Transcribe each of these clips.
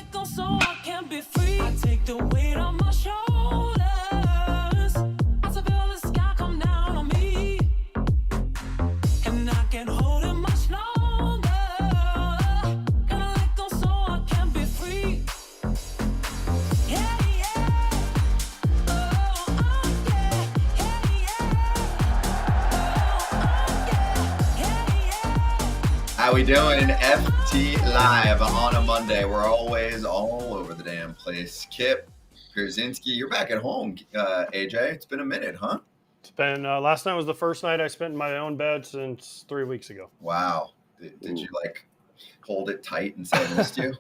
let go so I can be free. I take the weight on my shoulders. I feel the sky come down on me. And I can't hold it much longer. Gonna let go so I can be free. Yeah, yeah. Oh, oh, yeah. Yeah, yeah. Oh, oh, yeah. Yeah, yeah. How we doing? FT Live on a Monday. We're always all over the damn place. Kip, Pierzynski, you're back at home, AJ. It's been a minute, huh? It's been last night was the first night I spent in my own bed since 3 weeks ago. Wow. Did you hold it tight and say I missed you?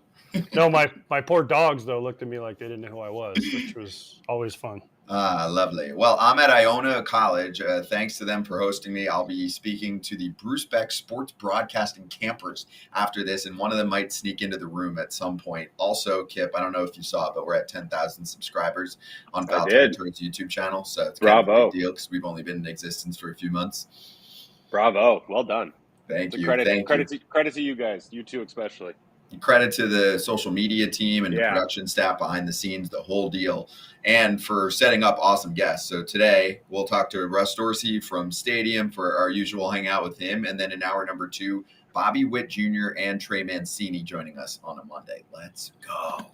No, my poor dogs though looked at me like they didn't know who I was, which was always fun. Lovely. Well, I'm at Iona College. Thanks to them for hosting me. I'll be speaking to the Bruce Beck Sports Broadcasting campers after this, and one of them might sneak into the room at some point. Also, Kip, I don't know if you saw it, but we're at 10,000 subscribers on Foul Territory's YouTube channel. So it's kind of a big deal because we've only been in existence for a few months. Bravo. Well done. Thank you. Credit to you guys, you two especially. Credit to the social media team and the production staff behind the scenes, the whole deal, and for setting up awesome guests. So today we'll talk to Russ Dorsey from Stadium for our usual hangout with him. And then in hour number 2, Bobby Witt Jr. and Trey Mancini joining us on a Monday. Let's go.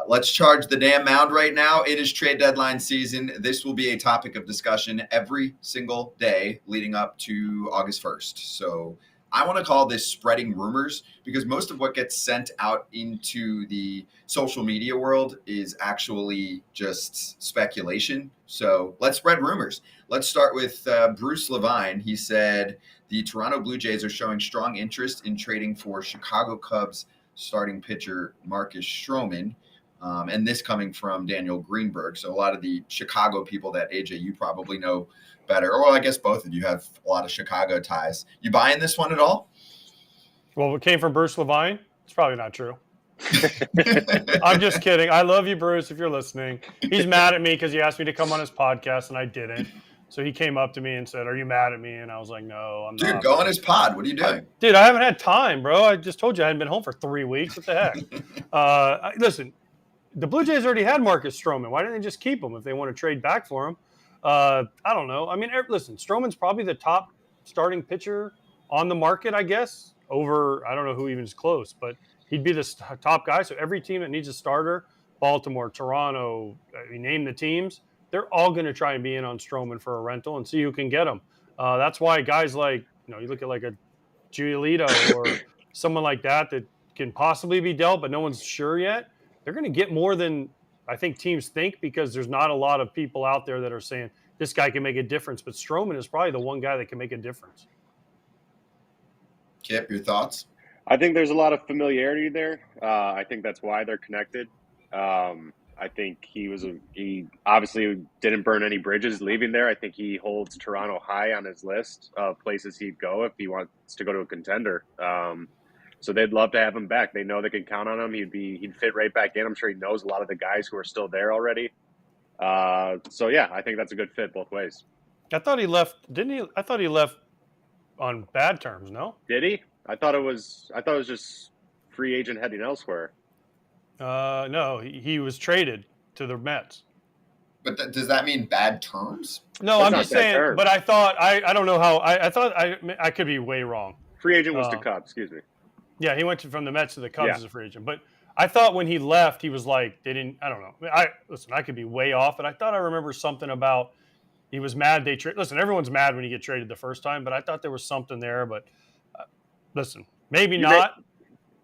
Let's charge the damn mound right now. It is trade deadline season. This will be a topic of discussion every single day leading up to August 1st. So I want to call this spreading rumors because most of what gets sent out into the social media world is actually just speculation. So let's spread rumors. Let's start with Bruce Levine. He said the Toronto Blue Jays are showing strong interest in trading for Chicago Cubs starting pitcher Marcus Stroman. And this coming from Daniel Greenberg. So a lot of the Chicago people that, AJ, you probably know better. Or I guess both of you have a lot of Chicago ties. You buying this one at all? Well, it came from Bruce Levine. It's probably not true. I'm just kidding. I love you, Bruce, if you're listening. He's mad at me because he asked me to come on his podcast, and I didn't. So he came up to me and said, "Are you mad at me?" And I was like, "No, I'm not." Dude, go on his pod. What are you doing? Dude, I haven't had time, bro. I just told you I hadn't been home for 3 weeks. What the heck? Listen, the Blue Jays already had Marcus Stroman. Why didn't they just keep him if they want to trade back for him? I don't know. I mean, listen, Stroman's probably the top starting pitcher on the market, I guess, over, I don't know who even is close, but he'd be the top guy. So every team that needs a starter, Baltimore, Toronto, you name the teams, they're all going to try and be in on Stroman for a rental and see who can get him. That's why guys like, you look at like a Giolito or someone like that can possibly be dealt, but no one's sure yet. They're going to get more than I think teams think because there's not a lot of people out there that are saying this guy can make a difference. But Stroman is probably the one guy that can make a difference. Kip, your thoughts? I think there's a lot of familiarity there. I think that's why they're connected. I think he obviously didn't burn any bridges leaving there. I think he holds Toronto high on his list of places he'd go if he wants to go to a contender. So they'd love to have him back. They know they can count on him. He'd fit right back in. I'm sure he knows a lot of the guys who are still there already. So yeah, I think that's a good fit both ways. I thought he left, didn't he? I thought he left on bad terms, no? Did he? I thought it was just free agent heading elsewhere. No, he was traded to the Mets. But does that mean bad terms? No, That's I'm not just bad saying, terms. but I thought, I don't know how, I thought I could be way wrong. Free agent was to Cubs, excuse me. Yeah, he went from the Mets to the Cubs as a free agent. But I thought when he left, he was like, I don't know. I could be way off, but I thought I remember something about he was mad they traded. Listen, everyone's mad when you get traded the first time, but I thought there was something there. But listen, maybe not.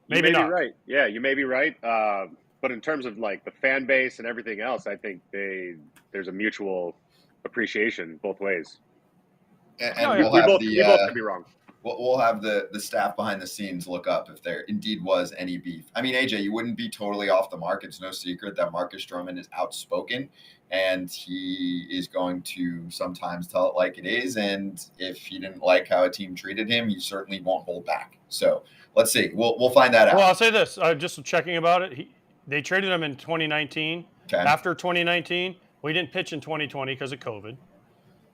Maybe not. Right. Yeah, you may be right. But in terms of like the fan base and everything else, I think there's a mutual appreciation both ways. And we both could be wrong. We'll have the staff behind the scenes look up if there indeed was any beef. I mean, AJ, you wouldn't be totally off the mark. It's no secret that Marcus Stroman is outspoken, and he is going to sometimes tell it like it is. And if he didn't like how a team treated him, he certainly won't hold back. So let's see. We'll find that out. Well, I'll say this. Just checking about it. They traded him in 2019. Okay. After 2019, we didn't pitch in 2020 because of COVID.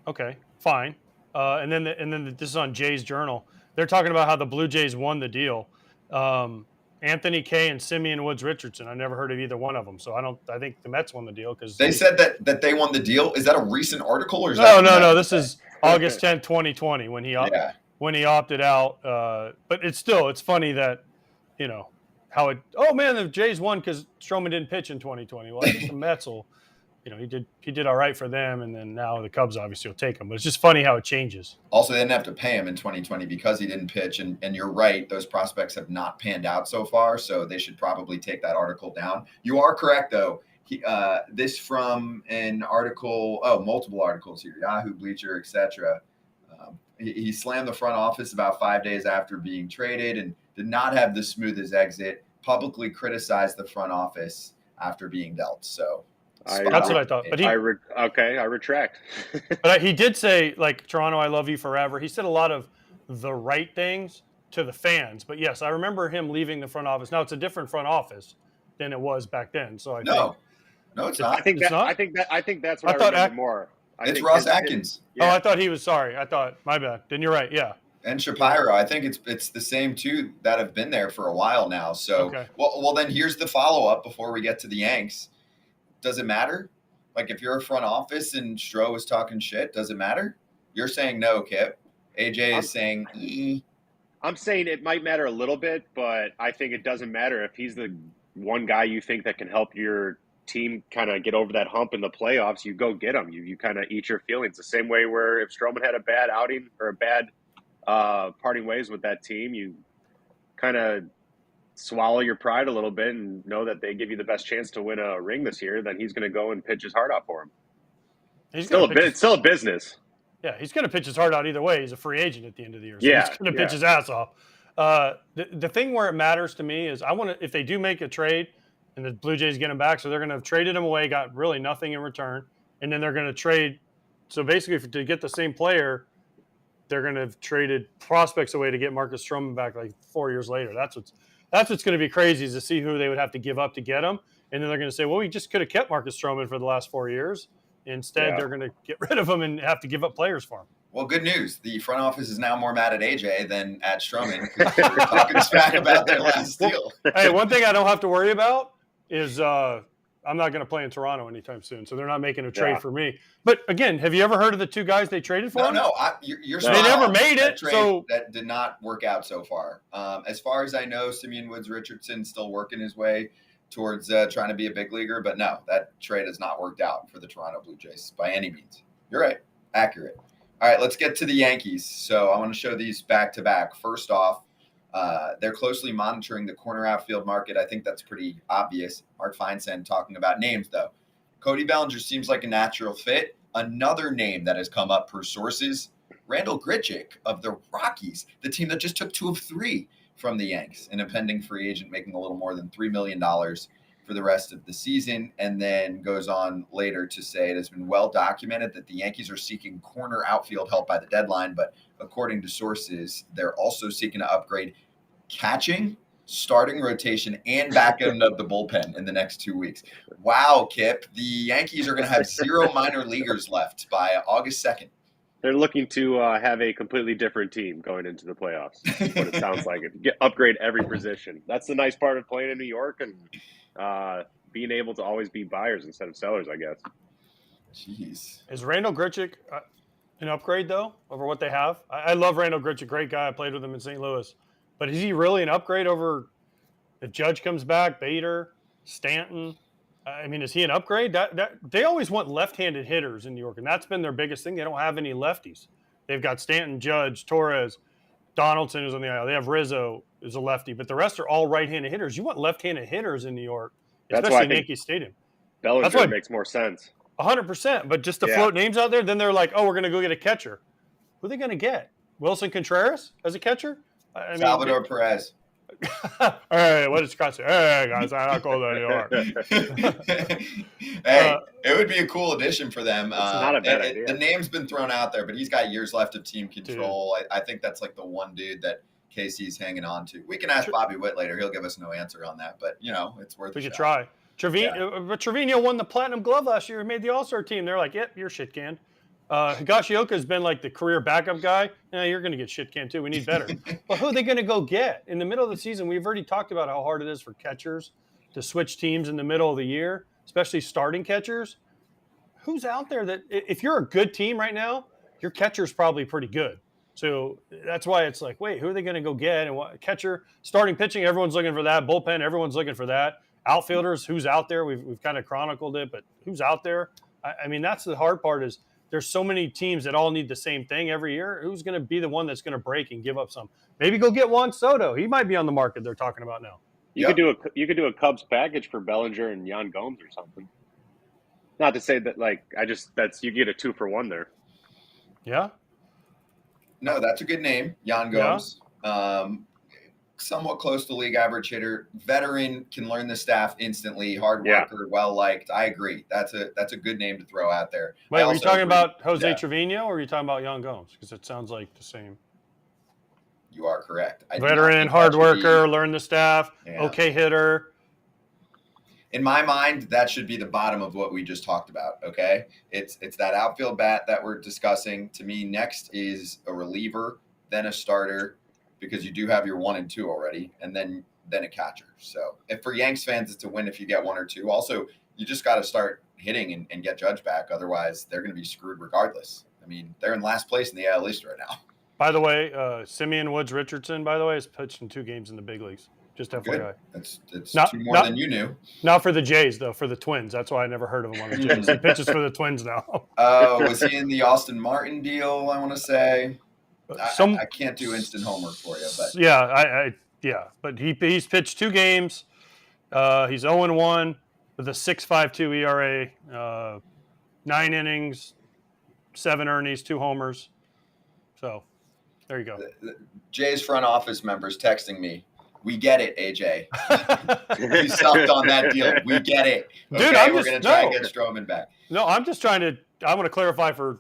Okay, fine. And then this is on Jay's Journal. They're talking about how the Blue Jays won the deal. Anthony Kay and Simeon Woods Richardson. I never heard of either one of them, so I think the Mets won the deal because they said that they won the deal. Is that a recent article or is no? This is August 10th, 2020 when he opted out. But it's funny that how it. Oh man, the Jays won because Stroman didn't pitch in 2020. Well, I think the Mets will. He did all right for them, and then now the Cubs obviously will take him. But it's just funny how it changes. Also, they didn't have to pay him in 2020 because he didn't pitch, and you're right, those prospects have not panned out so far, so they should probably take that article down. You are correct, though. This from an article, multiple articles here, Yahoo, Bleacher, etc. He slammed the front office about 5 days after being traded and did not have the smoothest exit, publicly criticized the front office after being dealt, so... That's what I thought. But I retract. But he did say, like, Toronto, I love you forever. He said a lot of the right things to the fans. But yes, I remember him leaving the front office. Now it's a different front office than it was back then. So no, it's not. I think that's what I remember more. It's Ross Atkins. Yeah. Oh, I thought he was sorry. My bad. Then you're right. Yeah. And Shapiro, I think it's the same two that have been there for a while now. So, okay. Well, then here's the follow up before we get to the Yanks. Does it matter? Like if you're a front office and Stroh is talking shit, does it matter? You're saying no, Kip. AJ is saying. I'm saying it might matter a little bit, but I think it doesn't matter if he's the one guy you think that can help your team kind of get over that hump in the playoffs. You go get him. You kind of eat your feelings the same way where if Stroman had a bad outing or a bad parting ways with that team, you kind of swallow your pride a little bit and know that they give you the best chance to win a ring this year, then he's going to go and pitch his heart out for him. It's still a business. Yeah, he's going to pitch his heart out either way. He's a free agent at the end of the year. So he's going to pitch his ass off. The thing where it matters to me is if they do make a trade and the Blue Jays get him back, so they're going to have traded him away, got really nothing in return, and then they're going to trade. So basically, to get the same player, they're going to have traded prospects away to get Marcus Stroman back like 4 years later. That's what's going to be crazy is to see who they would have to give up to get him. And then they're going to say, well, we just could have kept Marcus Stroman for the last 4 years. Instead, they're going to get rid of him and have to give up players for him. Well, good news. The front office is now more mad at AJ than at Stroman. We're talking smack about their last deal. Hey, one thing I don't have to worry about is I'm not going to play in Toronto anytime soon, so they're not making a trade for me. But again, have you ever heard of the two guys they traded for? No, you're they never made it. That did not work out so far. As far as I know, Simeon Woods Richardson still working his way towards trying to be a big leaguer. But no, that trade has not worked out for the Toronto Blue Jays by any means. You're right. Accurate. All right, let's get to the Yankees. So I want to show these back to back. First off, they're closely monitoring the corner outfield market. I think that's pretty obvious. Mark Feinsand talking about names, though. Cody Bellinger seems like a natural fit. Another name that has come up per sources, Randall Grichuk of the Rockies, the team that just took 2 of 3 from the Yanks, an impending free agent making a little more than $3 million for the rest of the season, and then goes on later to say it has been well documented that the Yankees are seeking corner outfield help by the deadline, but according to sources, they're also seeking to upgrade catching, starting rotation, and back end of the bullpen in the next 2 weeks. Wow, Kip. The Yankees are going to have 0 minor leaguers left by August 2nd. They're looking to have a completely different team going into the playoffs. That's what it sounds like. Upgrade every position. That's the nice part of playing in New York and being able to always be buyers instead of sellers, I guess. Jeez. Is Randall Grichuk an upgrade, though, over what they have? I love Randall Grichuk. Great guy. I played with him in St. Louis. But is he really an upgrade over if Judge comes back, Bader, Stanton? I mean, is he an upgrade? That they always want left-handed hitters in New York, and that's been their biggest thing. They don't have any lefties. They've got Stanton, Judge, Torres, Donaldson who's on the IL. They have Rizzo who's a lefty, but the rest are all right-handed hitters. You want left-handed hitters in New York, especially in Yankee Stadium. Bellinger makes more sense. 100%. But just to float names out there, then they're like, oh, we're going to go get a catcher. Who are they going to get? Wilson Contreras as a catcher? Salvador Perez. All right, what does Scott say? Hey, guys, I'm not cold in New York. Hey, it would be a cool addition for them. It's not a bad idea. The name's been thrown out there, but he's got years left of team control. I think that's like the one dude that KC's hanging on to. We can ask Bobby Witt later. He'll give us no answer on that, but, it's worth a shot. We could try. But Trevino won the Platinum Glove last year. He made the All-Star team. They're like, yep, you're shit canned. Higashioka has been like the career backup guy. You're going to get shit canned too. We need better. But who are they going to go get? In the middle of the season, we've already talked about how hard it is for catchers to switch teams in the middle of the year, especially starting catchers. Who's out there that if you're a good team right now, your catcher's probably pretty good. So that's why it's like, wait, who are they going to go get? And what catcher, starting pitching, everyone's looking for that. Bullpen, everyone's looking for that. Outfielders, who's out there? We've kind of chronicled it, but who's out there? I mean, that's the hard part is there's so many teams that all need the same thing every year. Who's going to be the one that's going to break and give up some? Maybe go get Juan Soto. He might be on the market they're talking about now. You could do a Cubs package for Bellinger and Yan Gomes or something. Not to say that you get a 2-for-1 there. Yeah. No, that's a good name, Yan Gomes. Yeah. Somewhat close to league average hitter, veteran, can learn the staff instantly, hard worker, well liked. I agree. That's a good name to throw out there. Wait, were you talking about Jose Trevino or are you talking about Yan Gomes? Because it sounds like the same. You are correct. Veteran, hard worker, learn the staff, okay hitter. In my mind, that should be the bottom of what we just talked about, okay? It's that outfield bat that we're discussing. To me, next is a reliever, then a starter, because you do have your 1 and 2 already, and then a catcher. So if for Yanks fans, it's a win if you get 1 or 2. Also, you just got to start hitting and get Judge back. Otherwise, they're going to be screwed regardless. I mean, they're in last place in the AL East right now. By the way, Simeon Woods Richardson, by the way, has pitched in 2 games in the big leagues. Just FYI. It's 2 more than you knew. Not for the Jays, though, for the Twins. That's why I never heard of him on the Jays. He pitches for the Twins now. Was he in the Austin Martin deal, I want to say? I can't do instant homework for you. But but he's pitched 2 games. He's 0-1 with a 6.52 ERA, 9 innings, 7 earnings, 2 homers. So there you go. Jay's front office members texting me. We get it, AJ. We sucked on that deal. We get it. Okay, dude, we're going to try and get Stroman back. No, I'm just trying to – I want to clarify for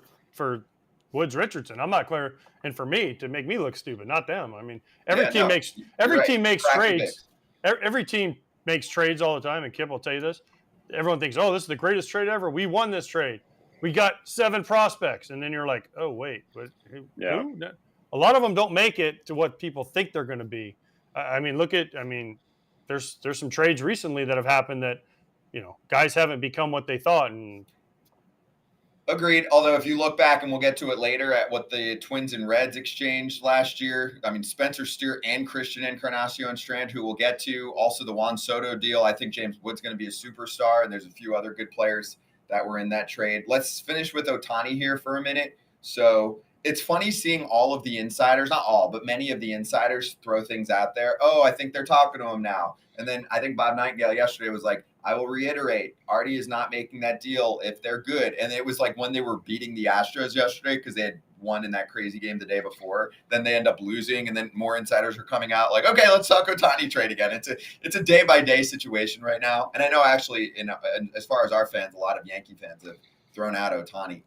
Woods Richardson. I'm not clear – and for me, to make me look stupid, not them. I mean, every team makes trades. Every team makes trades all the time, and Kip will tell you this. Everyone thinks, oh, this is the greatest trade ever. We won this trade. We got 7 prospects. And then you're like, oh, wait. Who? A lot of them don't make it to what people think they're going to be. I mean, there's some trades recently that have happened that, guys haven't become what they thought. And agreed. Although if you look back, and we'll get to it later, at what the Twins and Reds exchanged last year, I mean, Spencer Steer and Christian Encarnacion Strand, who we'll get to. Also the Juan Soto deal. I think James Wood's going to be a superstar, and there's a few other good players that were in that trade. Let's finish with Ohtani here for a minute. So it's funny seeing all of the insiders, not all, but many of the insiders throw things out there. Oh, I think they're talking to him now. And then I think Bob Nightingale yesterday was like, I will reiterate, Artie is not making that deal if they're good. And it was like when they were beating the Astros yesterday because they had won in that crazy game the day before. Then they end up losing, and then more insiders are coming out like, okay, let's talk Ohtani trade again. It's a day-by-day situation right now. And I know actually, as far as our fans, a lot of Yankee fans have thrown out Ohtani.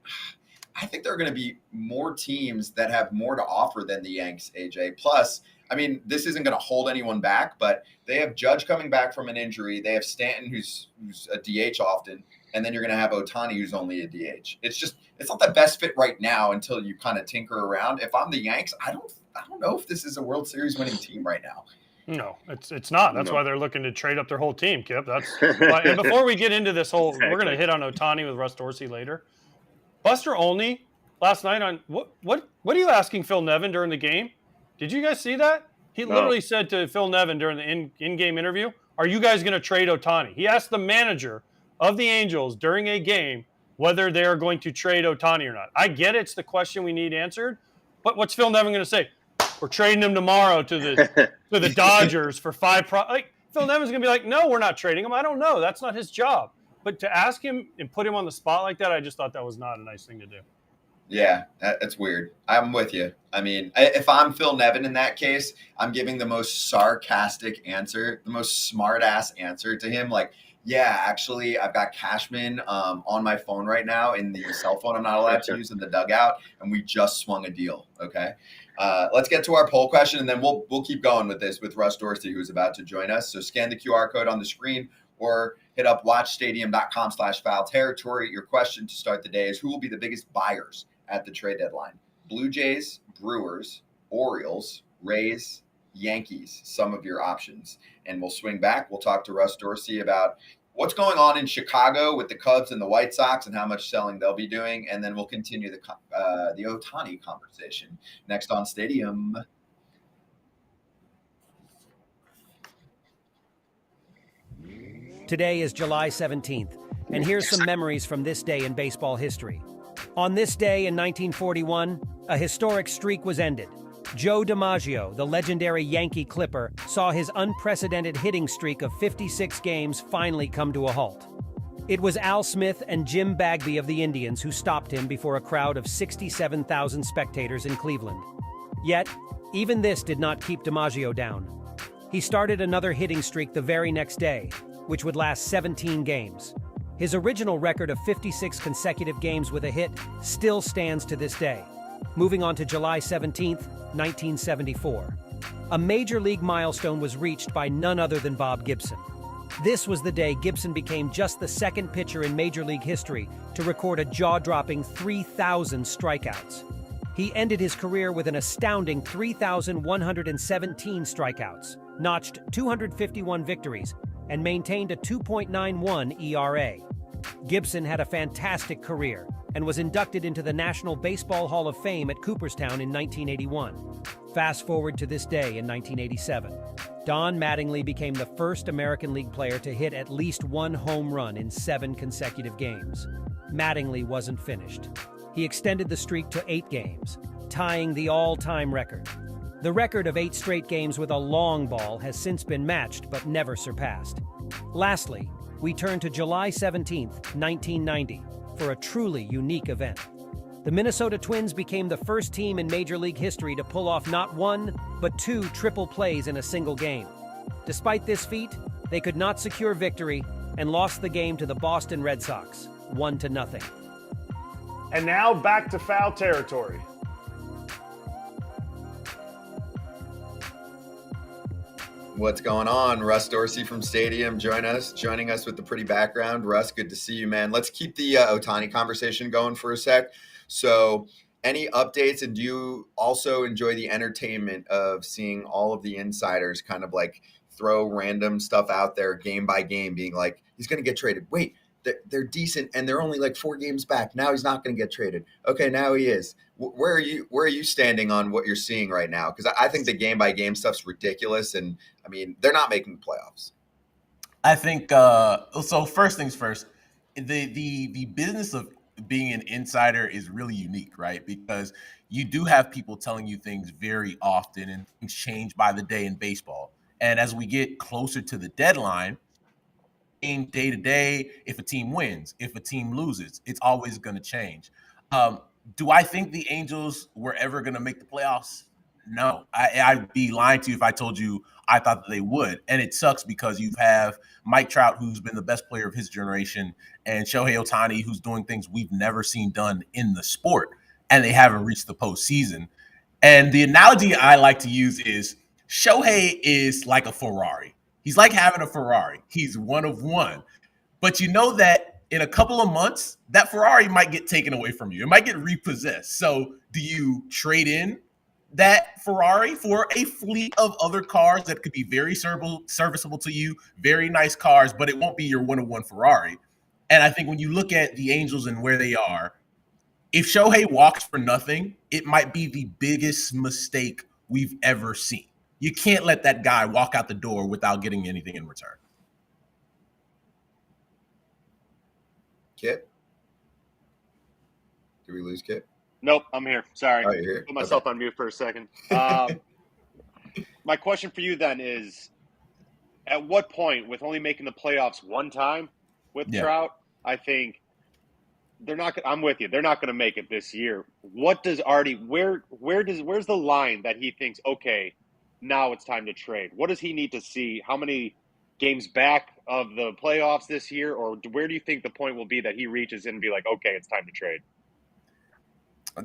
I think there are going to be more teams that have more to offer than the Yanks, AJ. Plus, I mean, this isn't going to hold anyone back, but they have Judge coming back from an injury. They have Stanton, who's a DH often, and then you're going to have Ohtani, who's only a DH. It's not the best fit right now until you kind of tinker around. If I'm the Yanks, I don't know if this is a World Series winning team right now. No, it's not. That's why they're looking to trade up their whole team, Kip. That's why, and before we get into this whole, we're going to hit on Ohtani with Russ Dorsey later. Buster Olney last night on what are you asking Phil Nevin during the game? Did you guys see that? He literally said to Phil Nevin during the in-game interview, are you guys going to trade Ohtani? He asked the manager of the Angels during a game whether they are going to trade Ohtani or not. I get it's the question we need answered, but what's Phil Nevin going to say? We're trading him tomorrow to the Dodgers for 5 Phil Nevin's going to be like, no, we're not trading him. I don't know. That's not his job. But to ask him and put him on the spot like that, I just thought that was not a nice thing to do. Yeah, that's weird. I'm with you. I mean, if I'm Phil Nevin in that case, I'm giving the most sarcastic answer, the most smart-ass answer to him. Like, yeah, actually, I've got Cashman on my phone right now in the cell phone I'm not allowed to use in the dugout, and we just swung a deal, okay? Let's get to our poll question, and then we'll keep going with this with Russ Dorsey, who's about to join us. So scan the QR code on the screen or hit up watchstadium.com/foul territory. Your question to start the day is, who will be the biggest buyers at the trade deadline? Blue Jays, Brewers, Orioles, Rays, Yankees, some of your options. And we'll swing back. We'll talk to Russ Dorsey about what's going on in Chicago with the Cubs and the White Sox and how much selling they'll be doing. And then we'll continue the Ohtani conversation next on Stadium. Today is July 17th, and here's some memories from this day in baseball history. On this day in 1941, a historic streak was ended. Joe DiMaggio, the legendary Yankee Clipper, saw his unprecedented hitting streak of 56 games finally come to a halt. It was Al Smith and Jim Bagby of the Indians who stopped him before a crowd of 67,000 spectators in Cleveland. Yet, even this did not keep DiMaggio down. He started another hitting streak the very next day, which would last 17 games. His original record of 56 consecutive games with a hit still stands to this day. Moving on to July 17th, 1974. A major league milestone was reached by none other than Bob Gibson. This was the day Gibson became just the second pitcher in Major League history to record a jaw-dropping 3,000 strikeouts. He ended his career with an astounding 3,117 strikeouts, notched 251 victories, and maintained a 2.91 ERA. Gibson had a fantastic career and was inducted into the National Baseball Hall of Fame at Cooperstown in 1981. Fast forward to this day in 1987. Don Mattingly became the first American League player to hit at least one home run in 7 consecutive games. Mattingly wasn't finished. He extended the streak to 8 games, tying the all-time record. The record of 8 straight games with a long ball has since been matched but never surpassed. Lastly, we turn to July 17th, 1990, for a truly unique event. The Minnesota Twins became the first team in Major League history to pull off not 1, but 2 triple plays in a single game. Despite this feat, they could not secure victory and lost the game to the Boston Red Sox, 1-0. And now back to foul territory. What's going on? Russ Dorsey from Stadium joining us with the pretty background. Russ, good to see you, man. Let's keep the Ohtani conversation going for a sec. So any updates, and do you also enjoy the entertainment of seeing all of the insiders kind of like throw random stuff out there game by game, being like, he's going to get traded. Wait, they're decent and they're only like 4 games back. Now he's not going to get traded. Okay, now he is. Where are you standing on what you're seeing right now? Because I think the game by game stuff's ridiculous, and I mean they're not making the playoffs. I think so. First things first, the business of being an insider is really unique, right? Because you do have people telling you things very often, and things change by the day in baseball. And as we get closer to the deadline, in day to day, if a team wins, if a team loses, it's always going to change. Do I think the Angels were ever going to make the playoffs? No. I'd be lying to you if I told you I thought that they would. And it sucks because you have Mike Trout, who's been the best player of his generation, and Shohei Ohtani, who's doing things we've never seen done in the sport, and they haven't reached the postseason. And the analogy I like to use is Shohei is like a Ferrari. He's like having a Ferrari. He's one of one. But you know that in a couple of months, that Ferrari might get taken away from you. It might get repossessed. So do you trade in that Ferrari for a fleet of other cars that could be very serviceable to you, very nice cars, but it won't be your one-of-one Ferrari? And I think when you look at the Angels and where they are, if Shohei walks for nothing, it might be the biggest mistake we've ever seen. You can't let that guy walk out the door without getting anything in return. Kip? Did we lose Kip? Nope, I'm here. Sorry. Oh, you're here. Put myself on mute for a second. My question for you then is, at what point, with only making the playoffs one time with Trout, I think they're not. I'm with you. They're not going to make it this year. What does Artie? Where's the line that he thinks? Okay, now it's time to trade. What does he need to see? How many games back of the playoffs this year, or where do you think the point will be that he reaches in and be like, okay, it's time to trade?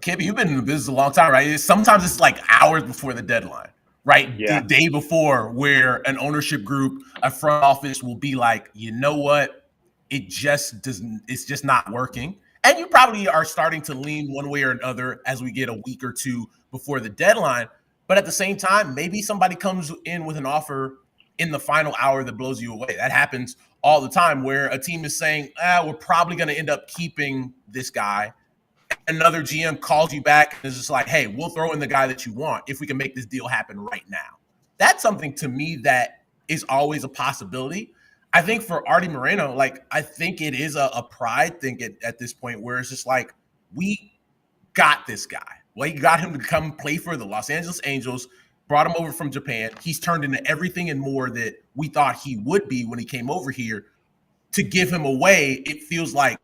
Kip, you've been in the business a long time, right? Sometimes it's like hours before the deadline, right? Yeah. The day before, where an ownership group, a front office will be like, you know what? it's just not working. And you probably are starting to lean one way or another as we get a week or two before the deadline. But at the same time, maybe somebody comes in with an offer in the final hour that blows you away. That happens all the time where a team is saying, we're probably going to end up keeping this guy. Another GM calls you back and is just like, hey, we'll throw in the guy that you want if we can make this deal happen right now. That's something to me that is always a possibility. I think for Artie Moreno, like, I think it is a pride thing at this point where it's just like, we got this guy. Well, you got him to come play for the Los Angeles Angels, brought him over from Japan. He's turned into everything and more that we thought he would be when he came over here. To give him away, it feels like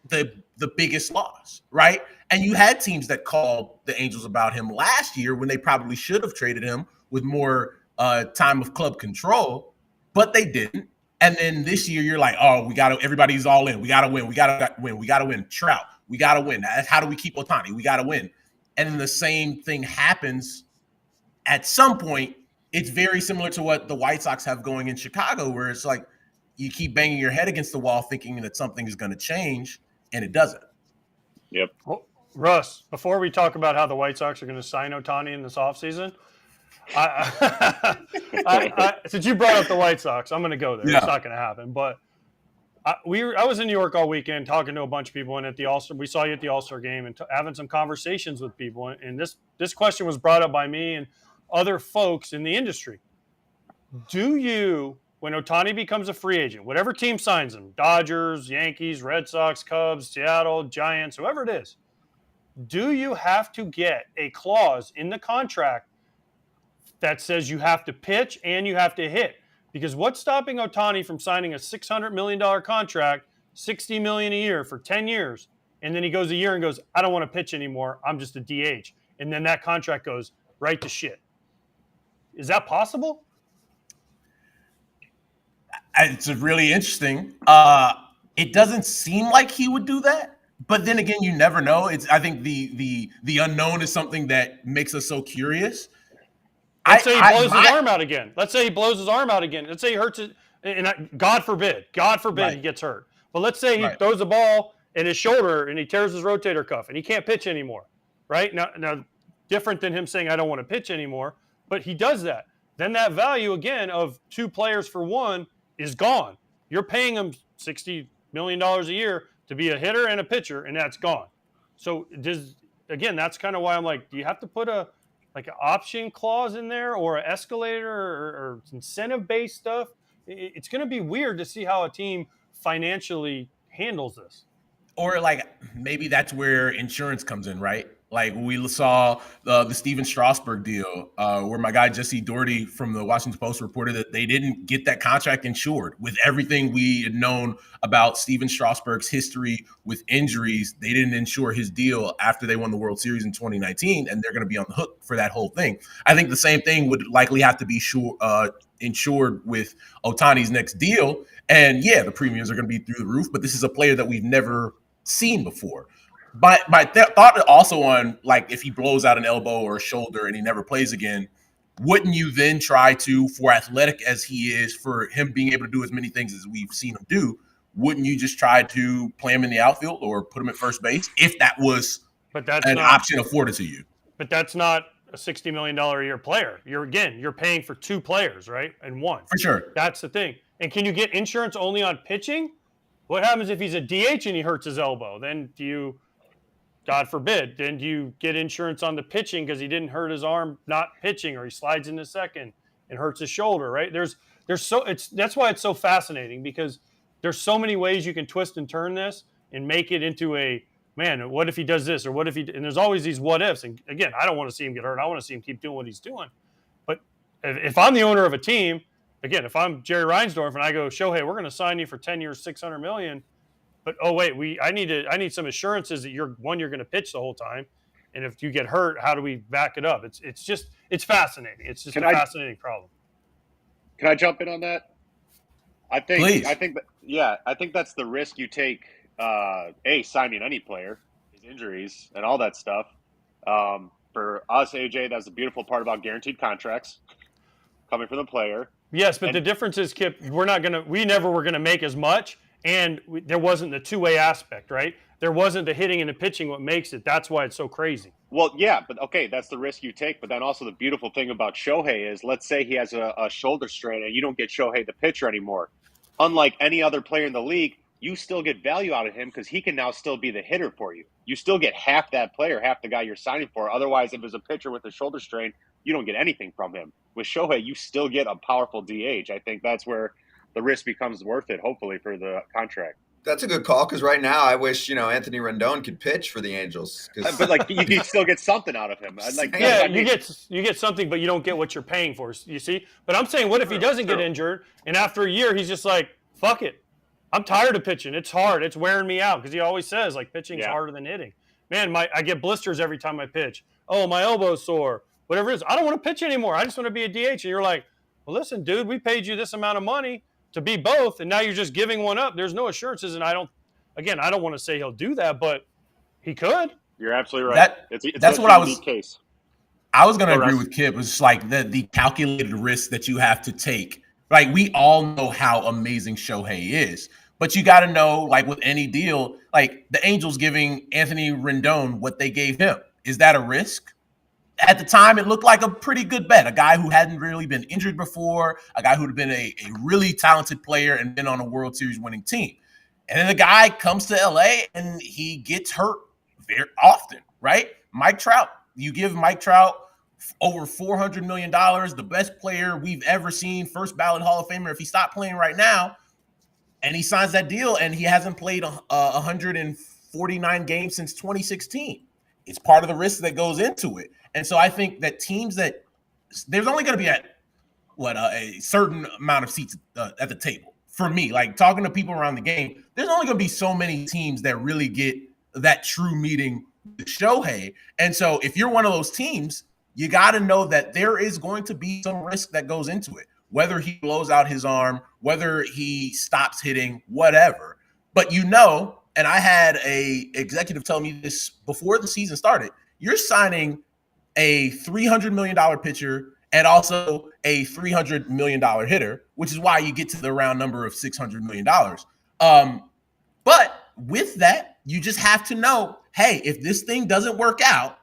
the biggest loss, right? And you had teams that called the Angels about him last year when they probably should have traded him with more time of club control, but they didn't. And then this year, you're like, oh, everybody's all in. We got to win. We got to win. Trout, we got to win. How do we keep Ohtani? We got to win. And then the same thing happens at some point. It's very similar to what the White Sox have going in Chicago, where it's like you keep banging your head against the wall thinking that something is going to change, and it doesn't. Yep. Well, Russ, before we talk about how the White Sox are going to sign Ohtani in this offseason, since you brought up the White Sox, I'm going to go there. Yeah. It's not going to happen. But I was in New York all weekend talking to a bunch of people, and at the All-Star, we saw you at the All-Star game and having some conversations with people. And this question was brought up by me and other folks in the industry. Do you, when Ohtani becomes a free agent, whatever team signs him, Dodgers, Yankees, Red Sox, Cubs, Seattle, Giants, whoever it is, do you have to get a clause in the contract that says you have to pitch and you have to hit? Because what's stopping Ohtani from signing a $600 million contract, $60 million a year for 10 years, and then he goes a year and goes, I don't want to pitch anymore, I'm just a DH. And then that contract goes right to shit. Is that possible? It's really interesting. It doesn't seem like he would do that. But then again, you never know. I think the unknown is something that makes us so curious. Let's say he blows his arm out again. Let's say he blows his arm out again. Let's say he hurts it, and God forbid right. He gets hurt. But let's say he throws a ball in his shoulder and he tears his rotator cuff and he can't pitch anymore, right? Now, different than him saying I don't want to pitch anymore, but he does that. Then that value again of two players for one is gone. You're paying him $60 million a year to be a hitter and a pitcher, and that's gone. So that's kind of why I'm like, do you have to put an option clause in there or an escalator or incentive-based stuff? It's going to be weird to see how a team financially handles this. Or maybe that's where insurance comes in, right? Like we saw the Steven Strasburg deal where my guy Jesse Doherty from the Washington Post reported that they didn't get that contract insured. With everything we had known about Steven Strasburg's history with injuries, they didn't insure his deal after they won the World Series in 2019, and they're going to be on the hook for that whole thing. I think the same thing would likely have to be insured with Ohtani's next deal. And yeah, the premiums are going to be through the roof, but this is a player that we've never seen before. But my thought also on, if he blows out an elbow or a shoulder and he never plays again, wouldn't you then try to, for athletic as he is, for him being able to do as many things as we've seen him do, wouldn't you just try to play him in the outfield or put him at first base if that was an option afforded to you? But that's not a $60 million a year player. You're paying for two players, right? And one. For sure. That's the thing. And can you get insurance only on pitching? What happens if he's a DH and he hurts his elbow? Then God forbid, then do you get insurance on the pitching because he didn't hurt his arm not pitching, or he slides into second and hurts his shoulder, right? That's why it's so fascinating, because there's so many ways you can twist and turn this and make it into what if he does this, or what if and there's always these what ifs. And again, I don't want to see him get hurt. I want to see him keep doing what he's doing. But if I'm the owner of a team, again, if I'm Jerry Reinsdorf and I go, Shohei, we're going to sign you for 10 years, $600 million. But I need some assurances that you're going to pitch the whole time, and if you get hurt, how do we back it up? It's fascinating. It's just fascinating problem. Can I jump in on that? Please. I think that's the risk you take. Signing any player, his injuries and all that stuff. For us, AJ, that's the beautiful part about guaranteed contracts coming from the player. Yes, but the difference is, Kip, we never were going to make as much. and there wasn't the two-way aspect, right? There wasn't the hitting and the pitching what makes it. That's why it's so crazy. Well, yeah, but okay, that's the risk you take. But then also the beautiful thing about Shohei is, let's say he has a shoulder strain and you don't get Shohei the pitcher anymore. Unlike any other player in the league, you still get value out of him because he can now still be the hitter for you. You still get half that player, half the guy you're signing for. Otherwise, if it's a pitcher with a shoulder strain, you don't get anything from him. With Shohei, you still get a powerful DH. I think that's where the risk becomes worth it, hopefully, for the contract. That's a good call, because right now I wish, Anthony Rendon could pitch for the Angels. But like you still get something out of him. Like, yeah, you get something, but you don't get what you're paying for. You see? But I'm saying, what if he doesn't get injured, and after a year he's just like, fuck it, I'm tired of pitching. It's hard. It's wearing me out, because he always says like pitching's harder than hitting. Man, I get blisters every time I pitch. Oh, my elbow's sore. Whatever it is, I don't want to pitch anymore. I just want to be a DH. And you're like, well, listen, dude, we paid you this amount of money to be both, and now you're just giving one up. There's no assurances, and I don't want to say he'll do that, but he could. You're absolutely right. That's what I was. Case. I was going to agree with Kip. It's like the calculated risk that you have to take. Like, we all know how amazing Shohei is, but you got to know, like with any deal, like the Angels giving Anthony Rendon what they gave him. Is that a risk? At the time, it looked like a pretty good bet. A guy who hadn't really been injured before, a guy who'd have been a really talented player and been on a World Series winning team. And then the guy comes to LA and he gets hurt very often, right? Mike Trout, you give Mike Trout over $400 million, the best player we've ever seen, first ballot Hall of Famer. If he stopped playing right now and he signs that deal and he hasn't played 149 games since 2016, it's part of the risk that goes into it. And so I think that teams that there's only going to be a certain amount of seats at the table. For me, like talking to people around the game, there's only going to be so many teams that really get that true meeting with Shohei. And so if you're one of those teams, you got to know that there is going to be some risk that goes into it, whether he blows out his arm, whether he stops hitting, whatever. But and I had a executive tell me this before the season started, you're signing a $300 million pitcher and also a $300 million hitter, which is why you get to the round number of $600 million. But with that, you just have to know, hey, if this thing doesn't work out,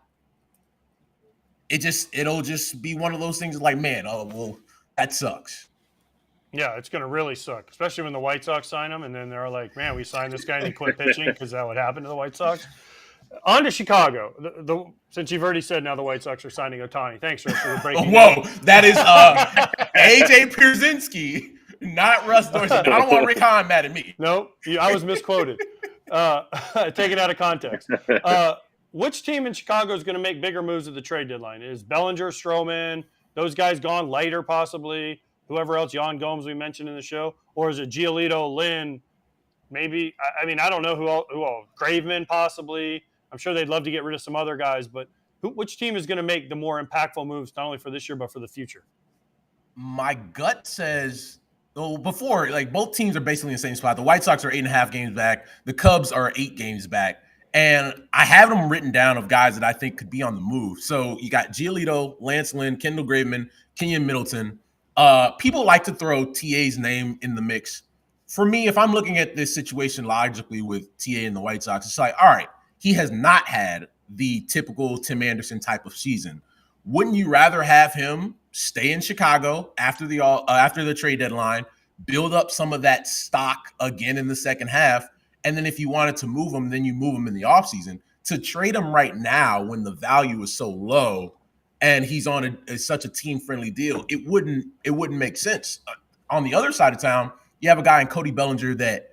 it'll just be one of those things like, man, that sucks. Yeah, it's going to really suck, especially when the White Sox sign him, and then they're like, man, we signed this guy and he quit pitching, because that would happen to the White Sox. On to Chicago. Since you've already said now the White Sox are signing Ohtani. Thanks, Russ, for breaking Whoa, that is AJ Pierzynski, not Russ Dorsey. I don't want Rick Hahn mad at me. Nope, I was misquoted. Take it out of context. Which team in Chicago is going to make bigger moves at the trade deadline? Is Bellinger, Stroman, those guys gone later possibly? Whoever else, Yan Gomes we mentioned in the show? Or is it Giolito, Lynn, maybe? I mean, I don't know who all. Graveman possibly. I'm sure they'd love to get rid of some other guys, but which team is going to make the more impactful moves, not only for this year, but for the future? My gut says, before, like both teams are basically in the same spot. The White Sox are 8.5 games back. The Cubs are 8 games back. And I have them written down of guys that I think could be on the move. So you got Giolito, Lance Lynn, Kendall Graveman, Kenyon Middleton. People like to throw TA's name in the mix. For me, if I'm looking at this situation logically with TA and the White Sox, it's like, all right, he has not had the typical Tim Anderson type of season. Wouldn't you rather have him stay in Chicago after the trade deadline, build up some of that stock again in the second half, and then if you wanted to move him, then you move him in the offseason? To trade him right now when the value is so low and he's on such a team-friendly deal, it wouldn't make sense. On the other side of town, you have a guy in Cody Bellinger that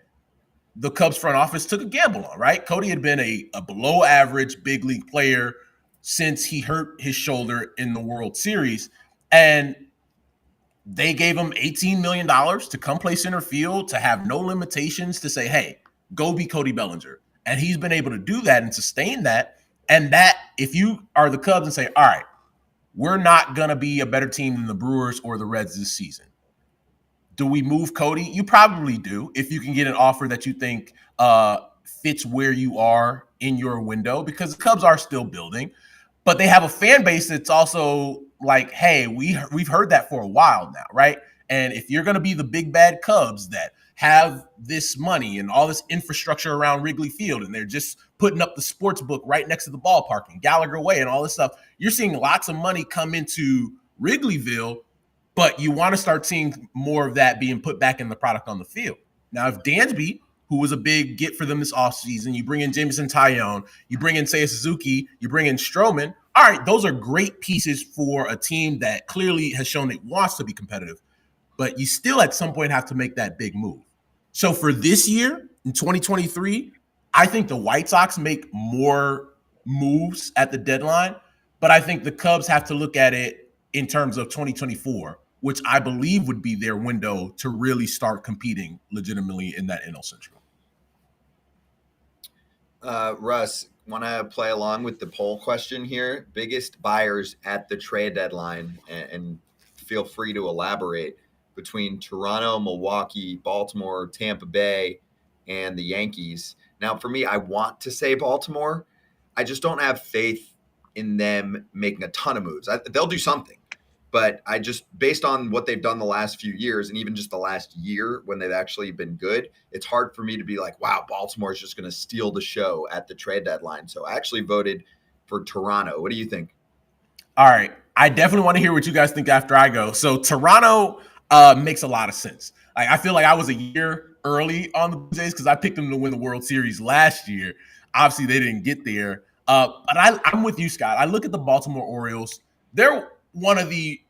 the Cubs front office took a gamble on, right? Cody had been a below-average big league player since he hurt his shoulder in the World Series, and they gave him $18 million to come play center field, to have no limitations, to say, hey, go be Cody Bellinger. And he's been able to do that and sustain that. And that, if you are the Cubs and say, all right, we're not going to be a better team than the Brewers or the Reds this season, do we move Cody? You probably do, if you can get an offer that you think fits where you are in your window, because the Cubs are still building. But they have a fan base that's also like, hey, we've heard that for a while now, right? And if you're going to be the big bad Cubs that have this money and all this infrastructure around Wrigley Field, and they're just putting up the sports book right next to the ballpark and Gallagher Way and all this stuff. You're seeing lots of money come into Wrigleyville, but you want to start seeing more of that being put back in the product on the field. Now, if Dansby, who was a big get for them this offseason, you bring in Jameson Taillon, you bring in Seiya Suzuki, you bring in Stroman, all right, those are great pieces for a team that clearly has shown it wants to be competitive, but you still at some point have to make that big move. So for this year, in 2023, I think the White Sox make more moves at the deadline, but I think the Cubs have to look at it in terms of 2024, which I believe would be their window to really start competing legitimately in that NL Central. Russ, want to play along with the poll question here? Biggest buyers at the trade deadline, and feel free to elaborate, between Toronto, Milwaukee, Baltimore, Tampa Bay, and the Yankees. Now, for me, I want to say Baltimore. I just don't have faith in them making a ton of moves. They'll do something, but I just, based on what they've done the last few years and even just the last year when they've actually been good, it's hard for me to be like, wow, Baltimore is just going to steal the show at the trade deadline. So I actually voted for Toronto. What do you think? All right. I definitely want to hear what you guys think after I go. So Toronto makes a lot of sense. Like, I feel like I was a year early on the Blue Jays because I picked them to win the World Series last year. Obviously, they didn't get there. But I'm with you, Scott. I look at the Baltimore Orioles. They're one of the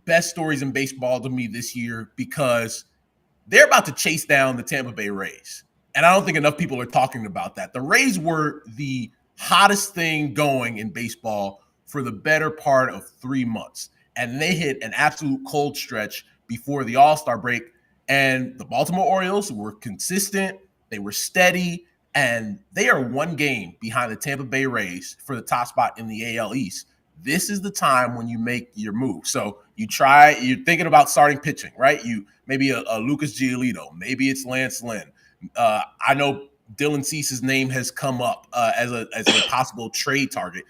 best stories in baseball to me this year because they're about to chase down the Tampa Bay Rays. And I don't think enough people are talking about that. The Rays were the hottest thing going in baseball for the better part of 3 months. And they hit an absolute cold stretch before the All-Star break. And the Baltimore Orioles were consistent. They were steady. And they are one game behind the Tampa Bay Rays for the top spot in the AL East. This is the time when you make your move. So you're thinking about starting pitching, right? Maybe a Lucas Giolito, maybe it's Lance Lynn. I know Dylan Cease's name has come up as a possible trade target.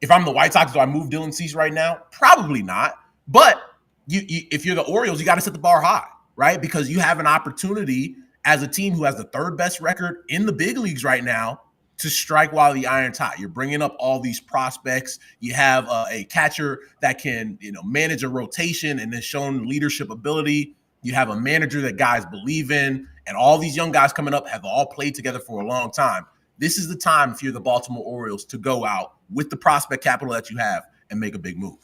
If I'm the White Sox, do I move Dylan Cease right now? Probably not. But if you're the Orioles, you got to set the bar high, right? Because you have an opportunity as a team who has the third best record in the big leagues right now to strike while the iron's hot. You're bringing up all these prospects. You have a catcher that can, manage a rotation and has shown leadership ability. You have a manager that guys believe in, and all these young guys coming up have all played together for a long time. This is the time, if you're the Baltimore Orioles, to go out with the prospect capital that you have and make a big move.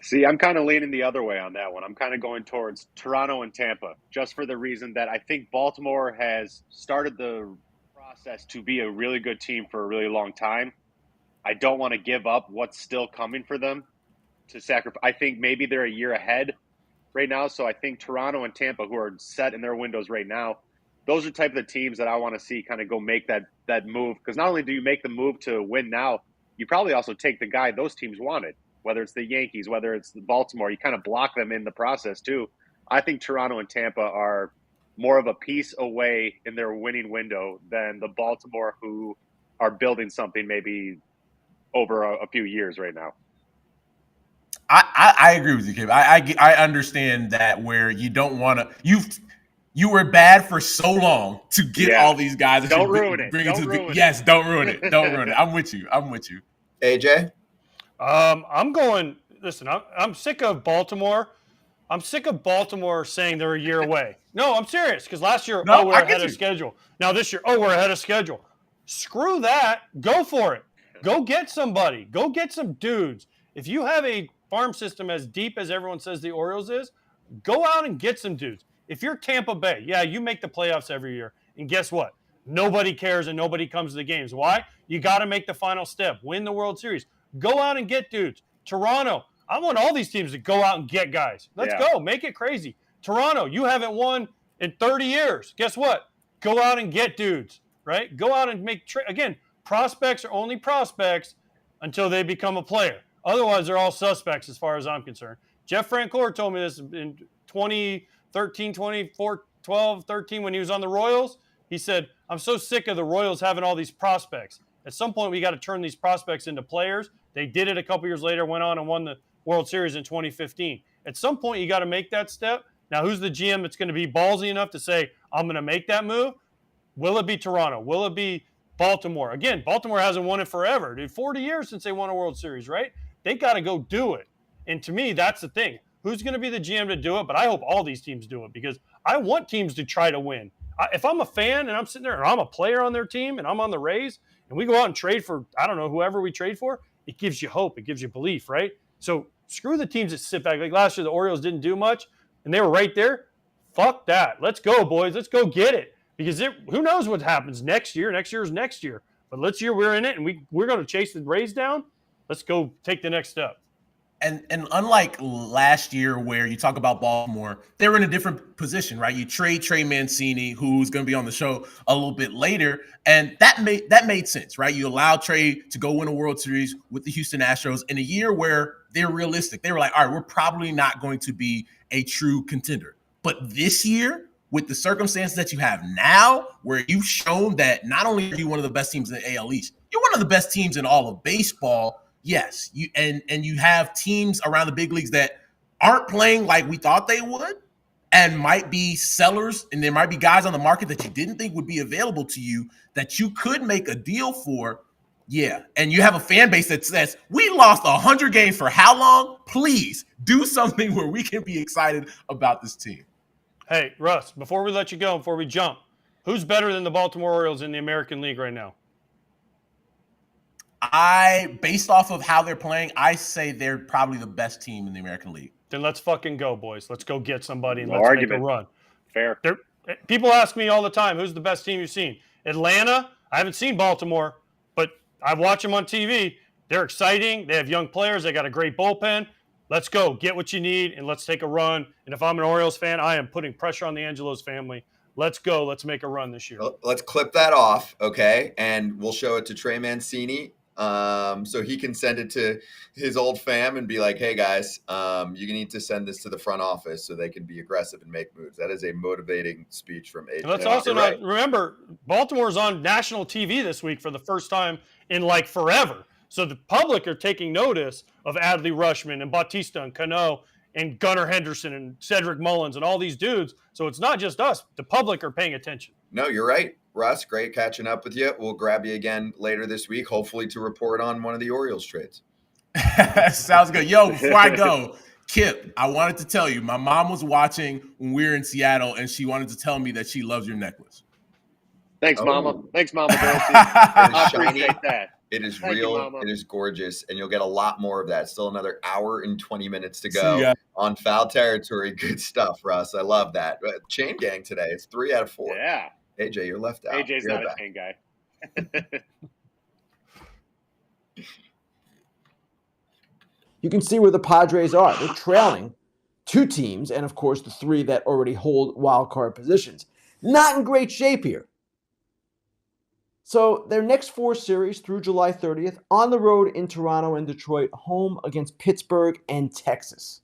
See, I'm kind of leaning the other way on that one. I'm kind of going towards Toronto and Tampa, just for the reason that I think Baltimore has started the process to be a really good team for a really long time. I don't want to give up what's still coming for them to sacrifice. I think maybe they're a year ahead right now. So I think Toronto and Tampa, who are set in their windows right now, those are the type of the teams that I want to see kind of go make that move. Because not only do you make the move to win now, you probably also take the guy those teams wanted. Whether it's the Yankees, whether it's the Baltimore, you kind of block them in the process too. I think Toronto and Tampa are more of a piece away in their winning window than the Baltimore, who are building something maybe over a few years right now. I agree with you, Kim. I understand that where you don't want to you were bad for so long to get all these guys. Don't ruin it. Yes, don't ruin it. Don't ruin it. I'm with you. AJ? I'm going, listen, I'm sick of Baltimore. I'm sick of Baltimore saying they're a year away. No, I'm serious, because last year, we're ahead of schedule. Now this year, we're ahead of schedule. Screw that. Go for it. Go get somebody. Go get some dudes. If you have a farm system as deep as everyone says the Orioles is, go out and get some dudes. If you're Tampa Bay, you make the playoffs every year. And guess what? Nobody cares and nobody comes to the games. Why? You got to make the final step. Win the World Series. Go out and get dudes. Toronto, I want all these teams to go out and get guys. Let's go. Make it crazy. Toronto, you haven't won in 30 years. Guess what? Go out and get dudes, right? Go out and make again, prospects are only prospects until they become a player. Otherwise, they're all suspects as far as I'm concerned. Jeff Francoeur told me this in 2013, 12, 13 when he was on the Royals. He said, I'm so sick of the Royals having all these prospects. At some point, we got to turn these prospects into players. They did it a couple years later, went on and won the World Series in 2015. At some point, you got to make that step. Now, who's the GM that's going to be ballsy enough to say, I'm going to make that move? Will it be Toronto? Will it be Baltimore? Again, Baltimore hasn't won it forever. Dude, 40 years since they won a World Series, right? They got to go do it. And to me, that's the thing. Who's going to be the GM to do it? But I hope all these teams do it because I want teams to try to win. If I'm a fan and I'm sitting there and I'm a player on their team and I'm on the Rays and we go out and trade for, I don't know, whoever we trade for, it gives you hope. It gives you belief, right? So screw the teams that sit back. Like last year, the Orioles didn't do much and they were right there. Fuck that. Let's go, boys. Let's go get it. Because who knows what happens next year. Next year is next year. But let's year we're in it and we're going to chase the Rays down. Let's go take the next step. And unlike last year where you talk about Baltimore, they were in a different position, right? You trade Trey Mancini, who's going to be on the show a little bit later, and that made sense, right? You allow Trey to go win a World Series with the Houston Astros in a year where they're realistic. They were like, all right, we're probably not going to be a true contender. But this year, with the circumstances that you have now, where you've shown that not only are you one of the best teams in the AL East, you're one of the best teams in all of baseball. Yes, you have teams around the big leagues that aren't playing like we thought they would and might be sellers, and there might be guys on the market that you didn't think would be available to you that you could make a deal for. Yeah, and you have a fan base that says, we lost 100 games for how long? Please do something where we can be excited about this team. Hey, Russ, before we let you go, before we jump, who's better than the Baltimore Orioles in the American League right now? Based off of how they're playing, I say they're probably the best team in the American League. Then let's fucking go, boys. Let's go get somebody and let's make a run. Fair. People ask me all the time, who's the best team you've seen? Atlanta, I haven't seen Baltimore, but I watch them on TV. They're exciting. They have young players. They got a great bullpen. Let's go. Get what you need, and let's take a run. And if I'm an Orioles fan, I am putting pressure on the Angelos family. Let's go. Let's make a run this year. Let's clip that off, okay? And we'll show it to Trey Mancini. So he can send it to his old fam and be like, hey guys, you need to send this to the front office so they can be aggressive and make moves. That is a motivating speech from AJ. And let's also not remember, Baltimore's on national TV this week for the first time in like forever. So the public are taking notice of Adley Rutschman and Bautista and Cano and Gunnar Henderson and Cedric Mullins and all these dudes. So it's not just us. The public are paying attention. No, you're right. Russ, great catching up with you. We'll grab you again later this week, hopefully to report on one of the Orioles trades. Sounds good. Yo, before I go, Kip, I wanted to tell you, my mom was watching when we were in Seattle, and she wanted to tell me that she loves your necklace. Thanks, Mama. Thanks, Mama. I appreciate that. It is real. It is gorgeous. And you'll get a lot more of that. Still another hour and 20 minutes to go on Foul Territory. Good stuff, Russ. I love that. Chain gang today. It's 3 out of 4. Yeah. AJ, you're left out. AJ's not a chain guy. You can see where the Padres are. They're trailing 2 teams and, of course, the 3 that already hold wild card positions. Not in great shape here. So their next 4 series through July 30th, on the road in Toronto and Detroit, home against Pittsburgh and Texas.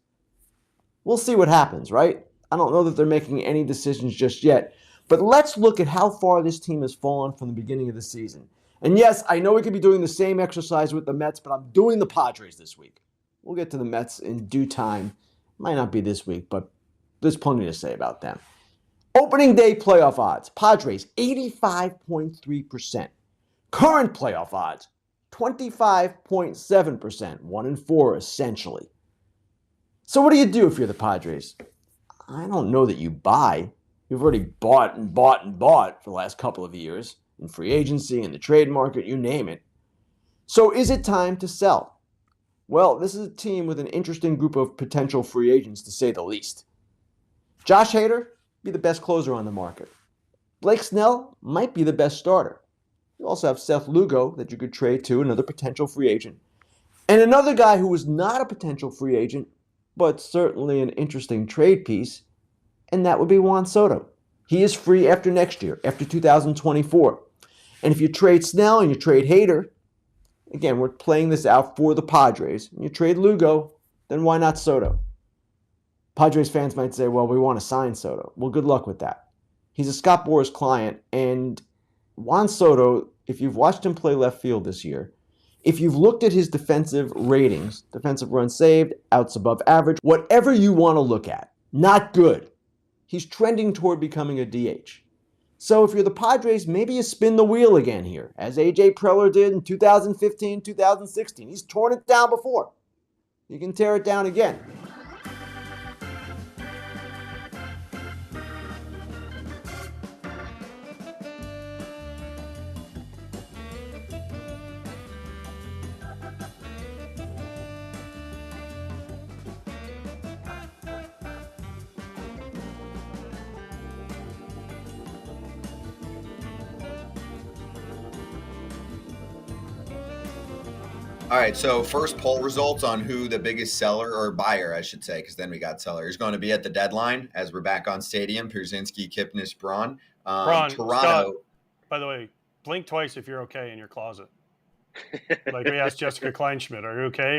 We'll see what happens, right? I don't know that they're making any decisions just yet. But let's look at how far this team has fallen from the beginning of the season. And yes, I know we could be doing the same exercise with the Mets, but I'm doing the Padres this week. We'll get to the Mets in due time. Might not be this week, but there's plenty to say about them. Opening day playoff odds. Padres, 85.3%. Current playoff odds, 25.7%. 1-4, essentially. So what do you do if you're the Padres? I don't know that you buy. You've already bought and bought and bought for the last couple of years in free agency, in the trade market, you name it. So is it time to sell? Well, this is a team with an interesting group of potential free agents, to say the least. Josh Hader, be the best closer on the market. Blake Snell might be the best starter. You also have Seth Lugo that you could trade to, another potential free agent. And another guy who was not a potential free agent, but certainly an interesting trade piece, and that would be Juan Soto. He is free after next year, after 2024. And if you trade Snell and you trade Hader, again, we're playing this out for the Padres, and you trade Lugo, then why not Soto? Padres fans might say, well, we want to sign Soto. Well, good luck with that. He's a Scott Boras client, and Juan Soto, if you've watched him play left field this year, if you've looked at his defensive ratings, defensive runs saved, outs above average, whatever you want to look at, not good. he's trending toward becoming a DH. So if you're the Padres, maybe you spin the wheel again here, as A.J. Preller did in 2015, 2016. He's torn it down before. You can tear it down again. All right, so first poll results on who the biggest seller or buyer, I should say, because then we got seller, is going to be at the deadline as we're back on Stadium. Pierzynski, Kipnis, Braun. Braun, Toronto. Scott, by the way, blink twice if you're okay in your closet. Like we asked Jessica Kleinschmidt, are you okay?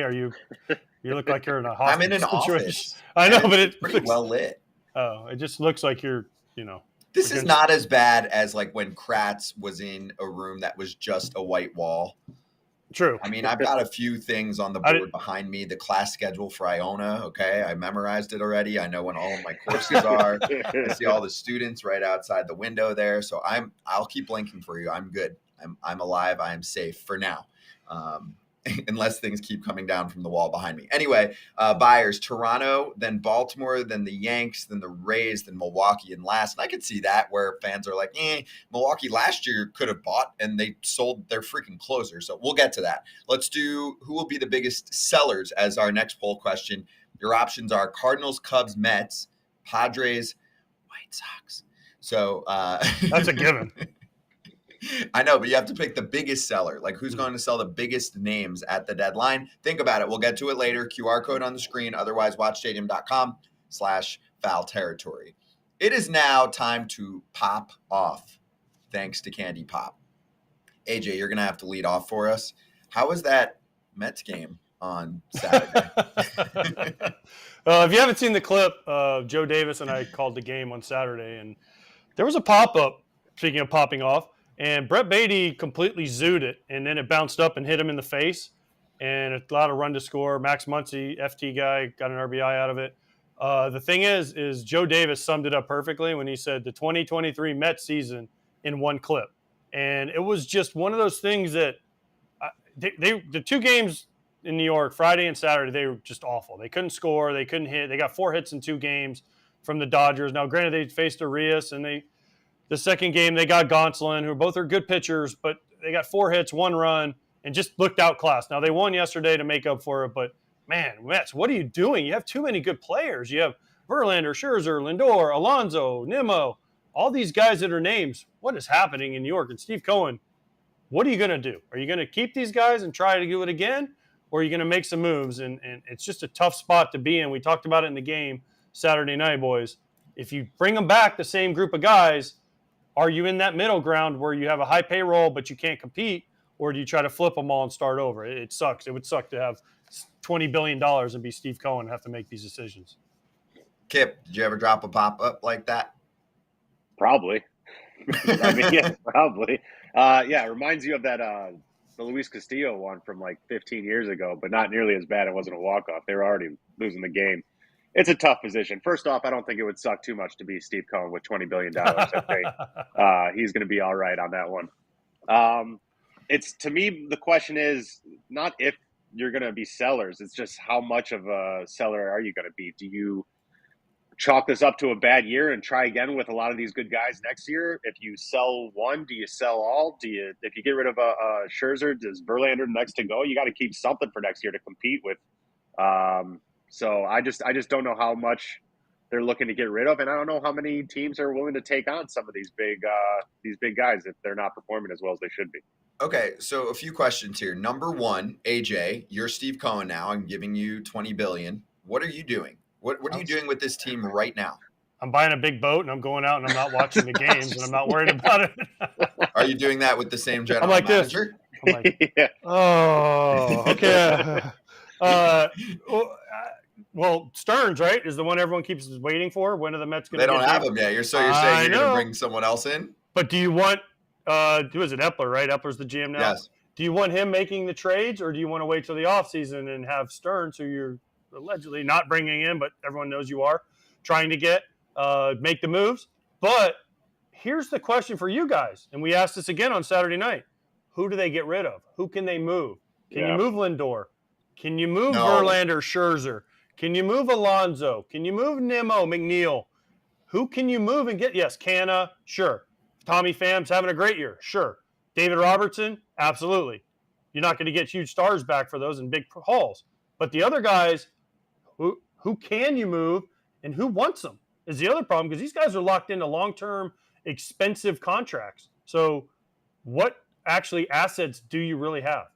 You look like you're in a hostage I'm in an situation. office. I know, but it's pretty well lit. Oh, it just looks like you're, This is not as bad as like when Kratz was in a room that was just a white wall. True. I mean, I've got a few things on the board behind me. The class schedule for Iona, okay? I memorized it already. I know when all of my courses are. I see all the students right outside the window there. So I'll keep blinking for you. I'm good. I'm alive. I am safe for now. Unless things keep coming down from the wall behind me. Anyway, buyers, Toronto, then Baltimore, then the Yanks, then the Rays, then Milwaukee, and last. And I could see that where fans are like, Milwaukee last year could have bought and they sold their freaking closer. So we'll get to that. Let's do who will be the biggest sellers as our next poll question. Your options are Cardinals, Cubs, Mets, Padres, White Sox. So that's a given. I know, but you have to pick the biggest seller. Like who's going to sell the biggest names at the deadline? Think about it. We'll get to it later. QR code on the screen. Otherwise, watchstadium.com/foul territory. It is now time to pop off, thanks to Candy Pop. AJ, you're going to have to lead off for us. How was that Mets game on Saturday? If you haven't seen the clip, Joe Davis and I called the game on Saturday, and there was a pop-up, speaking of popping off, and Brett Beatty completely zooed it, and then it bounced up and hit him in the face, and it allowed a run to score. Max Muncy, FT guy, got an RBI out of it. The thing is Joe Davis summed it up perfectly when he said the 2023 Mets season in one clip. And it was just one of those things that the two games in New York, Friday and Saturday, they were just awful. They couldn't score. They couldn't hit. They got 4 hits in 2 games from the Dodgers. Now, granted, they faced Arias, and the second game, they got Gonsolin, who both are good pitchers, but they got 4 hits, 1 run, and just looked outclassed. Now, they won yesterday to make up for it, but, man, Mets, what are you doing? You have too many good players. You have Verlander, Scherzer, Lindor, Alonso, Nimmo, all these guys that are names. What is happening in New York? And Steve Cohen, what are you going to do? Are you going to keep these guys and try to do it again, or are you going to make some moves? And it's just a tough spot to be in. We talked about it in the game Saturday night, boys. If you bring them back, the same group of guys, are you in that middle ground where you have a high payroll but you can't compete, or do you try to flip them all and start over? It sucks. It would suck to have $20 billion and be Steve Cohen and have to make these decisions. Kip, did you ever drop a pop-up like that? Probably. I mean, yeah, probably. It reminds you of that the Luis Castillo one from like 15 years ago, but not nearly as bad. It wasn't a walk-off. They were already losing the game. It's a tough position. First off, I don't think it would suck too much to be Steve Cohen with $20 billion. I think he's going to be all right on that one. It's, to me, the question is not if you're going to be sellers. It's just how much of a seller are you going to be? Do you chalk this up to a bad year and try again with a lot of these good guys next year? If you sell one, do you sell all? If you get rid of a Scherzer, does Verlander next to go? You got to keep something for next year to compete with. So I just don't know how much they're looking to get rid of, and I don't know how many teams are willing to take on some of these big guys if they're not performing as well as they should be. Okay, so a few questions here. Number one, AJ, you're Steve Cohen now. I'm giving you $20 billion. What are you doing? What are you doing with this team right now? I'm buying a big boat, and I'm going out, and I'm not watching the games, and I'm not worried about it. Are you doing that with the same general I'm like manager? This. I'm like, Yeah. Oh, okay. Well, Stearns, right, is the one everyone keeps waiting for. When are the Mets going to? They don't have him yet. You're saying you're going to bring someone else in? But do you want? Who is it? Epler, right? Epler's the GM now. Yes. Do you want him making the trades, or do you want to wait till the offseason and have Stearns, who you're allegedly not bringing in, but everyone knows you are trying to get? make the moves. But here's the question for you guys, and we asked this again on Saturday night. Who do they get rid of? Who can they move? Can you move Lindor? Can you move Verlander, Scherzer? Can you move Alonso? Can you move Nimmo, McNeil? Who can you move and get? Yes, Canna, sure. Tommy Pham's having a great year, sure. David Robertson, absolutely. You're not going to get huge stars back for those in big hauls. But the other guys, who can you move and who wants them is the other problem, because these guys are locked into long-term, expensive contracts. So what actually assets do you really have?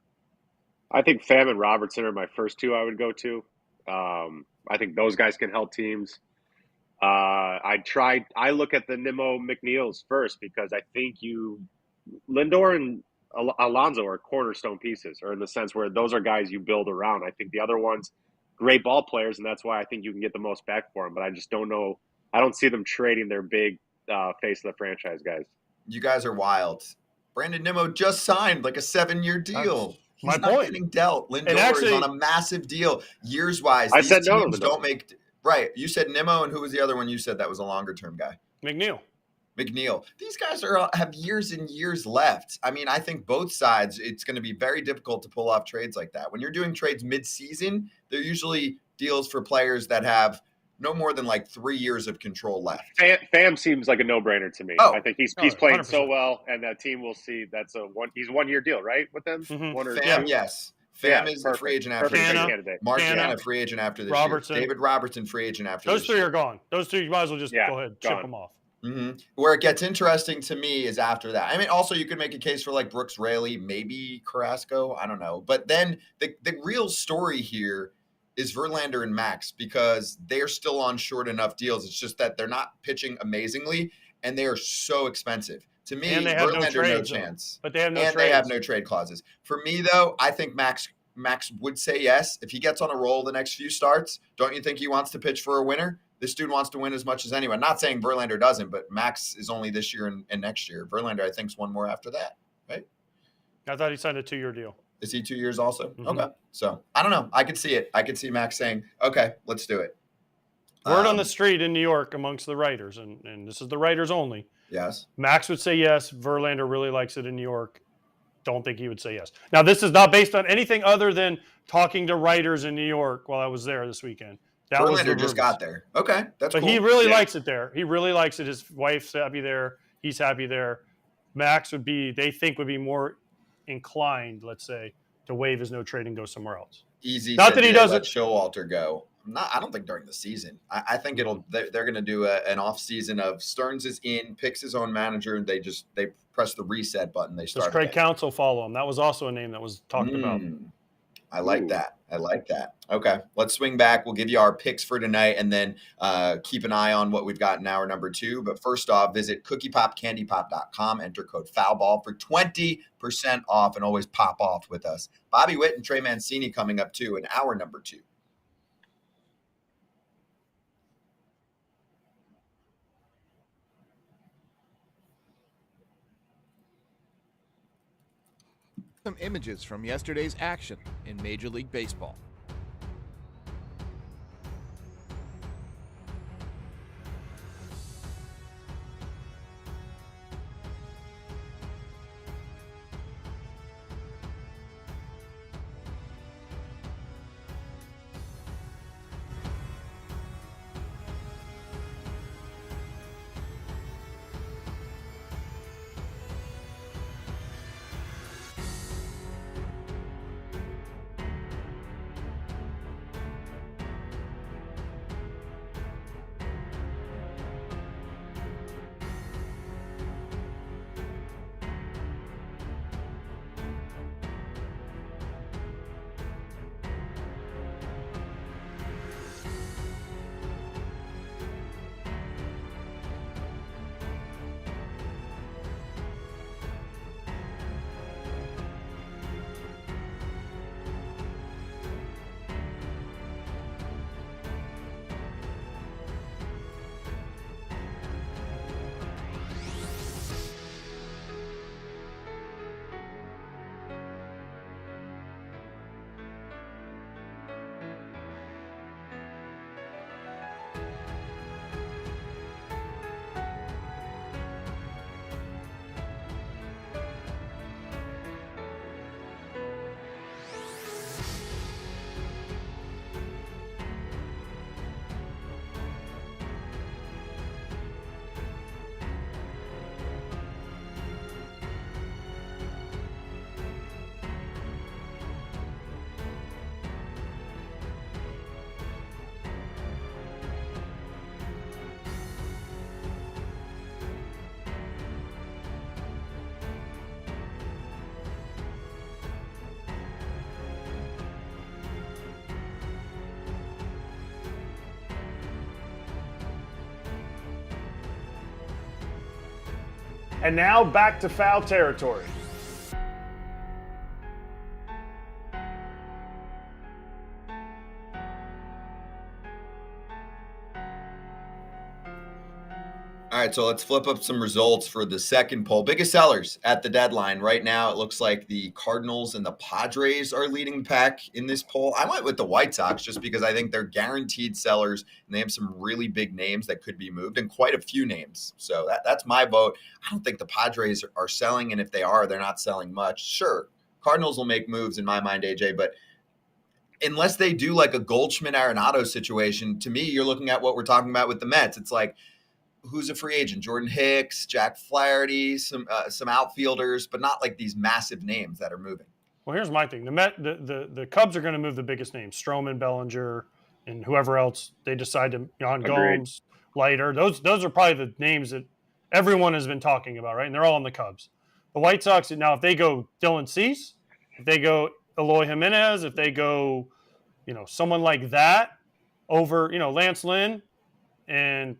I think Pham and Robertson are my first two I would go to. I think those guys can help teams. I look at the Nimmo McNeils first, because I think Lindor and Alonso are cornerstone pieces, or in the sense where those are guys you build around. I think the other ones, great ball players, and that's why I think you can get the most back for them. But I just don't know. I don't see them trading their big face of the franchise guys. You guys are wild. Brandon Nimmo just signed like a 7-year deal. He's my not point. getting dealt. Lindor actually, is on a massive deal. Years-wise, I these said no teams to don't make – right. You said Nimmo, and who was the other one you said that was a longer-term guy? McNeil. These guys have years and years left. I mean, I think both sides, it's going to be very difficult to pull off trades like that. When you're doing trades mid-season, they're usually deals for players that have no more than like 3 years of control left. Pham seems like a no-brainer to me. I think he's playing 100%. So well, and that team will see. He's a 1-year deal, right, with them? Mm-hmm. Pham, yes. Pham is a free agent after this year. Mark Canna, free agent after this Robertson. year. David Robertson, free agent after Those this three year. are gone. Those two, you might as well just go ahead, chip them off. Mm-hmm. Where it gets interesting to me is after that. I mean, also you could make a case for like Brooks Raley, maybe Carrasco. I don't know. But then the real story here is Verlander and Max, because they're still on short enough deals. It's just that they're not pitching amazingly, and they are so expensive. To me, Verlander, no chance. But they have no trades. And they have no trade clauses. For me, though, I think Max would say yes. If he gets on a roll the next few starts, don't you think he wants to pitch for a winner? This dude wants to win as much as anyone. Not saying Verlander doesn't, but Max is only this year and next year. Verlander, I think, is one more after that, right? I thought he signed a 2-year deal. Is he 2 years also? Mm-hmm. Okay. So, I don't know. I could see it. I could see Max saying, okay, let's do it. Word on the street in New York amongst the writers, and this is the writers only. Yes. Max would say yes. Verlander really likes it in New York. Don't think he would say yes. Now, this is not based on anything other than talking to writers in New York while I was there this weekend. Verlander just got there. Okay, that's cool. But he really likes it there. He really likes it. His wife's happy there. He's happy there. Max would be more inclined, let's say, to waive his no trade and go somewhere else. Easy. Not that he doesn't. Let Showalter go. I don't think during the season. I think they're going to do an off season of Stearns is in, picks his own manager, and they press the reset button. They start. Does Craig Counsell follow him? That was also a name that was talked about. I like that. Okay, let's swing back. We'll give you our picks for tonight, and then keep an eye on what we've got in hour number 2. But first off, visit cookiepopcandypop.com. Enter code FOULBALL for 20% off, and always pop off with us. Bobby Witt and Trey Mancini coming up too in hour number 2. Some images from yesterday's action in Major League Baseball. And now back to Foul Territory. All right, so let's flip up some results for the second poll. Biggest sellers at the deadline. Right now, it looks like the Cardinals and the Padres are leading the pack in this poll. I went with the White Sox just because I think they're guaranteed sellers, and they have some really big names that could be moved, and quite a few names. So that's my vote. I don't think the Padres are selling, and if they are, they're not selling much. Sure, Cardinals will make moves in my mind, AJ, but unless they do like a Goldschmidt-Arenado situation, to me, you're looking at what we're talking about with the Mets. It's like, who's a free agent? Jordan Hicks, Jack Flaherty, some outfielders, but not like these massive names that are moving. Well, here's my thing: the Cubs are going to move the biggest names: Stroman, Bellinger, and whoever else they decide to. Jan Gomes, Leiter. Those are probably the names that everyone has been talking about, right? And they're all in the Cubs. The White Sox now, if they go Dylan Cease, if they go Eloy Jimenez, if they go, someone like that over, Lance Lynn. And,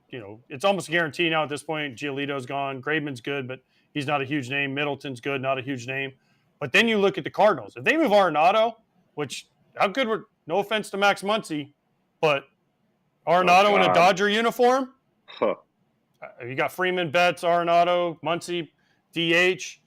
it's almost a guarantee now at this point. Giolito's gone. Graveman's good, but he's not a huge name. Middleton's good, not a huge name. But then you look at the Cardinals. If they move Arenado, which, how good were, no offense to Max Muncy, but Arenado in a Dodger uniform? You got Freeman, Betts, Arenado, Muncy, DH,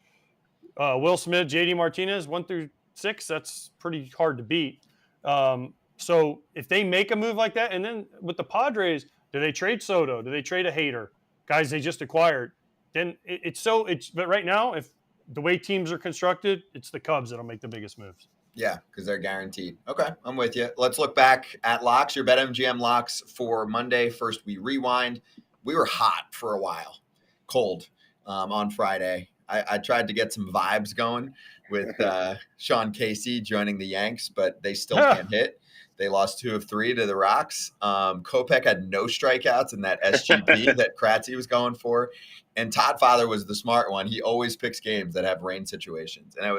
Will Smith, JD Martinez, 1 through 6. That's pretty hard to beat. So if they make a move like that, and then with the Padres – do they trade Soto? Do they trade a Hader? Guys they just acquired. Then but right now, if the way teams are constructed, it's the Cubs that'll make the biggest moves. Yeah, because they're guaranteed. Okay, I'm with you. Let's look back at locks, your BetMGM locks for Monday. First, we rewind. We were hot for a while, cold on Friday. I tried to get some vibes going with Sean Casey joining the Yanks, but they still can't hit. They lost 2 of 3 to the Rocks. Kopech had no strikeouts in that SGP that Kratzy was going for. And Todd Father was the smart one. He always picks games that have rain situations. And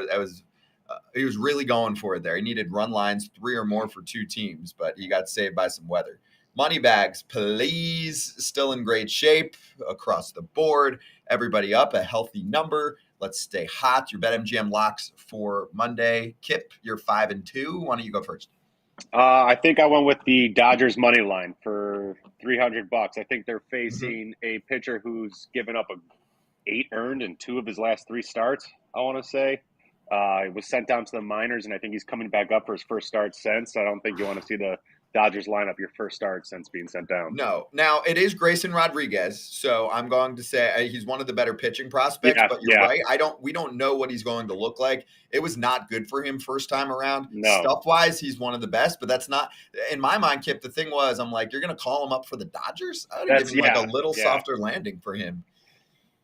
he was really going for it there. He needed run lines 3 or more for 2 teams, but he got saved by some weather. Money bags, please, still in great shape across the board. Everybody up a healthy number. Let's stay hot. Your BetMGM locks for Monday. Kip, you're 5-2. Why don't you go first? I think I went with the Dodgers money line for $300. I think they're facing a pitcher who's given up 8 earned in 2 of his last 3 starts, I want to say. He was sent down to the minors, and I think he's coming back up for his first start since. I don't think you want to see the Dodgers line up your first start since being sent down. No. Now, it is Grayson Rodriguez, so I'm going to say he's one of the better pitching prospects, but you're right. We don't know what he's going to look like. It was not good for him first time around. No. Stuff-wise, he's one of the best, but that's not – in my mind, Kip, the thing was, I'm like, you're going to call him up for the Dodgers? I would give him a little softer landing for him.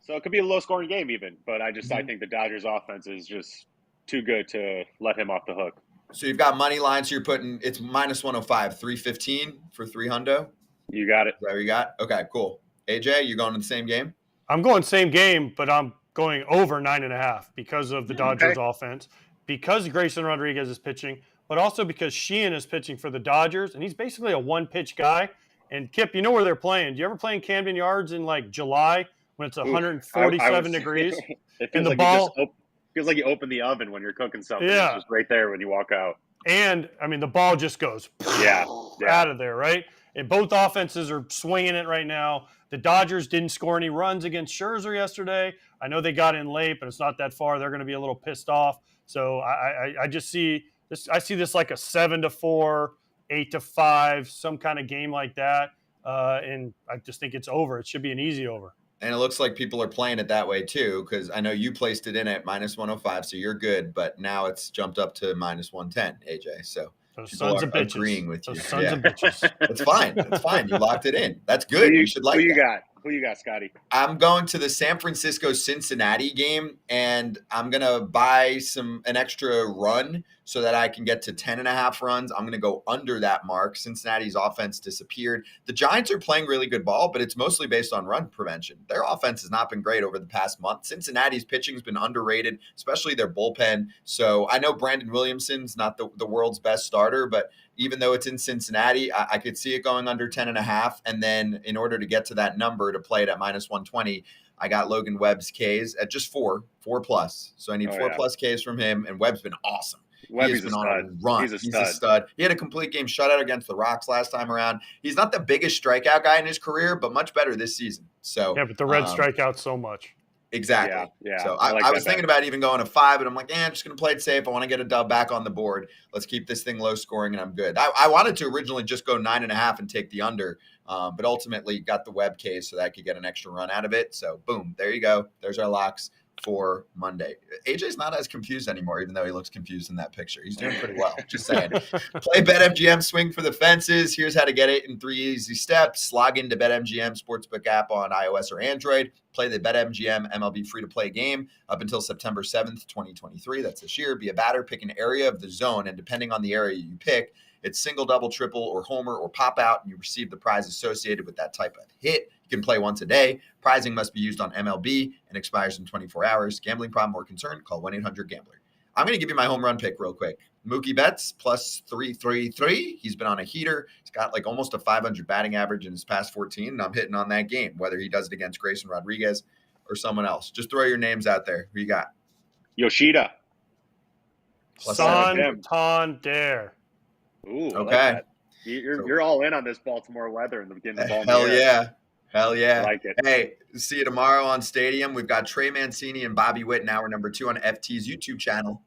So it could be a low-scoring game even, but I think the Dodgers offense is just too good to let him off the hook. So you've got money lines. So you're putting it's minus 105, 315 for 300. You got it. Is that what you got? Okay, cool. AJ, you going to the same game? I'm going same game, but I'm going over 9.5 because of the Dodgers offense, because Grayson Rodriguez is pitching, but also because Sheehan is pitching for the Dodgers, and he's basically a one-pitch guy. And Kip, you know where they're playing. Do you ever play in Camden Yards in like July when it's 147 degrees? It feels like ball feels like you open the oven when you're cooking something. Yeah. It's just right there when you walk out. And, I mean, the ball just goes out of there, right? And both offenses are swinging it right now. The Dodgers didn't score any runs against Scherzer yesterday. I know they got in late, but it's not that far. They're going to be a little pissed off. So I just see this. I see this like a 7-4, 8-5, some kind of game like that. And I just think it's over. It should be an easy over. And it looks like people are playing it that way too, because I know you placed it in at minus 105, so you're good. But now it's jumped up to minus 110, AJ. So those sons of bitches. Agreeing with you. Those sons of bitches. It's fine. It's fine. You locked it in. That's good. You should like. Who you got, Scotty? I'm going to the San Francisco Cincinnati game, and I'm gonna buy an extra run so that I can get to 10.5 runs. I'm going to go under that mark. Cincinnati's offense disappeared. The Giants are playing really good ball, but it's mostly based on run prevention. Their offense has not been great over the past month. Cincinnati's pitching has been underrated, especially their bullpen. So I know Brandon Williamson's not the world's best starter, but even though it's in Cincinnati, I could see it going under 10.5. And then in order to get to that number to play it at -120, I got Logan Webb's Ks at just 4 plus. So I need 4 plus Ks from him, and Webb's been awesome. Webb, he has been on a run. He's a stud. He had a complete game shutout against the Rocks last time around. He's not the biggest strikeout guy in his career, but much better this season. So yeah, but the Reds strike out so much. Exactly. Yeah. So I was thinking about even going to 5, but I'm like, I'm just going to play it safe. I want to get a dub back on the board. Let's keep this thing low scoring, and I'm good. I wanted to originally just go 9.5 and take the under, but ultimately got the Webb case so that I could get an extra run out of it. So boom, there you go. There's our locks for Monday. AJ's not as confused anymore, even though he looks confused in that picture. He's doing pretty well. Just saying. Play BetMGM, swing for the fences. Here's how to get it in 3 easy steps. Log into BetMGM Sportsbook app on iOS or Android. Play the BetMGM MLB free-to-play game up until September 7th, 2023. That's this year. Be a batter, pick an area of the zone, and depending on the area you pick, it's single, double, triple, or homer, or pop out, and you receive the prize associated with that type of hit. You can play once a day. Prizing must be used on MLB and expires in 24 hours. Gambling problem or concern? Call 1-800-GAMBLER. I'm going to give you my home run pick real quick. Mookie Betts plus 333. He's been on a heater. He's got like almost a 500 batting average in his past 14, and I'm hitting on that game, whether he does it against Grayson Rodriguez or someone else. Just throw your names out there. Who you got? Yoshida. Santander. Ooh, okay. Like you're all in on this Baltimore weather and getting the ball in Hell the air. Hell yeah. I like it. Hey, see you tomorrow on Stadium. We've got Trey Mancini and Bobby Witt in hour number 2 on FT's YouTube channel.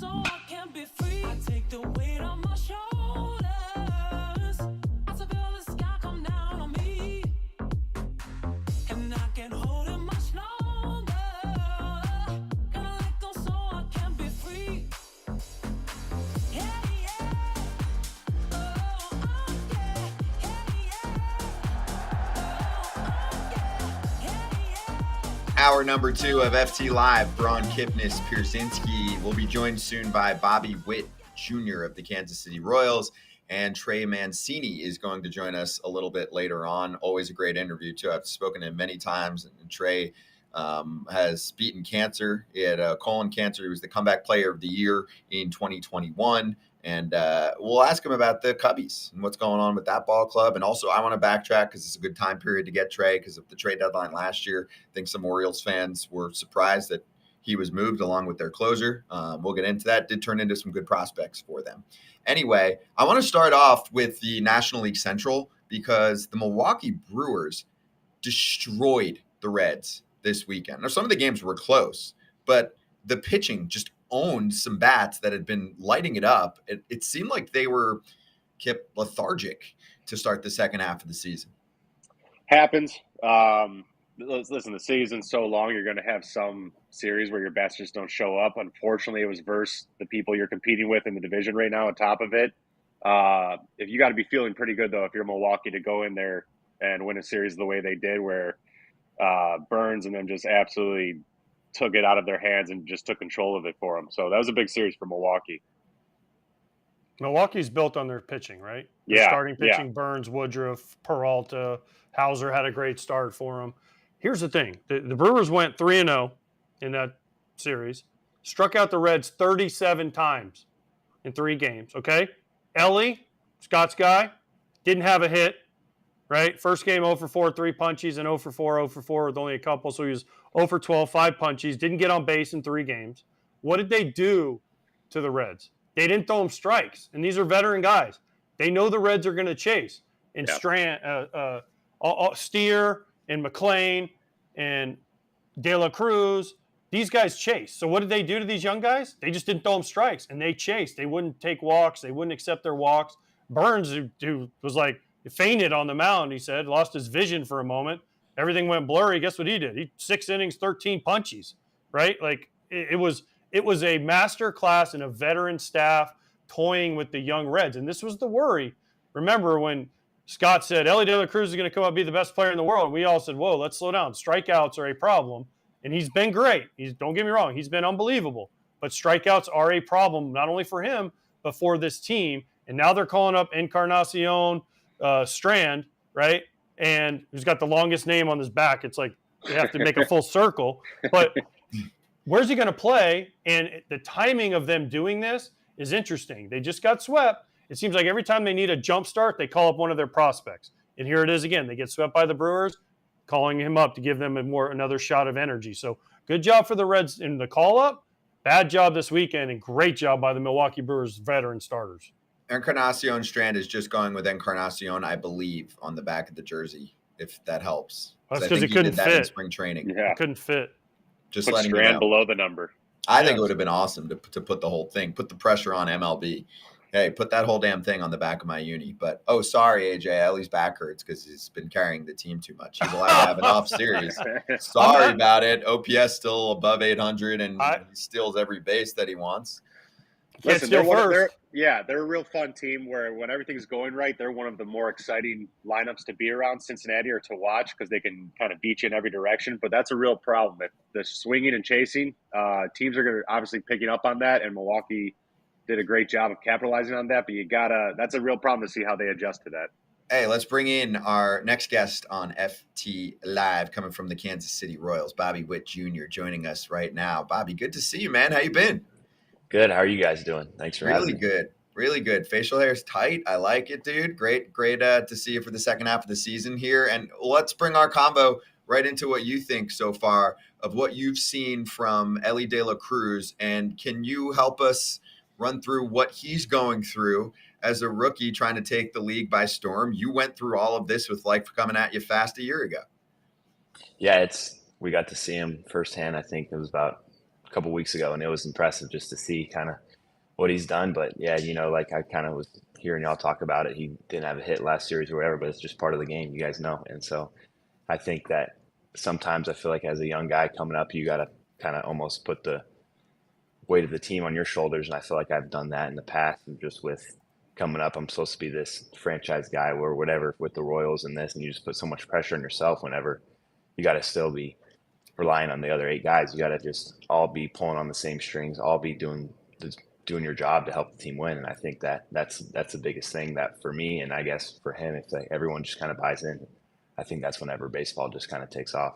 So I can be free. I take the weight on my shoulders. I feel the sky come down on me, and I can't hold it much longer. Gotta let go so I can be free. Yeah, yeah. Oh, yeah. Yeah, yeah. Hour number 2 of FT Live. Braun, Kipnis, Pierzynski will be joined soon by Bobby Witt Jr. of the Kansas City Royals, and Trey Mancini is going to join us a little bit later on. Always a great interview, too. I've spoken to him many times, and Trey has beaten cancer. He had colon cancer. He was the comeback player of the year in 2021. And we'll ask him about the Cubbies and what's going on with that ball club. And also, I want to backtrack because it's a good time period to get Trey because of the trade deadline last year. I think some Orioles fans were surprised that he was moved along with their closer. We'll get into that. Did turn into some good prospects for them. Anyway, I want to start off with the National League Central because the Milwaukee Brewers destroyed the Reds this weekend. Now, some of the games were close, but the pitching just owned some bats that had been lighting it up. It seemed like they were kept lethargic to start the second half of the season. Happens. Listen, the season's so long, you're going to have some series where your bats just don't show up. Unfortunately, it was versus the people you're competing with in the division right now on top of it. If you got to be feeling pretty good, though, if you're Milwaukee, to go in there and win a series the way they did, where Burns and them just absolutely took it out of their hands and just took control of it for them. So that was a big series for Milwaukee. Milwaukee's built on their pitching, right? The Yeah, starting pitching, Burns, Woodruff, Peralta, Hauser had a great start for them. Here's the thing. The Brewers went 3-0 in that series, struck out the Reds 37 times in 3 games, okay? Ellie, Scott's guy, didn't have a hit, right? First game 0 for 4, 3 punchies, and 0 for 4, 0 for 4 with only a couple. So he was 0 for 12, 5 punchies, didn't get on base in 3 games. What did they do to the Reds? They didn't throw them strikes. And these are veteran guys. They know the Reds are going to chase. And Steer and McLean and De La Cruz, these guys chase. So what did they do to these young guys? They just didn't throw them strikes, and they chased. They wouldn't take walks. They wouldn't accept their walks. Burns, who was like fainted on the mound, he said, lost his vision for a moment. Everything went blurry. Guess what he did? He 6 innings, 13 punchies, right? Like it was a master class in a veteran staff toying with the young Reds. And this was the worry. Remember when Scott said, Ellie De La Cruz is going to come out and be the best player in the world. And we all said, whoa, let's slow down. Strikeouts are a problem. And he's been great. Don't get me wrong. He's been unbelievable. But strikeouts are a problem, not only for him, but for this team. And now they're calling up Encarnacion Strand, right? And who's got the longest name on his back. It's like they have to make a full circle. But where's he going to play? And the timing of them doing this is interesting. They just got swept. It seems like every time they need a jump start, they call up one of their prospects. And here it is again. They get swept by the Brewers, calling him up to give them another shot of energy. So good job for the Reds in the call-up. Bad job this weekend, and great job by the Milwaukee Brewers veteran starters. Encarnacion Strand is just going with Encarnacion, I believe, on the back of the jersey, if that helps. That's because he couldn't fit. In spring training. Yeah. He couldn't fit. Just Put letting you Strand know. below the number. I think it would have been awesome to put the whole thing, put the pressure on MLB. Hey, put that whole damn thing on the back of my uni. But, sorry, AJ, Ellie's back hurts because he's been carrying the team too much. He's allowed to have an off series. Sorry about it. OPS still above 800, and he steals every base that he wants. Listen, they're a real fun team where when everything's going right, they're one of the more exciting lineups to be around Cincinnati or to watch because they can kind of beat you in every direction. But that's a real problem. If the swinging and chasing, teams are going to obviously picking up on that, and Milwaukee did a great job of capitalizing on that. But that's a real problem to see how they adjust to that. Hey, let's bring in our next guest on FT Live, coming from the Kansas City Royals, Bobby Witt Jr., joining us right now. Bobby, good to see you, man. How you been? Good. How are you guys doing? Thanks for having me. Really good. Facial hair is tight. I like it, dude. Great to see you for the second half of the season here. And let's bring our combo right into what you think so far of what you've seen from Ellie De La Cruz. And can you help us run through what he's going through as a rookie trying to take the league by storm? You went through all of this with life coming at you fast a year ago. Yeah, we got to see him firsthand. I think it was about a couple weeks ago, and it was impressive just to see kind of what he's done. But yeah, like I kind of was hearing y'all talk about it. He didn't have a hit last series or whatever, but it's just part of the game, you guys know. And so I think that sometimes I feel like as a young guy coming up, you got to kind of almost put the weight of the team on your shoulders. And I feel like I've done that in the past, and just with coming up, I'm supposed to be this franchise guy or whatever with the Royals and this, and you just put so much pressure on yourself whenever you got to still be relying on the other 8 guys. You got to just all be pulling on the same strings, all be doing your job to help the team win. And I think that's the biggest thing that for me, and I guess for him, if everyone just kind of buys in, I think that's whenever baseball just kind of takes off.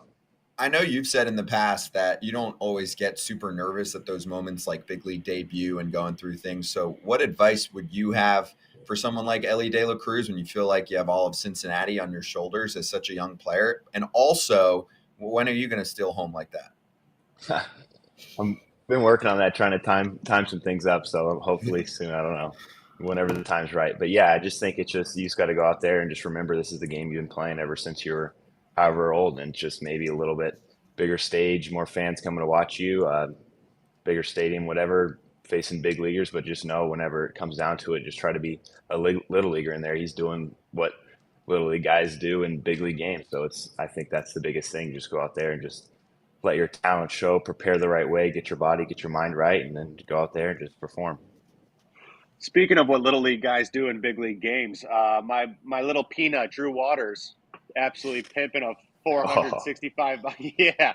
I know you've said in the past that you don't always get super nervous at those moments like big league debut and going through things. So what advice would you have for someone like Ellie De La Cruz when you feel like you have all of Cincinnati on your shoulders as such a young player? And also, when are you going to steal home like that? I've been working on that, trying to time some things up. So hopefully soon, I don't know, whenever the time's right. But yeah, I just think you just got to go out there and just remember this is the game you've been playing ever since you were however old, and just maybe a little bit bigger stage, more fans coming to watch you, bigger stadium, whatever, facing big leaguers. But just know whenever it comes down to it, just try to be a little leaguer in there. He's doing what little league guys do in big league games. So I think that's the biggest thing. Just go out there and just let your talent show, prepare the right way, get your body, get your mind right, and then go out there and just perform. Speaking of what little league guys do in big league games, my little peanut, Drew Waters, absolutely pimping a 465. Yeah.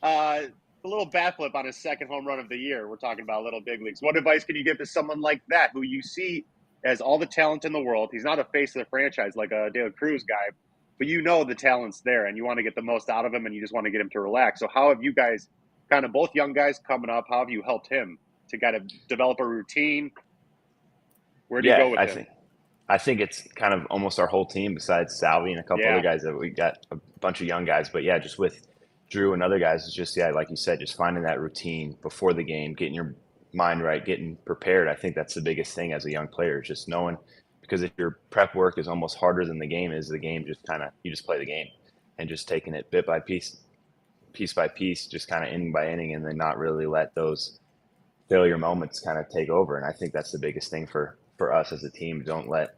A little bat flip on his second home run of the year. We're talking about little big leagues. What advice can you give to someone like that who you see has all the talent in the world. He's not a face of the franchise like a De La Cruz guy, but you know the talent's there, and you want to get the most out of him, and you just want to get him to relax. So how have you guys, kind of both young guys coming up, how have you helped him to kind of develop a routine? Where do you go with him? I think it's kind of almost our whole team besides Salvi and a couple other guys that we got a bunch of young guys. But yeah, just with Drew and other guys, it's just, like you said, just finding that routine before the game, getting your mind right, getting prepared. I think that's the biggest thing as a young player, just knowing, because if your prep work is almost harder than the game is, the game just kind of, you just play the game and just taking it bit by piece by piece, just kind of inning by inning, and then not really let those failure moments kind of take over. And I think that's the biggest thing for us as a team. Don't let,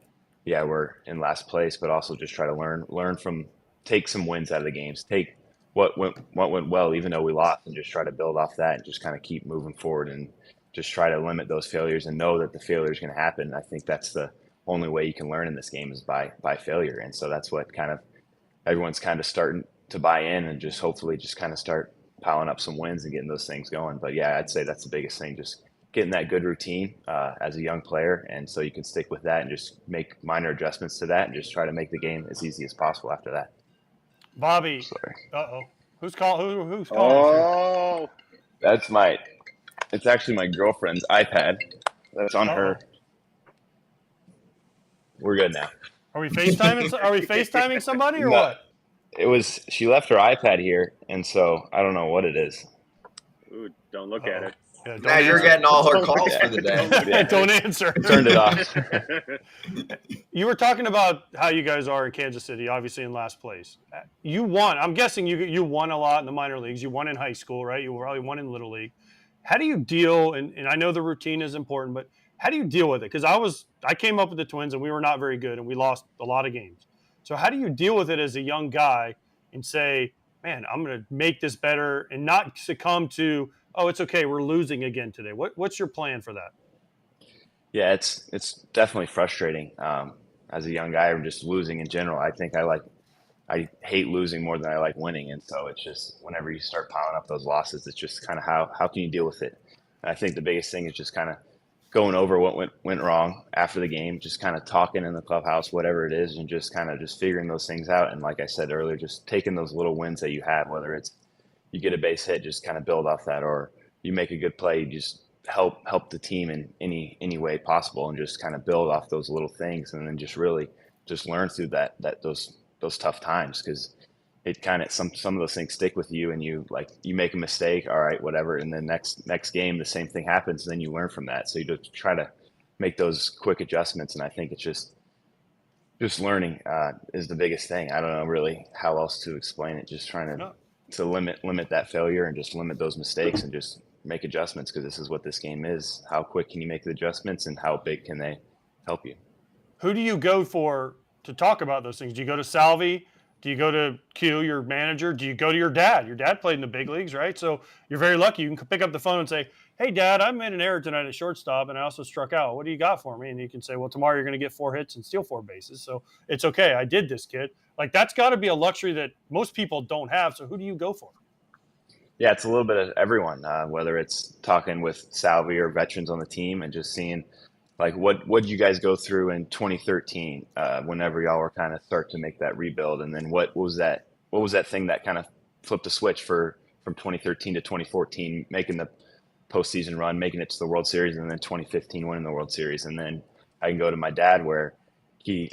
we're in last place, but also just try to learn from, take some wins out of the games, take what went well, even though we lost, and just try to build off that and just kind of keep moving forward and just try to limit those failures and know that the failure is going to happen. I think that's the only way you can learn in this game is by failure. And so that's what kind of everyone's kind of starting to buy in and just hopefully just kind of start piling up some wins and getting those things going. But yeah, I'd say that's the biggest thing, just getting that good routine as a young player. And so you can stick with that and just make minor adjustments to that and just try to make the game as easy as possible after that. Bobby. Sorry. Uh-oh. Who's calling? Who's calling? Oh, It's actually my girlfriend's iPad. That's on her. We're good now. Are we FaceTiming? Are we FaceTiming somebody or No. what? She left her iPad here, and so I don't know what it is. ooh, don't look at it. Yeah, don't Now you're answer. getting all her calls for the day. Yeah. Don't answer. Turned it off. You were talking about how you guys are in Kansas City, obviously in last place. You won. I'm guessing you won a lot in the minor leagues. You won in high school, right? You probably won in Little League. How do you deal, and I know the routine is important, but how do you deal with it? Because I came up with the Twins, and we were not very good, and we lost a lot of games. So how do you deal with it as a young guy and say, man, I'm going to make this better and not succumb to, oh, it's okay, we're losing again today. What's your plan for that? Yeah, it's definitely frustrating as a young guy or just losing in general. I think I hate losing more than I like winning, and so it's just whenever you start piling up those losses, it's just kind of how can you deal with it? And I think the biggest thing is just kind of going over what went wrong after the game, just kind of talking in the clubhouse, whatever it is, and just kind of just figuring those things out. And like I said earlier, just taking those little wins that you have, whether it's you get a base hit, just kind of build off that, or you make a good play, you just help the team in any way possible, and just kind of build off those little things, and then just really just learn through those tough times, because it kind of some of those things stick with you, and you make a mistake, all right, whatever, and then next game the same thing happens, and then you learn from that. So you just try to make those quick adjustments, and I think it's just learning is the biggest thing. I don't know really how else to explain it. Just trying to limit that failure and just limit those mistakes and just make adjustments, because this is what this game is. How quick can you make the adjustments, and how big can they help you? Who do you go for to talk about those things? Do you go to Salvi? Do you go to Q, your manager? Do you go to your dad? Your dad played in the big leagues, right? So you're very lucky. You can pick up the phone and say, hey, Dad, I made an error tonight at shortstop, and I also struck out. What do you got for me? And you can say, well, tomorrow you're going to get 4 hits and steal 4 bases. So it's okay. I did this, kid. Like, that's got to be a luxury that most people don't have. So who do you go for? Yeah, it's a little bit of everyone, whether it's talking with Salvi or veterans on the team and just seeing, like, what did you guys go through in 2013 whenever y'all were kind of start to make that rebuild? And then what was that thing that kind of flipped the switch from 2013 to 2014, making the postseason run, making it to the World Series, and then 2015 winning the World Series? And then I can go to my dad, where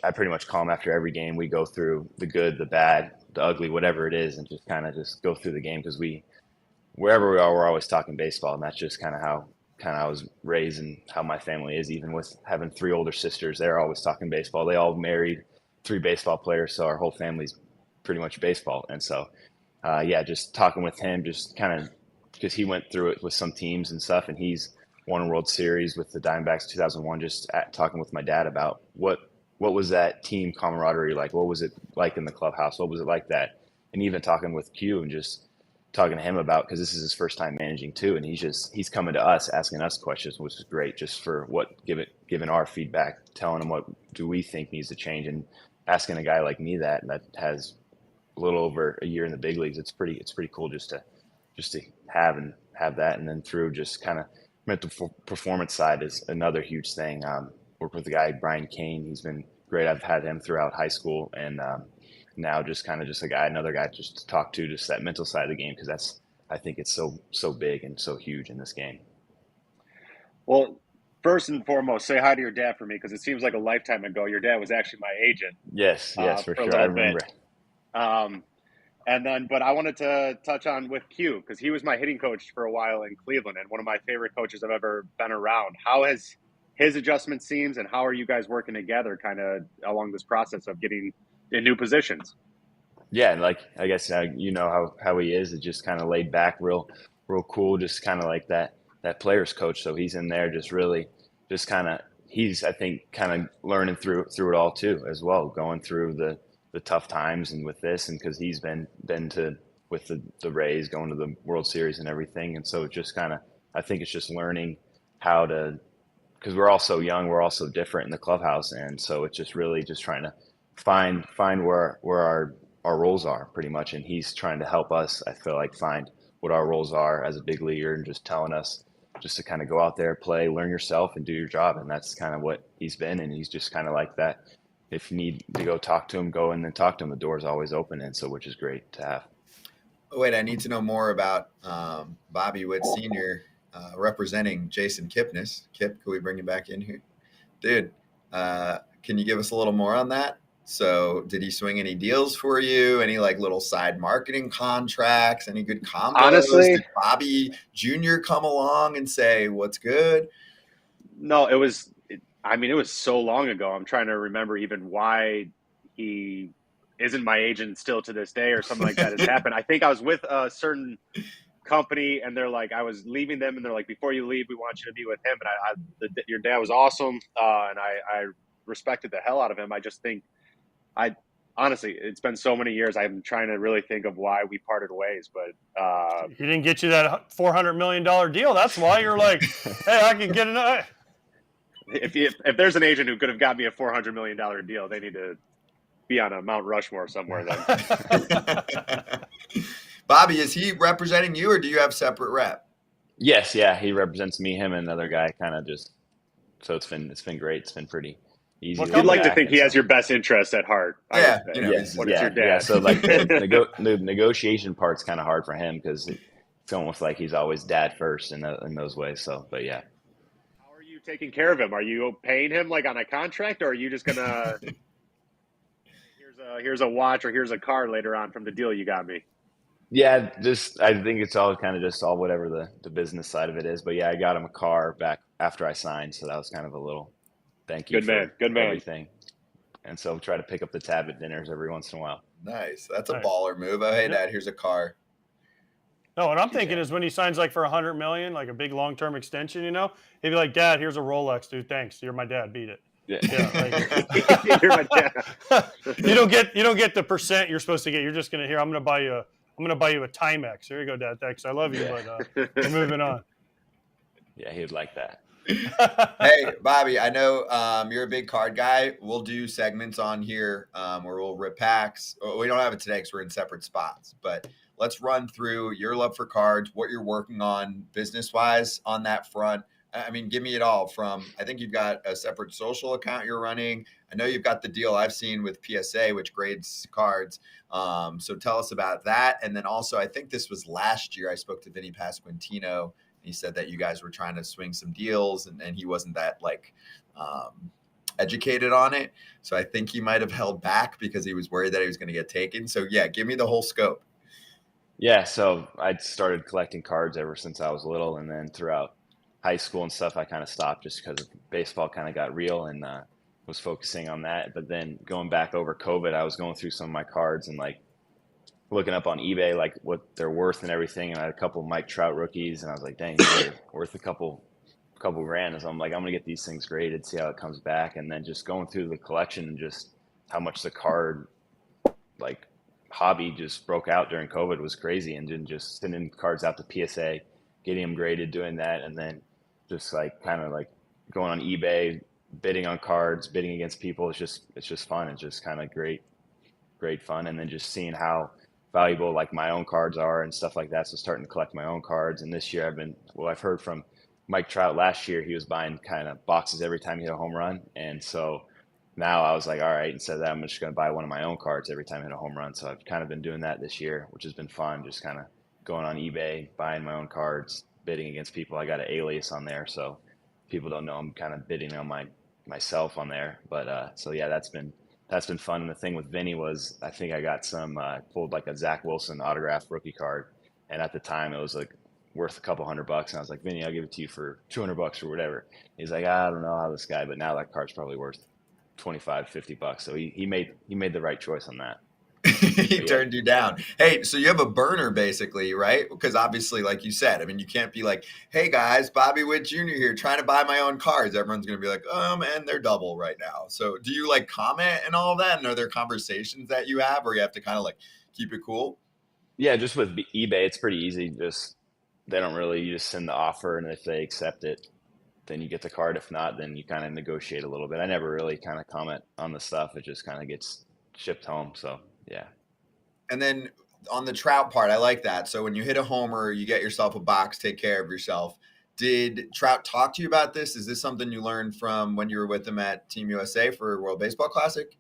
I pretty much call him after every game. We go through the good, the bad, the ugly, whatever it is, and just kind of just go through the game, because wherever we are, we're always talking baseball, and that's just kind of how I was raised and how my family is. Even with having 3 older sisters, they're always talking baseball. They all married 3 baseball players, so our whole family's pretty much baseball. And so, just talking with him, just kind of because he went through it with some teams and stuff, and he's won a World Series with the Diamondbacks 2001. Just talking with my dad about what was that team camaraderie like? What was it like in the clubhouse? What was it like that? And even talking with Q and just talking to him about, because this is his first time managing too, and he's coming to us asking us questions, which is great, just for giving our feedback, telling him what do we think needs to change, and asking a guy like me that has a little over a year in the big leagues. It's pretty cool just to have that. And then through just kind of mental performance side is another huge thing. work with the guy, Brian Kane. He's been great. I've had him throughout high school, and now just kind of just another guy just to talk to, just that mental side of the game, because I think it's so big and so huge in this game. Well, first and foremost, say hi to your dad for me, because it seems like a lifetime ago. Your dad was actually my agent. Yes, for a sure. little I remember. And then, but I wanted to touch on with Q, because he was my hitting coach for a while in Cleveland and one of my favorite coaches I've ever been around. How has his adjustment seems, and how are you guys working together kind of along this process of getting in new positions? Yeah, like I guess you know how he is. It's just kind of laid back, real cool, just kind of like that player's coach. So he's in there just really just kind of he's I think kind of learning through it all too as well, going through the tough times and with this, and because he's been to with the Rays, going to the World Series and everything, and so just kind of I think it's just learning how to, because we're all so young, we're all so different in the clubhouse, and so it's just really just trying to find where our roles are pretty much, and he's trying to help us, I feel like, find what our roles are as a big leaguer, and just telling us just to kind of go out there, play, learn yourself, and do your job. And that's kind of what he's been, and he's just kind of like that. If you need to go talk to him, go in and talk to him. The door's always open, and so which is great to have. Wait, I need to know more about Bobby Witt Jr. Representing Jason Kipnis. Kip, can we bring you back in here? Dude, can you give us a little more on that? So did he swing any deals for you? Any like little side marketing contracts? Any good combos? Honestly, did Bobby Jr. come along and say, what's good? No, it was so long ago. I'm trying to remember even why he isn't my agent still to this day or something like that has happened. I think I was with a certain company, and they're like, I was leaving them, and they're like, before you leave, we want you to be with him. And your dad was awesome, and I respected the hell out of him. I just think honestly, it's been so many years. I'm trying to really think of why we parted ways, but he didn't get you that $400 million deal. That's why you're like, hey, I can get another. If there's an agent who could have got me a $400 million deal, they need to be on a Mount Rushmore somewhere then. Bobby, is he representing you, or do you have separate rep? Yes, yeah, he represents me, him, and another guy. Kind of just so it's been great. It's been pretty easy. You'd like to think he has your best interest at heart. Yeah, it's your dad. Yeah. So like the negotiation part's kind of hard for him, because it's almost like he's always dad first in those ways. So, but yeah. How are you taking care of him? Are you paying him like on a contract, or are you just gonna here's a watch or here's a car later on from the deal you got me? Yeah, I think it's all kind of just all whatever the business side of it is. But yeah, I got him a car back after I signed, so that was kind of a little thank you. Good man. Everything. And so try to pick up the tab at dinners every once in a while. Nice. That's a baller move. Oh, hey, Dad, here's a car. No, what I'm thinking is when he signs like for $100 million, like a big long-term extension, he'd be like, Dad, here's a Rolex, dude. Thanks. You're my dad. Beat it. Yeah. You're my dad. You don't get the percent you're supposed to get. You're just gonna I'm gonna buy you a Timex. There you go, Dad. Thanks. I love you, but we're moving on. Yeah, he would like that. Hey, Bobby, I know you're a big card guy. We'll do segments on here where we'll rip packs. We don't have it today because we're in separate spots, but let's run through your love for cards, what you're working on business-wise on that front. I mean, give me it all from, I think you've got a separate social account you're running. I know you've got the deal I've seen with PSA, which grades cards. So tell us about that. And then also, I think this was last year, I spoke to Vinny Pasquantino. He said that you guys were trying to swing some deals, and he wasn't that educated on it. So I think he might have held back because he was worried that he was going to get taken. So yeah, give me the whole scope. Yeah. So I started collecting cards ever since I was little. And then throughout high school and stuff, I kind of stopped just because baseball kind of got real, and was focusing on that. But then going back over COVID, I was going through some of my cards and looking up on eBay, what they're worth and everything. And I had a couple of Mike Trout rookies, and I was like, dang, they're worth a couple grand. And so I'm like, I'm going to get these things graded, see how it comes back. And then just going through the collection and just how much the card, hobby just broke out during COVID was crazy. And then just sending cards out to PSA, getting them graded, doing that. And then just going on eBay, bidding on cards, bidding against people. It's just fun. It's just kind of great fun. And then just seeing how valuable my own cards are and stuff like that. So starting to collect my own cards. And this year I've heard from Mike Trout last year, he was buying kind of boxes every time he hit a home run. And so now I was like, all right, instead of that, I'm just going to buy one of my own cards every time I hit a home run. So I've kind of been doing that this year, which has been fun, just kind of going on eBay, buying my own cards, bidding against people. I got an alias on there, so people don't know I'm kind of bidding on myself on there. But so yeah, that's been fun. And the thing with Vinny was, I think I got pulled like a Zach Wilson autographed rookie card, and at the time it was like worth a couple $100, and I was like, Vinny, I'll give it to you for $200 or whatever. He's like, I don't know how this guy, but now that card's probably worth $25-$50. So he made the right choice on that. He turned you down. Hey, so you have a burner basically, right? Because obviously, like you said, I mean, you can't be like, hey guys, Bobby Witt Jr. here trying to buy my own cards. Everyone's going to be like, oh man, they're double right now. So do you like comment and all of that? And are there conversations that you have, or you have to kind of like keep it cool? Yeah, just with eBay, it's pretty easy. You just send the offer, and if they accept it, then you get the card. If not, then you kind of negotiate a little bit. I never really kind of comment on the stuff. It just kind of gets shipped home. So yeah. And then on the Trout part, I like that. So when you hit a homer, you get yourself a box, take care of yourself. Did Trout talk to you about this? Is this something you learned from when you were with him at Team USA for World Baseball Classic?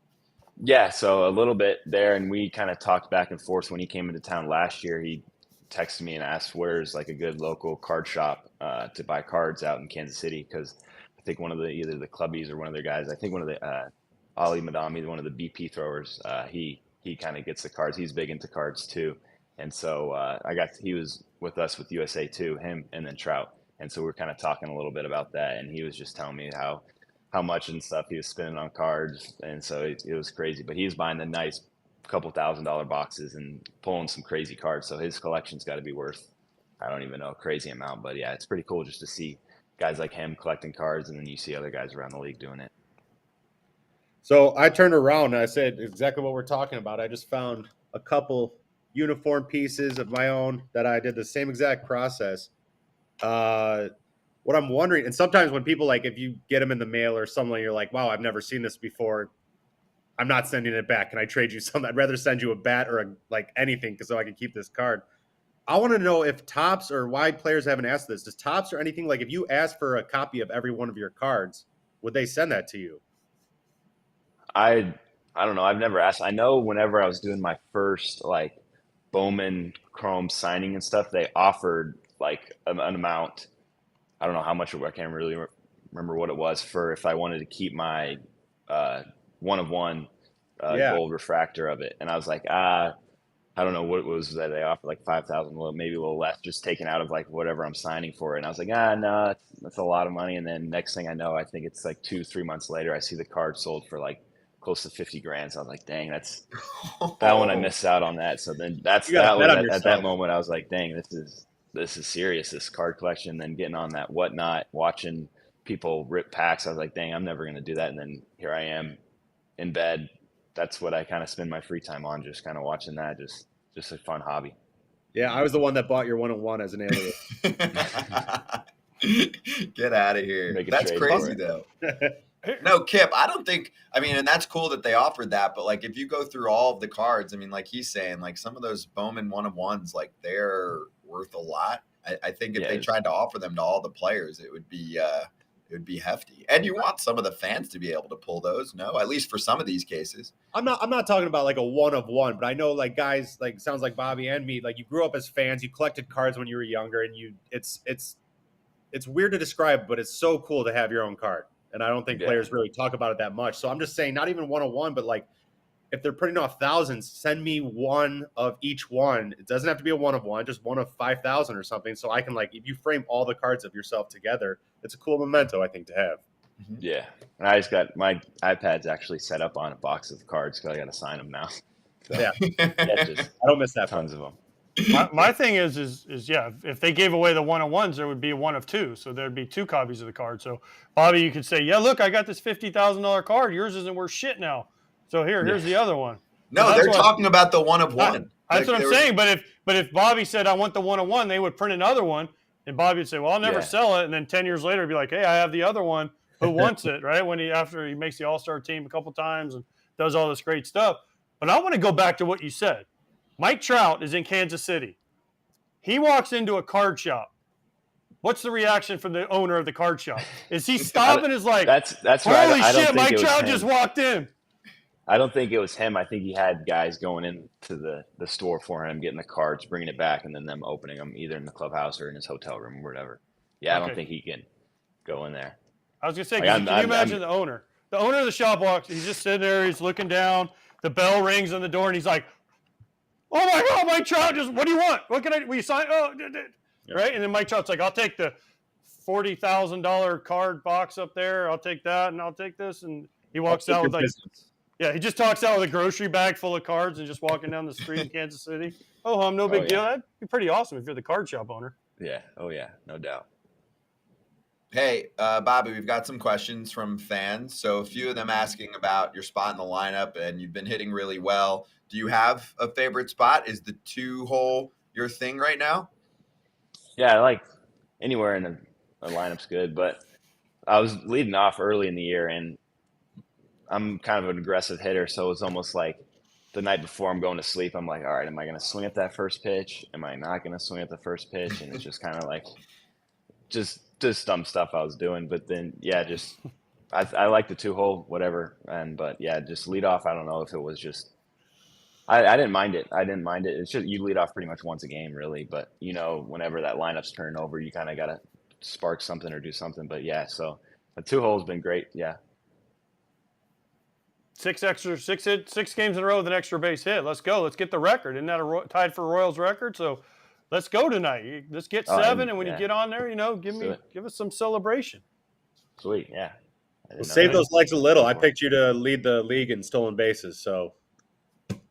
Yeah, so a little bit there, and we kind of talked back and forth. When he came into town last year, he texted me and asked where's like a good local card shop to buy cards out in Kansas City, because I think either the clubbies or one of their guys, I think one of the Ali Madami, one of the BP throwers, he kind of gets the cards. He's big into cards too, and so he was with us with USA too, him and then Trout, and so we were kind of talking a little bit about that, and he was just telling me how much and stuff he was spending on cards, and so it was crazy. But he was buying the nice couple $1,000 boxes and pulling some crazy cards, so his collection's got to be worth, I don't even know, a crazy amount. But yeah, it's pretty cool just to see guys like him collecting cards, and then you see other guys around the league doing it. So I turned around and I said exactly what we're talking about. I just found a couple uniform pieces of my own that I did the same exact process. What I'm wondering, and sometimes when people, like, if you get them in the mail or something, you're like, wow, I've never seen this before, I'm not sending it back. Can I trade you something? I'd rather send you a bat or anything so I can keep this card. I want to know if Topps, or why players haven't asked this, does Topps or anything, like if you ask for a copy of every one of your cards, would they send that to you? I don't know. I've never asked. I know whenever I was doing my first like Bowman Chrome signing and stuff, they offered like an amount. I don't know how much. I can't really remember what it was, for if I wanted to keep my 1-of-1 gold refractor of it. And I was like, I don't know what it was that they offered, like 5,000, maybe a little less, just taken out of like whatever I'm signing for it. And I was like, no, that's a lot of money. And then next thing I know, I think it's like 2-3 months later, I see the card sold for like close to 50 grand. So I was like, dang, that one I missed out on that. So then at that moment, I was like, dang, this is serious, this card collection. And then getting on that Whatnot, watching people rip packs, I was like, dang, I'm never going to do that. And then here I am in bed. That's what I kind of spend my free time on, just kind of watching that, just a fun hobby. Yeah, I was the one that bought your 1-of-1 as an alias. Get out of here. That's crazy though. No, Kip, I don't think, and that's cool that they offered that, but like if you go through all of the cards, like he's saying, like some of those Bowman 1-of-1s, like they're worth a lot. I think if they tried to offer them to all the players, it would be hefty. And you want some of the fans to be able to pull those, no? At least for some of these cases. I'm not talking about like a 1-of-1, but I know like guys, like sounds like Bobby and me, like you grew up as fans, you collected cards when you were younger, and it's weird to describe, but it's so cool to have your own card. And I don't think players really talk about it that much. So I'm just saying, not even 1-of-1, but like if they're printing off thousands, send me one of each one. It doesn't have to be a 1-of-1, just one of 5,000 or something. So I can, like, if you frame all the cards of yourself together, it's a cool memento, I think, to have. Mm-hmm. Yeah. And I just got my iPad's actually set up on a box of cards because I got to sign them now. So, I don't miss that. Tons of them. My thing is if they gave away the 1-of-1s, there would be a 1-of-2, so there'd be 2 copies of the card. So Bobby, you could say, yeah, look, I got this $50,000 card. Yours isn't worth shit now. So here's the other one. No, they're talking about the 1-of-1. That's what I'm saying. But if Bobby said I want the 1-of-1, they would print another one, and Bobby would say, well, I'll never sell it. And then 10 years later, he'd be like, hey, I have the other one. Who wants it? Right? After he makes the All-Star team a couple times and does all this great stuff. But I want to go back to what you said. Mike Trout is in Kansas City. He walks into a card shop. What's the reaction from the owner of the card shop? Is he stopping? Is like, that's holy I don't shit, think Mike it was Trout him. just walked in. I don't think it was him. I think he had guys going into the store for him, getting the cards, bringing it back, and then them opening them either in the clubhouse or in his hotel room or whatever. Yeah, I don't think he can go in there. I was going to say, Like, can you imagine the owner? The owner of the shop walks, he's just sitting there, he's looking down, the bell rings on the door, and he's like, oh my God, Mike Trout, what do you want? Will you sign? Oh, right? And then Mike Trout's like, I'll take the $40,000 card box up there. I'll take that, and I'll take this. And he walks out with like, he just talks out with a grocery bag full of cards and just walking down the street in Kansas City. Oh, no big deal. That'd be pretty awesome if you're the card shop owner. Yeah. Oh, yeah. No doubt. Hey, Bobby, we've got some questions from fans. So a few of them asking about your spot in the lineup, and you've been hitting really well. Do you have a favorite spot? Is the 2-hole your thing right now? Yeah, I like anywhere in the lineup's good, but I was leading off early in the year, and I'm kind of an aggressive hitter, so it's almost like the night before I'm going to sleep, I'm like, all right, am I going to swing at that first pitch? Am I not going to swing at the first pitch? And it's just kind of like just dumb stuff I was doing. But then, just I like the 2-hole, whatever. But just lead off. I don't know if it was just I didn't mind it. It's just you lead off pretty much once a game, really. But whenever that lineup's turning over, you kind of got to spark something or do something. But so the 2-hole's been great. Yeah. 6 games in a row with an extra base hit. Let's go. Let's get the record. Isn't that tied for Royals record? So let's go tonight. Let's get 7, and when you get on there, give us some celebration. Sweet, yeah. Well, save those legs a little. I picked you to lead the league in stolen bases, so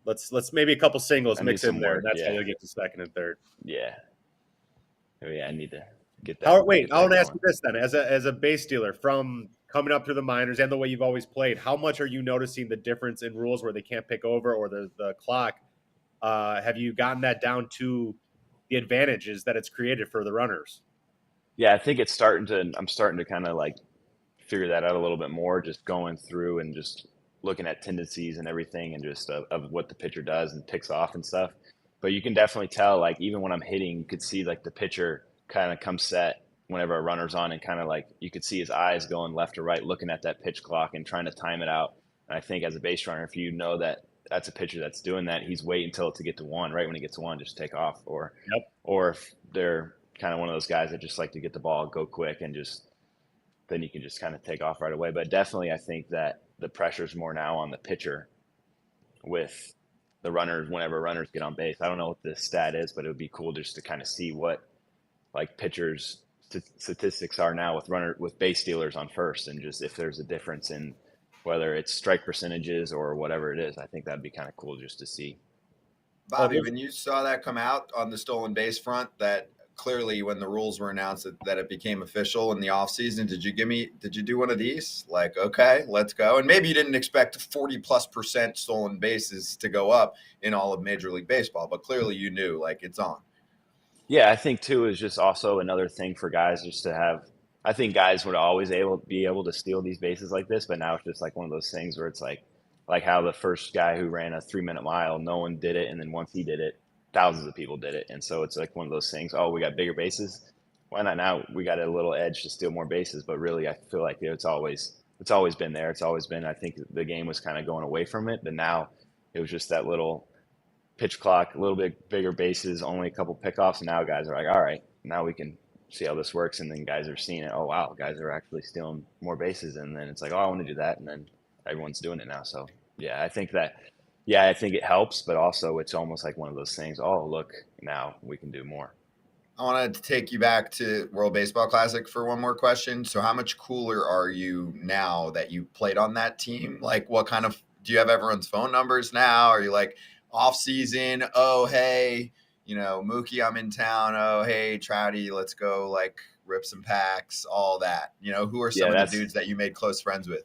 let's maybe a couple singles mix in there. That's how you'll get to second and third. Yeah. Oh, yeah, I need to get that. I want to ask you this then, as a base stealer from coming up through the minors and the way you've always played, how much are you noticing the difference in rules where they can't pick over or the clock? Have you gotten that down to the advantages that it's created for the runners? Yeah, I think I'm starting to kind of like figure that out a little bit more, just going through and just looking at tendencies and everything and just of what the pitcher does and picks off and stuff. But you can definitely tell, like, even when I'm hitting, you could see like the pitcher kind of come set whenever a runner's on and kind of like you could see his eyes going left to right, looking at that pitch clock and trying to time it out. And I think as a base runner, if you know that that's a pitcher that's doing that, he's waiting until to get to 1, right when he gets to 1, just take off. Or if they're kind of one of those guys that just like to get the ball, go quick, and then you can just kind of take off right away. But definitely I think that the pressure's more now on the pitcher with the runners whenever runners get on base. I don't know what the stat is, but it would be cool just to kind of see what like pitchers statistics are now with base stealers on first, and just if there's a difference in whether it's strike percentages or whatever it is. I think that'd be kind of cool just to see. Bobby, when you saw that come out on the stolen base front, that clearly when the rules were announced that it became official in the offseason, did you do one of these? Like, okay, let's go. And maybe you didn't expect 40+% stolen bases to go up in all of Major League Baseball, but clearly you knew, like, it's on. Yeah, I think too is just also another thing for guys just to have. I think guys would always be able to steal these bases like this, but now it's just like one of those things where it's like how the first guy who ran a 3-minute mile, no one did it, and then once he did it, thousands of people did it, and so it's like one of those things. Oh, we got bigger bases. Why not now? We got a little edge to steal more bases, but really, I feel like it's always been there. It's always been. I think the game was kind of going away from it, but now it was just that little pitch clock, a little bit bigger bases, only a couple pickoffs, and now guys are like, all right, now we can see how this works, and then guys are seeing it. Oh wow, guys are actually stealing more bases, and then it's like, oh, I want to do that, and then everyone's doing it now. So yeah, I think it helps, but also it's almost like one of those things. Oh, look, now we can do more. I wanted to take you back to World Baseball Classic for one more question. So how much cooler are you now that you played on that team? Like, what kind of, do you have everyone's phone numbers now? Are you like off season? Oh, hey, Mookie, I'm in town. Oh, hey, Trouty, let's go like rip some packs, all that. Who are some of the dudes that you made close friends with?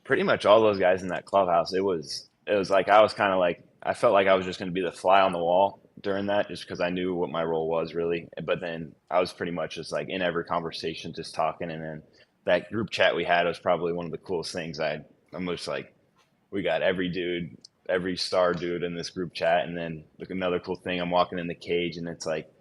Pretty much all those guys in that clubhouse. It was like I was kind of like, I felt like I was just going to be the fly on the wall during that, just because I knew what my role was really. But then I was pretty much just like in every conversation, just talking. And then that group chat we had was probably one of the coolest things. I'm just like, we got every star dude in this group chat. And then look, another cool thing, I'm walking in the cage and it's like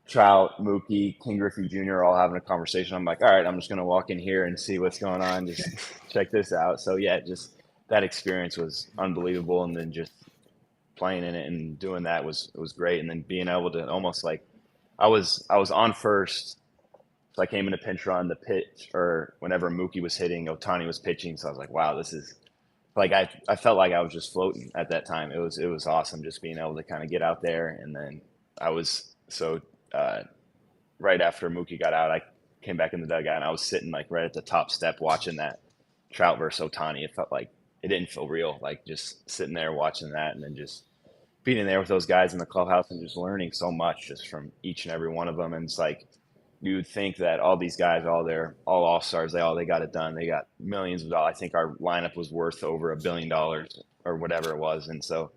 Trout, Mookie, King Griffey Jr. all having a conversation. I'm like, all right, I'm just going to walk in here and see what's going on. Just check this out. So yeah, just that experience was unbelievable. And then just playing in it and doing that was great. And then being able to almost like, I was on first. So I came in a pinch run, the pitch, or whenever Mookie was hitting, Ohtani was pitching. So I was like, wow, this is like, I felt like I was just floating at that time. It was awesome just being able to kind of get out there. And then I was right after Mookie got out, I came back in the dugout and I was sitting like right at the top step watching that Trout versus Ohtani. It felt like it didn't feel real, like just sitting there watching that and then just being in there with those guys in the clubhouse and just learning so much just from each and every one of them. And it's like, you would think that all these guys, all all-stars, they got it done. They got millions of dollars. I think our lineup was worth over $1 billion or whatever it was. And so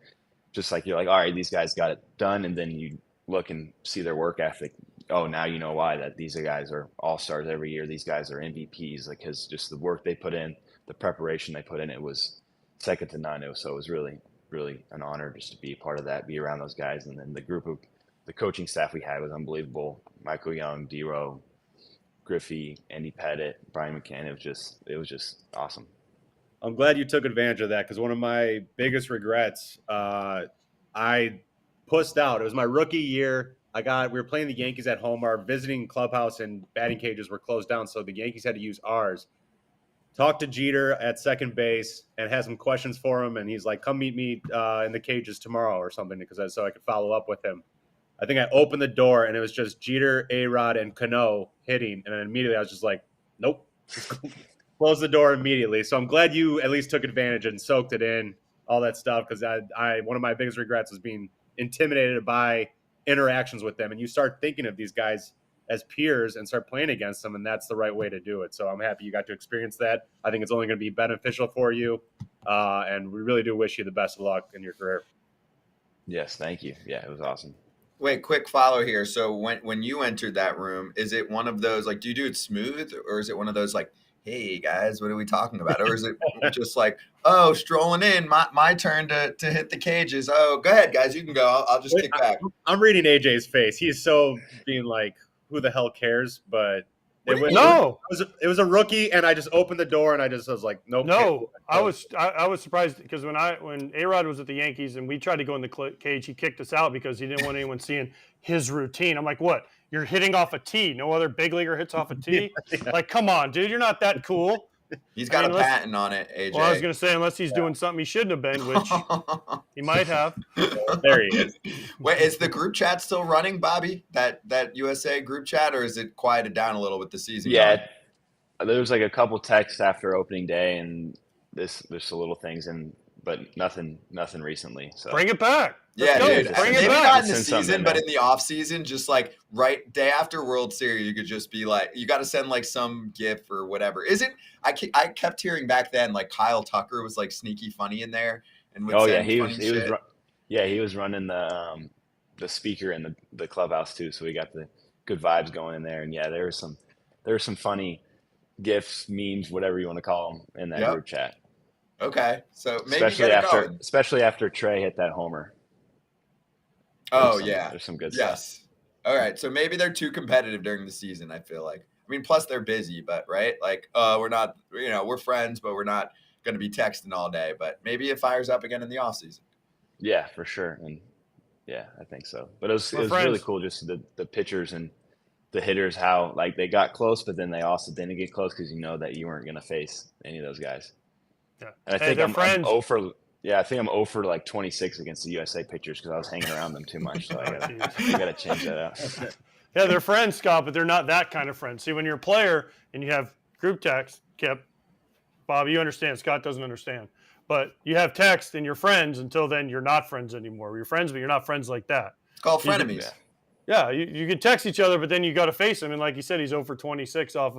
just like, you're like, all right, these guys got it done. And then you look and see their work ethic. Oh, now you know why that these guys are all-stars every year. These guys are MVPs, like, because just the work they put in, the preparation they put in, it was second to none. So it was really, really an honor just to be a part of that, be around those guys. And then the coaching staff we had was unbelievable. Michael Young, D-Row, Griffey, Andy Pettit, Brian McCann. It was just awesome. I'm glad you took advantage of that because one of my biggest regrets, I pussed out. It was my rookie year. We were playing the Yankees at home. Our visiting clubhouse and batting cages were closed down, so the Yankees had to use ours. Talked to Jeter at second base and had some questions for him, and he's like, come meet me in the cages tomorrow or something so I could follow up with him. I think I opened the door, and it was just Jeter, A-Rod, and Cano hitting, and then immediately I was just like, nope. Close the door immediately. So I'm glad you at least took advantage and soaked it in, all that stuff, because one of my biggest regrets was being intimidated by interactions with them. And you start thinking of these guys as peers and start playing against them, and that's the right way to do it. So I'm happy you got to experience that. I think it's only going to be beneficial for you, and we really do wish you the best of luck in your career. Yes, thank you. Yeah, it was awesome. Wait, quick follow here. So when you entered that room, is it one of those, like, do you do it smooth, or is it one of those like, hey guys, what are we talking about? Or is it just like, oh, strolling in, my turn to hit the cages. Oh, go ahead, guys, you can go. I'll just kick back. I'm reading AJ's face. He's so being like, who the hell cares? But it was a rookie, and I just opened the door, and I was like, nope. No, I was surprised because when A-Rod was at the Yankees and we tried to go in the cage, he kicked us out because he didn't want anyone seeing his routine. I'm like, what? You're hitting off a tee. No other big leaguer hits off a tee. Yeah. Like, come on, dude. You're not that cool. He's got a patent on it, AJ. Well, I was going to say, unless he's doing something he shouldn't have been, which he might have. There he is. Wait, is the group chat still running, Bobby? That USA group chat, or is it quieted down a little with the season? Yeah, there was like a couple texts after opening day, and there's some little things, but nothing recently. So bring it back. Yeah, dude. Bring Maybe it back. not in the season, but in the off season, just like right day after World Series, you could just be like, you got to send like some GIF or whatever. I kept hearing back then like Kyle Tucker was like sneaky funny in there, and would send he was running the speaker in the clubhouse too, so we got the good vibes going in there. And yeah, there were some funny GIFs, memes, whatever you want to call them, in that group chat. Okay, so maybe especially after Trey hit that homer. There's some good stuff. All right, so maybe they're too competitive during the season, I feel like. I mean, plus they're busy, but right? Like, we're not, we're friends, but we're not going to be texting all day. But maybe it fires up again in the off season. Yeah, for sure. And yeah, I think so. But it was really cool, just the pitchers and the hitters, how like they got close, but then they also didn't get close because you know that you weren't going to face any of those guys. Yeah. And I think I'm 0 for like 26 against the USA pitchers because I was hanging around them too much. So I gotta change that out. Yeah, they're friends, Scott, but they're not that kind of friends. See, when you're a player and you have group text, Kip, Bob, you understand. Scott doesn't understand. But you have text and you're friends until then you're not friends anymore. You're friends, but you're not friends like that. It's called frenemies. Yeah, you can text each other, but then you got to face him. And like you said, he's 0 for 26 off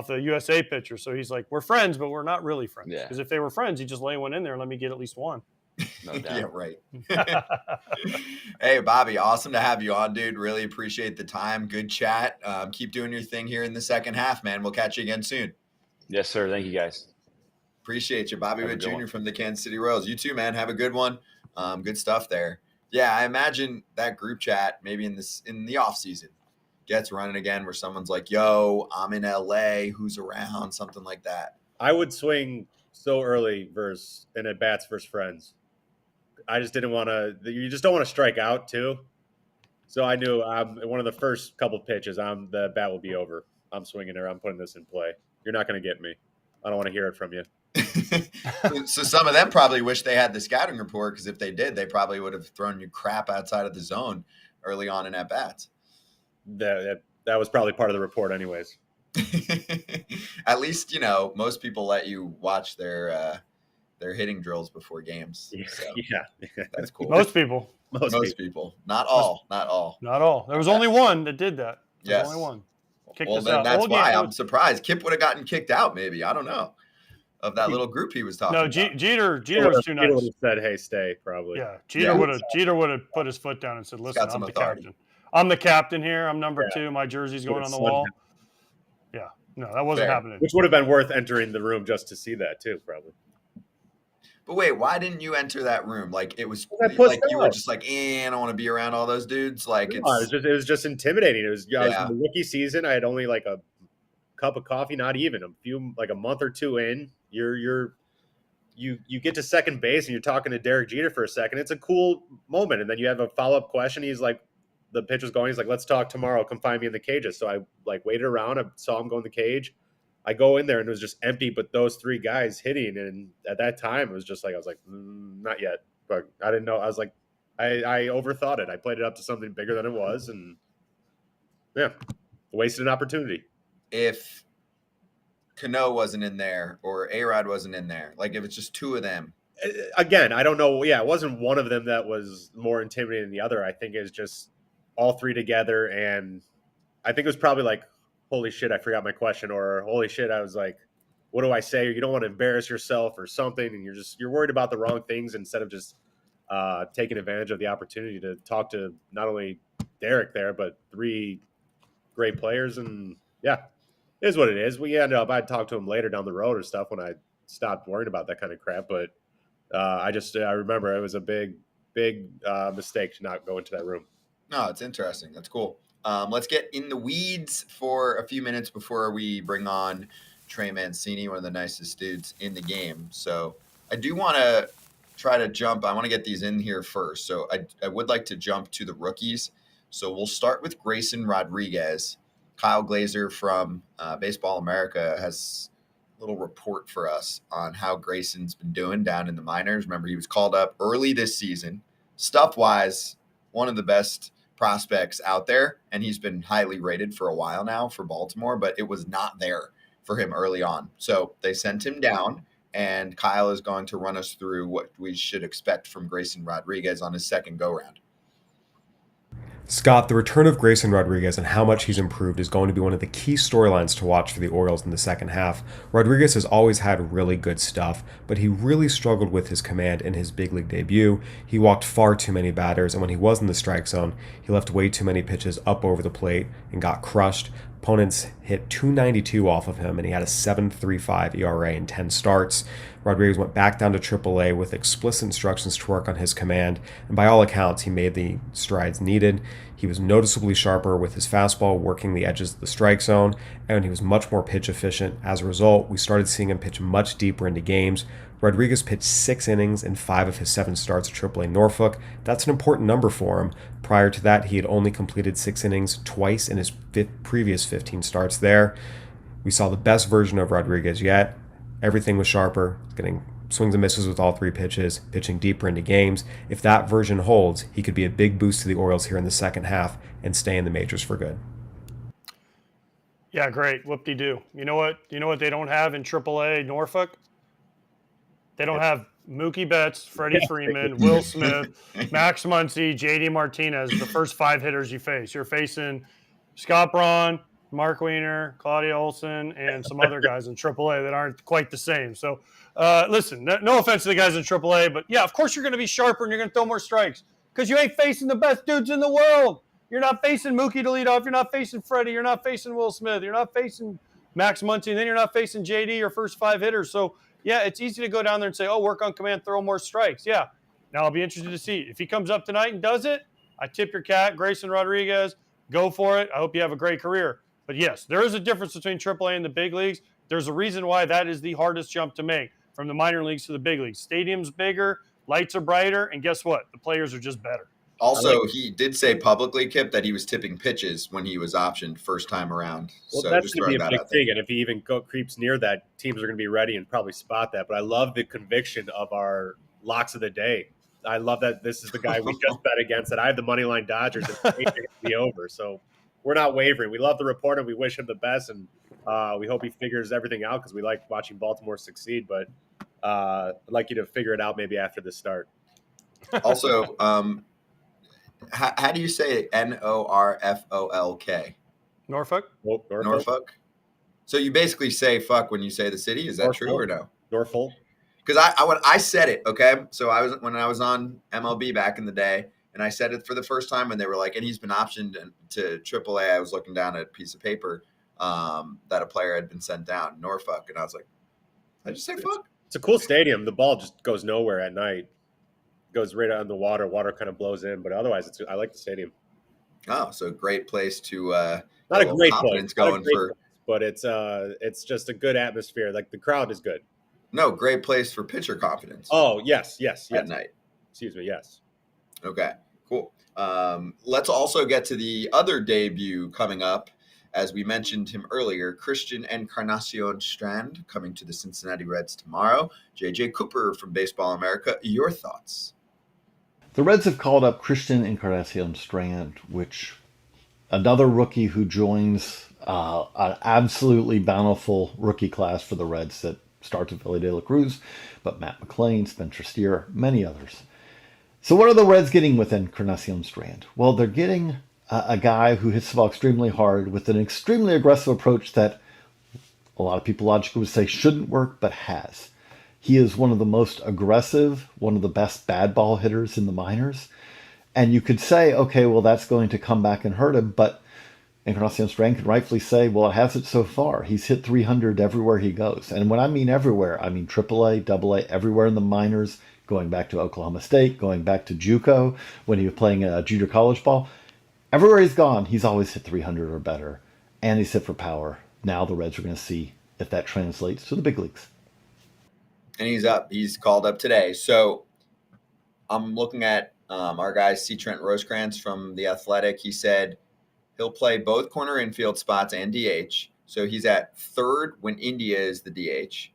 the USA pitcher. So he's like, we're friends, but we're not really friends. Because if they were friends, he'd just lay one in there and let me get at least one. No doubt. Yeah, right. Hey, Bobby, awesome to have you on, dude. Really appreciate the time. Good chat. Keep doing your thing here in the second half, man. We'll catch you again soon. Yes, sir. Thank you, guys. Appreciate you. Bobby Witt Jr. from the Kansas City Royals. You too, man. Have a good one. Good stuff there. Yeah, I imagine that group chat maybe in the off season gets running again where someone's like, "Yo, I'm in LA. Who's around?" Something like that. I would swing so early in at bats versus friends. I just didn't want to. You just don't want to strike out too. So I knew one of the first couple pitches, the bat will be over. I'm swinging there. I'm putting this in play. You're not going to get me. I don't want to hear it from you. So some of them probably wish they had the scouting report, because if they did, they probably would have thrown you crap outside of the zone early on in at bats. That was probably part of the report, anyways. At least most people let you watch their hitting drills before games. So yeah, that's cool. Most people. Most people. Not all. There was only one that did that. Yes. Only one. Kicked Well, us then out. that's Whole why game. I'm surprised. Kip would have gotten kicked out, maybe. I don't know. Of that little group he was talking No, about. Jeter was too nice. Jeter would have said, "Hey, stay." Probably. Yeah, Jeter would have put his foot down and said, "Listen, I'm the captain. I'm the captain here. I'm number 2. My jersey's going on the wall." Yeah, no, that wasn't happening. Which would have been worth entering the room just to see that too, probably. But wait, why didn't you enter that room? Like it was like you were just like, I don't want to be around all those dudes. Like it was just intimidating. I was in the rookie season. I had only like a cup of coffee, not even a month or two in. You get to second base and you're talking to Derek Jeter for a second. It's a cool moment, and then you have a follow-up question. He's like, the pitch was going. He's like, "Let's talk tomorrow. Come find me in the cages." So I waited around. I saw him go in the cage. I go in there and it was just empty, but those 3 guys hitting. And at that time, it was just like, I was like, not yet. But I didn't know. I was like, I overthought it. I played it up to something bigger than it was. And yeah, wasted an opportunity. If Cano wasn't in there or A-Rod wasn't in there, like if it's just 2 of them. Again, I don't know. Yeah, it wasn't one of them that was more intimidating than the other. I think it was just all 3 together. And I think it was probably like, holy shit, I forgot my question, or holy shit, I was like, what do I say? You don't want to embarrass yourself or something, and you're worried about the wrong things instead of just taking advantage of the opportunity to talk to not only Derek there, but 3 great players. And yeah, it is what it is. I'd talk to him later down the road or stuff when I stopped worrying about that kind of crap. But I remember it was a big mistake to not go into that room. No, it's interesting. That's cool. Let's get in the weeds for a few minutes before we bring on Trey Mancini, one of the nicest dudes in the game. So I do want to try to jump. I want to get these in here first. So I would like to jump to the rookies. So we'll start with Grayson Rodriguez. Kyle Glazer from Baseball America has a little report for us on how Grayson's been doing down in the minors. Remember, he was called up early this season. Stuff-wise, one of the best prospects out there, and he's been highly rated for a while now for Baltimore, but it was not there for him early on. So they sent him down, and Kyle is going to run us through what we should expect from Grayson Rodriguez on his second go-round. Scott, the return of Grayson Rodriguez and how much he's improved is going to be one of the key storylines to watch for the Orioles in the second half. Rodriguez has always had really good stuff, but he really struggled with his command in his big league debut. He walked far too many batters, and when he was in the strike zone, he left way too many pitches up over the plate and got crushed. Opponents hit .292 off of him, and he had a 7.35 ERA in 10 starts. Rodriguez went back down to AAA with explicit instructions to work on his command, and by all accounts, he made the strides needed. He was noticeably sharper with his fastball, working the edges of the strike zone, and he was much more pitch efficient. As a result, we started seeing him pitch much deeper into games. Rodriguez pitched 6 innings in 5 of his 7 starts at AAA Norfolk. That's an important number for him. Prior to that, he had only completed 6 innings twice in his previous 15 starts there. We saw the best version of Rodriguez yet. Everything was sharper, getting swings and misses with all 3 pitches, pitching deeper into games. If that version holds, he could be a big boost to the Orioles here in the second half and stay in the majors for good. Yeah, great. Whoop-de-doo. You know what they don't have in AAA Norfolk? They don't have Mookie Betts, Freddie Freeman, Will Smith, Max Muncy, JD Martinez, the first 5 hitters you face. You're facing Scott Braun, Mark Weiner, Claudia Olson, and some other guys in AAA that aren't quite the same. So, listen, no offense to the guys in AAA, but yeah, of course you're going to be sharper and you're going to throw more strikes because you ain't facing the best dudes in the world. You're not facing Mookie to lead off. You're not facing Freddie. You're not facing Will Smith. You're not facing Max Muncy. And then you're not facing JD, your first 5 hitters. So, yeah, it's easy to go down there and say, oh, work on command, throw more strikes. Yeah. Now, I'll be interested to see. If he comes up tonight and does it, I tip your cat, Grayson Rodriguez. Go for it. I hope you have a great career. But yes, there is a difference between AAA and the big leagues. There's a reason why that is the hardest jump to make from the minor leagues to the big leagues. Stadium's bigger, lights are brighter, and guess what? The players are just better. Also, he did say publicly, Kip, that he was tipping pitches when he was optioned first time around. Well, so that's just going to be throwing a that big out there. thing. And if he even creeps near that, teams are going to be ready and probably spot that. But I love the conviction of our locks of the day. I love that this is the guy we just bet against, that I have the money line Dodgers and to be over. So we're not wavering. We love the reporter. We wish him the best, and we hope he figures everything out because we like watching Baltimore succeed. But I'd like you to figure it out maybe after the start. Also, how do you say it? Norfolk? Norfolk? Norfolk. So you basically say "fuck" when you say the city. Is that Norfolk. true or no? Norfolk. Because when I said it, okay. So when I was on MLB back in the day, and I said it for the first time, and they were like, and he's been optioned to AAA. I was looking down at a piece of paper that a player had been sent down, Norfolk, and I was like, I just say "fuck." It's a cool stadium. The ball just goes nowhere at night. It goes right out in the water. Water kind of blows in, but otherwise, I like the stadium. Oh, so great place to not a great place, but it's just a good atmosphere. Like the crowd is good. No, great place for pitcher confidence. Oh, yes. At night. Excuse me, yes. Okay, cool. Let's also get to the other debut coming up. As we mentioned him earlier, Christian Encarnacion Strand coming to the Cincinnati Reds tomorrow. JJ Cooper from Baseball America, your thoughts? The Reds have called up Christian Encarnacion Strand, which another rookie who joins an absolutely bountiful rookie class for the Reds that starts with Elly De La Cruz, but Matt McLain, Spencer Steer, many others. So what are the Reds getting with Encarnacion Strand? Well, they're getting a guy who hits the ball extremely hard with an extremely aggressive approach that a lot of people logically would say shouldn't work, but has. He is one of the most aggressive, one of the best bad ball hitters in the minors. And you could say, okay, well, that's going to come back and hurt him, but Encarnacion Strand can rightfully say, well, it hasn't so far. He's hit 300 everywhere he goes. And when I mean everywhere, I mean AAA, AA, everywhere in the minors, going back to Oklahoma State, going back to JUCO, when he was playing junior college ball. Everywhere he's gone, he's always hit 300 or better. And he's hit for power. Now the Reds are going to see if that translates to the big leagues. And he's up. He's called up today. So I'm looking at our guy, C. Trent Rosecrans from The Athletic. He said he'll play both corner infield spots and DH. So he's at third when India is the DH,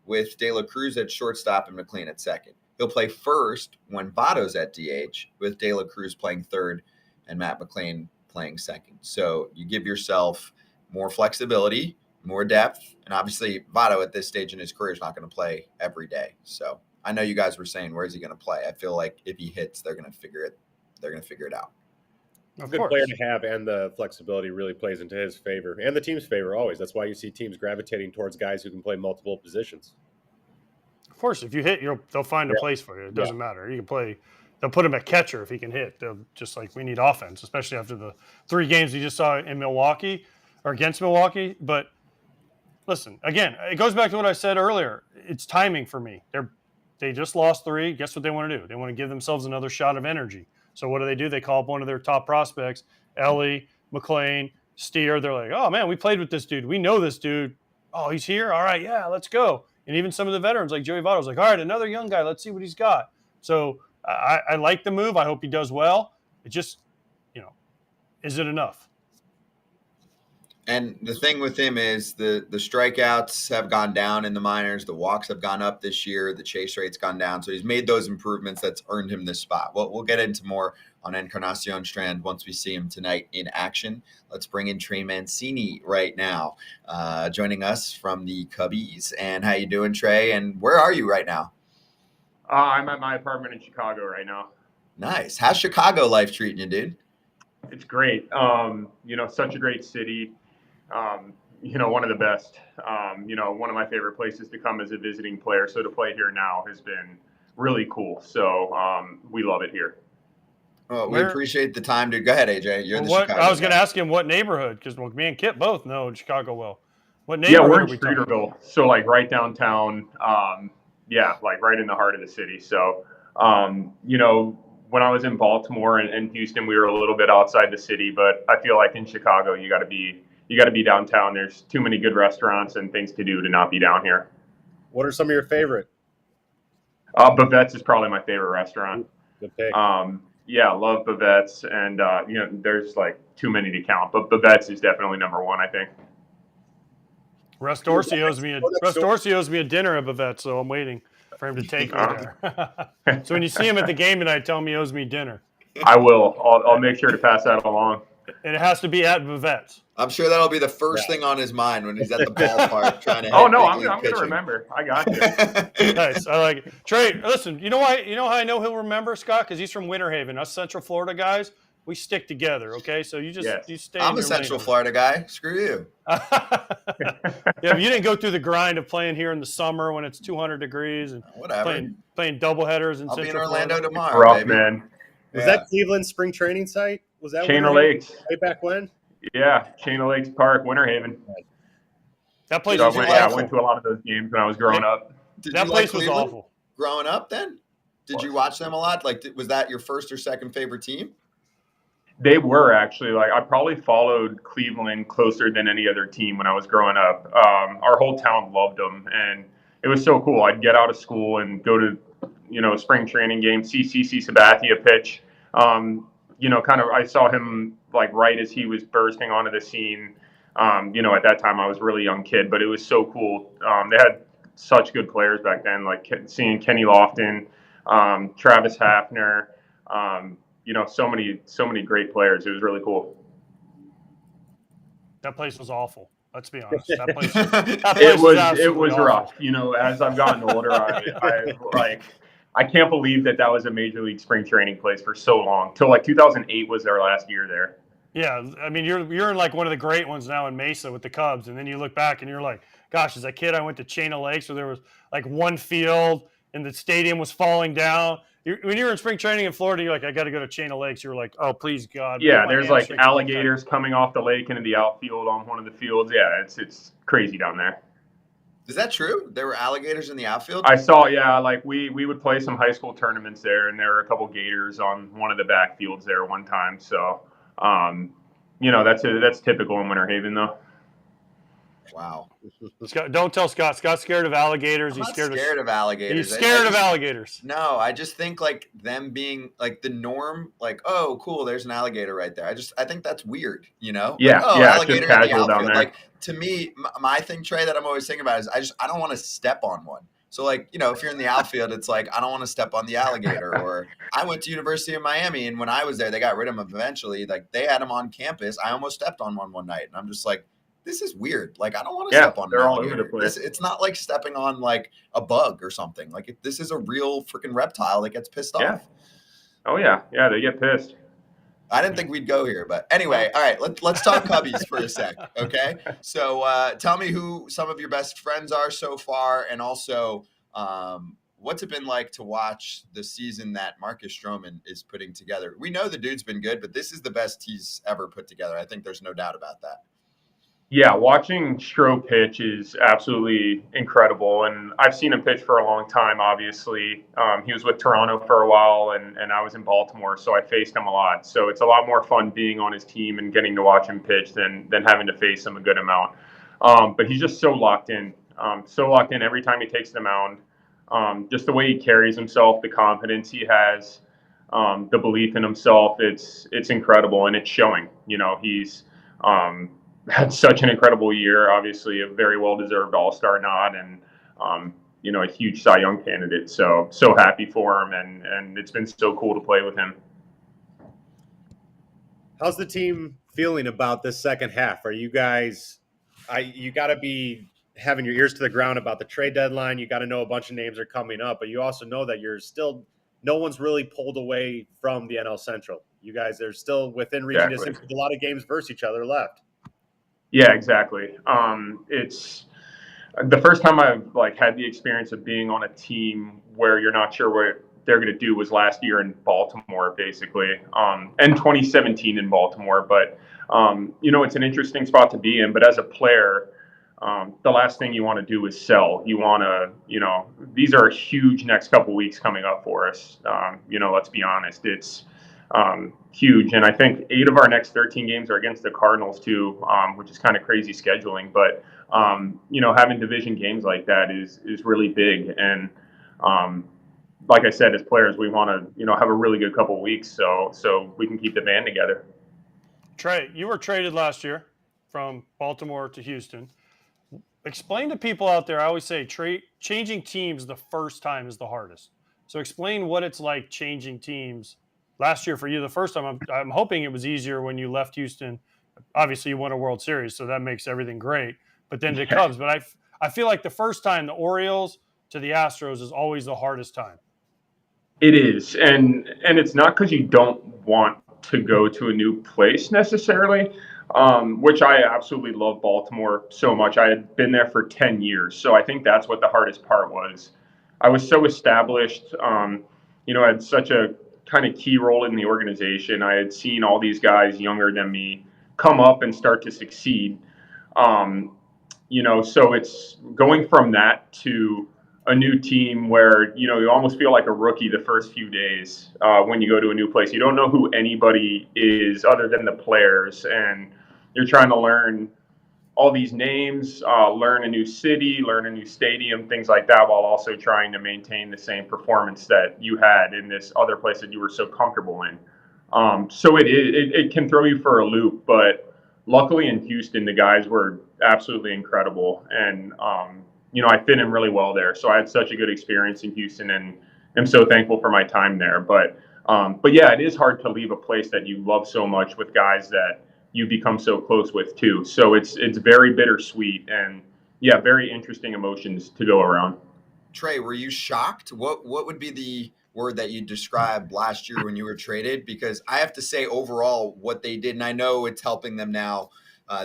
with De La Cruz at shortstop and McLean at second. He'll play first when Votto's at DH, with De La Cruz playing third and Matt McLean playing second. So you give yourself more flexibility, more depth, and obviously Votto at this stage in his career is not going to play every day. So I know you guys were saying, where's he going to play? I feel like if he hits, they're going to figure it out. A good player to have, and the flexibility really plays into his favor and the team's favor always. That's why you see teams gravitating towards guys who can play multiple positions. Of course, if you hit, they'll find a place for you. It doesn't matter. You can play. They'll put him at catcher if he can hit. They'll just like we need offense, especially after the 3 games we just saw in Milwaukee or against Milwaukee. But listen, again, it goes back to what I said earlier. It's timing for me. They just lost 3. Guess what they want to do? They want to give themselves another shot of energy. So what do? They call up one of their top prospects, Elly, McLean, Steer. They're like, oh, man, we played with this dude. We know this dude. Oh, he's here? All right, yeah, let's go. And even some of the veterans like Joey Votto's like, all right, another young guy. Let's see what he's got. So I like the move. I hope he does well. It just, is it enough? And the thing with him is the strikeouts have gone down in the minors. The walks have gone up this year. The chase rate's gone down. So he's made those improvements that's earned him this spot. We'll get into more on Encarnacion Strand once we see him tonight in action. Let's bring in Trey Mancini right now, joining us from the Cubbies. And how you doing, Trey? And where are you right now? I'm at my apartment in Chicago right now. Nice. How's Chicago life treating you, dude? It's great. Such a great city. One of the best. One of my favorite places to come as a visiting player. So to play here now has been really cool. So we love it here. Well, we appreciate the time, dude. Go ahead, AJ. You're Chicago. I was going to ask him what neighborhood, because me and Kip both know Chicago well. What neighborhood? Yeah, we're in Streeterville, so like right downtown. Like right in the heart of the city. So You know, when I was in Baltimore and Houston, we were a little bit outside the city, but I feel like in Chicago, you got to be downtown. There's too many good restaurants and things to do to not be down here. What are some of your favorite? Bavette's is probably my favorite restaurant. Good pick. Yeah, I love Bavette's, and you know, there's like too many to count, but Bavette's is definitely number one, I think. Russ Dorsey owes me a dinner at Bavette, so I'm waiting for him to take me there. So when you see him at the game tonight, tell him he owes me dinner. I will. I'll make sure to pass that along. And it has to be at Bavette's. I'm sure that'll be the first thing on his mind when he's at the ballpark trying to. Oh no, I'm gonna remember. I got you. Nice. I like it. Trey, listen. You know why? You know how I know he'll remember, Scott? Because he's from Winter Haven. Us Central Florida guys, we stick together. Okay, so you stay. I'm a Central Florida guy. Screw you. Yeah, but you didn't go through the grind of playing here in the summer when it's 200 degrees and playing doubleheaders in I'll Central be in Orlando Florida. tomorrow. Rough, baby. man. Was that Cleveland spring training site? Was that Chain of Lakes? Way back when? Yeah, Chain of Lakes Park, Winter Haven. That place. So I went to a lot of those games when I was growing up. That place was awful. Growing up, then did you watch them a lot? Like, was that your first or second favorite team? They were actually. Like, I probably followed Cleveland closer than any other team when I was growing up. Our whole town loved them, and it was so cool. I'd get out of school and go to, you know, a spring training game, see CC Sabathia pitch. You know, kind of, I saw him like right as he was bursting onto the scene. You know, at that time I was a really young kid, but it was so cool. They had such good players back then, like seeing Kenny Lofton, Travis Hafner, you know, so many great players. It was really cool. That place was awful. Let's be honest. That place it was rough. You know, as I've gotten older, I can't believe that was a major league spring training place for so long. Till like 2008 was their last year there. Yeah, I mean, you're in like one of the great ones now in Mesa with the Cubs, and then you look back and you're like, gosh, as a kid, I went to Chain of Lakes where there was like one field and the stadium was falling down. When you're in spring training in Florida, you're like, I got to go to Chain of Lakes. You're like, oh, please, God. Yeah, there's like alligators coming off the lake into the outfield on one of the fields. Yeah, it's crazy down there. Is that true? There were alligators in the outfield? I saw, yeah. Like we would play some high school tournaments there, and there were a couple gators on one of the backfields there one time. So, you know, that's typical in Winter Haven, though. Wow. Scott, don't tell Scott. Scott's scared of alligators. He's scared of alligators. He's scared of alligators. No, I just think like them being like the norm, like, oh, cool, there's an alligator right there. I think that's weird, you know? Yeah, like, oh, yeah, alligator just in the casual down outfield. there. Like, to me, my thing, Trey, that I'm always thinking about is I don't want to step on one. So, like, you know, if you're in the outfield, it's like, I don't want to step on the alligator. Or I went to University of Miami, and when I was there, they got rid of them eventually. Like, they had them on campus. I almost stepped on one night, and I'm just like, this is weird. Like, I don't want to step on they're an all alligator. over the place. It's not like stepping on, like, a bug or something. Like, this is a real freaking reptile that gets pissed off. Oh, yeah. Yeah, they get pissed. I didn't think we'd go here, but anyway, all right, let's talk Cubbies for a sec, okay? So tell me who some of your best friends are so far, and also what's it been like to watch the season that Marcus Stroman is putting together? We know the dude's been good, but this is the best he's ever put together. I think there's no doubt about that. Yeah, watching Stroh pitch is absolutely incredible, and I've seen him pitch for a long time, obviously. He was with Toronto for a while, and I was in Baltimore, so I faced him a lot. So it's a lot more fun being on his team and getting to watch him pitch than having to face him a good amount. But he's just so locked in every time he takes the mound. Just the way he carries himself, the confidence he has, the belief in himself, it's incredible, and it's showing. You know, he's had such an incredible year, obviously a very well-deserved All-Star nod, and you know, a huge Cy Young candidate. So happy for him, and it's been so cool to play with him. How's the team feeling about this second half? Are you guys you got to be having your ears to the ground about the trade deadline. You got to know a bunch of names are coming up, but you also know that no one's really pulled away from the NL Central. You guys are still within reaching distance with a lot of games versus each other left. Yeah, exactly. It's the first time I've had the experience of being on a team where you're not sure what they're going to do was last year in Baltimore, basically, and 2017 in Baltimore. But you know, it's an interesting spot to be in. But as a player, the last thing you want to do is sell. You want to, these are huge next couple weeks coming up for us. Let's be honest, it's huge. And I think 8 of our next 13 games are against the Cardinals too, which is kind of crazy scheduling. But, having division games like that is really big. And like I said, as players, we want to, have a really good couple of weeks so we can keep the band together. Trey, you were traded last year from Baltimore to Houston. Explain to people out there, I always say changing teams the first time is the hardest. So explain what it's like changing teams last year for you the first time. I'm hoping it was easier when you left Houston. Obviously, you won a World Series, so that makes everything great. But then to Cubs. But I feel like the first time, the Orioles to the Astros is always the hardest time. It is. And it's not because you don't want to go to a new place necessarily. Which I absolutely love Baltimore so much. I had been there for 10 years. So I think that's what the hardest part was. I was so established, I had such a kind of key role in the organization. I had seen all these guys younger than me come up and start to succeed. So it's going from that to a new team where, you almost feel like a rookie the first few days when you go to a new place. You don't know who anybody is other than the players, and you're trying to learn all these names, learn a new city, learn a new stadium, things like that, while also trying to maintain the same performance that you had in this other place that you were so comfortable in. So it can throw you for a loop, but luckily in Houston, the guys were absolutely incredible. And, I fit in really well there. So I had such a good experience in Houston, and I'm so thankful for my time there. But yeah, it is hard to leave a place that you love so much with guys that you become so close with too. So it's very bittersweet, and yeah, very interesting emotions to go around. Trey, were you shocked? What would be the word that you described last year when you were traded? Because I have to say overall what they did, and I know it's helping them now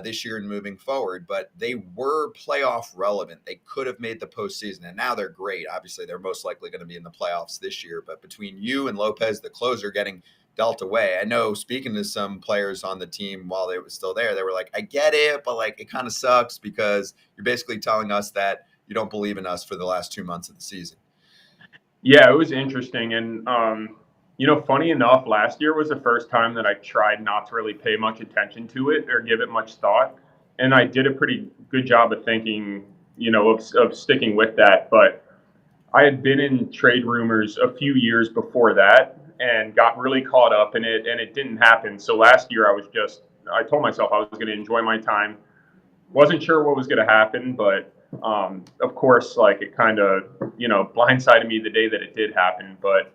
this year and moving forward, but they were playoff relevant. They could have made the postseason, and now they're great. Obviously, they're most likely going to be in the playoffs this year, but between you and Lopez, the closer, getting dealt away. I know, speaking to some players on the team while they were still there, they were like, I get it, but like it kind of sucks because you're basically telling us that you don't believe in us for the last 2 months of the season. Yeah, it was interesting. And, funny enough, last year was the first time that I tried not to really pay much attention to it or give it much thought. And I did a pretty good job of thinking, of sticking with that. But I had been in trade rumors a few years before that and got really caught up in it, and it didn't happen. So last year I told myself I was going to enjoy my time. Wasn't sure what was going to happen, but of course, like it kind of, blindsided me the day that it did happen. But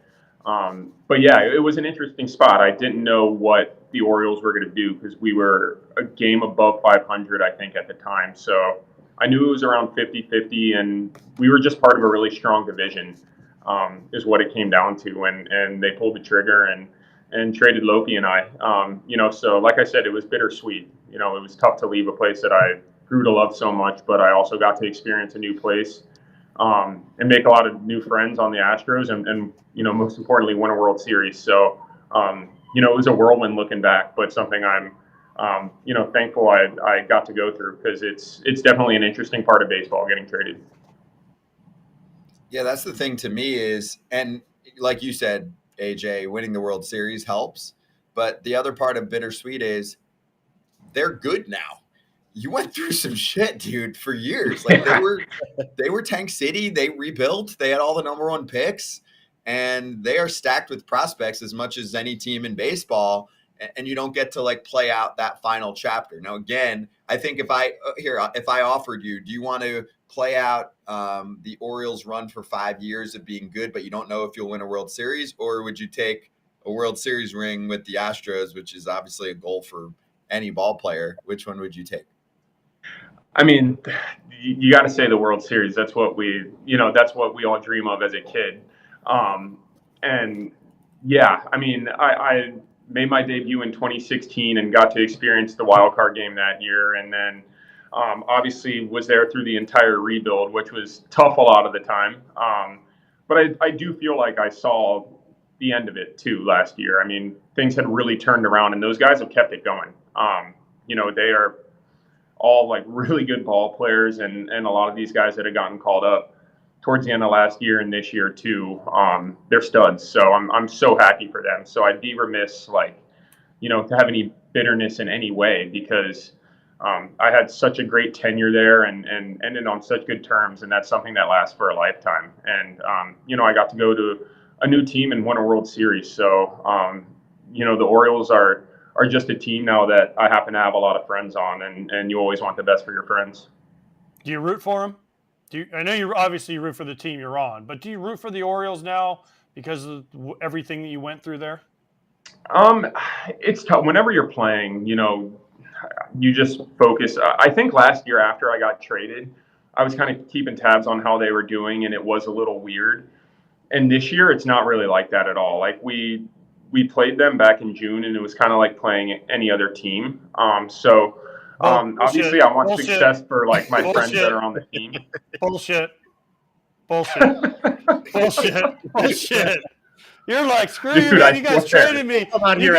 yeah, it was an interesting spot. I didn't know what the Orioles were going to do because we were a game above 500, I think, at the time. So I knew it was around 50-50, and we were just part of a really strong division, is what it came down to. And they pulled the trigger and traded Loki and I. So like I said, it was bittersweet. It was tough to leave a place that I grew to love so much, but I also got to experience a new place and make a lot of new friends on the Astros and most importantly, win a World Series. So, it was a whirlwind looking back, but something I'm, thankful I got to go through because it's definitely an interesting part of baseball, getting traded. Yeah, that's the thing to me is, and like you said, AJ, winning the World Series helps, but the other part of bittersweet is they're good now. You went through some shit, dude, for years. Like they were Tank City. They rebuilt. They had all the number 1 picks, and they are stacked with prospects as much as any team in baseball. And you don't get to like play out that final chapter. Now, again, I think if I offered you, do you want to play out the Orioles run for 5 years of being good, but you don't know if you'll win a World Series, or would you take a World Series ring with the Astros, which is obviously a goal for any ball player? Which one would you take? I mean, you got to say the World Series. That's what we all dream of as a kid. And yeah, I mean, I made my debut in 2016 and got to experience the wild card game that year. And then obviously was there through the entire rebuild, which was tough a lot of the time. But I do feel like I saw the end of it too last year. I mean, things had really turned around and those guys have kept it going. They are all like really good ball players, and a lot of these guys that had gotten called up towards the end of last year and this year too, they're studs. So I'm so happy for them. So I'd be remiss, like, to have any bitterness in any way, because I had such a great tenure there and ended on such good terms, and that's something that lasts for a lifetime. And I got to go to a new team and won a World Series. So the Orioles are just a team now that I happen to have a lot of friends on, and you always want the best for your friends. Do you root for them? I know you obviously root for the team you're on, but do you root for the Orioles now because of everything that you went through there? It's tough. Whenever you're playing, you just focus. I think last year after I got traded, I was kind of keeping tabs on how they were doing, and it was a little weird. And this year, it's not really like that at all. Like we played them back in June, and it was kind of like playing any other team. Obviously, I want success for like my friends that are on the team. Bullshit. You're like, screw you, man. You guys traded me. Come on here,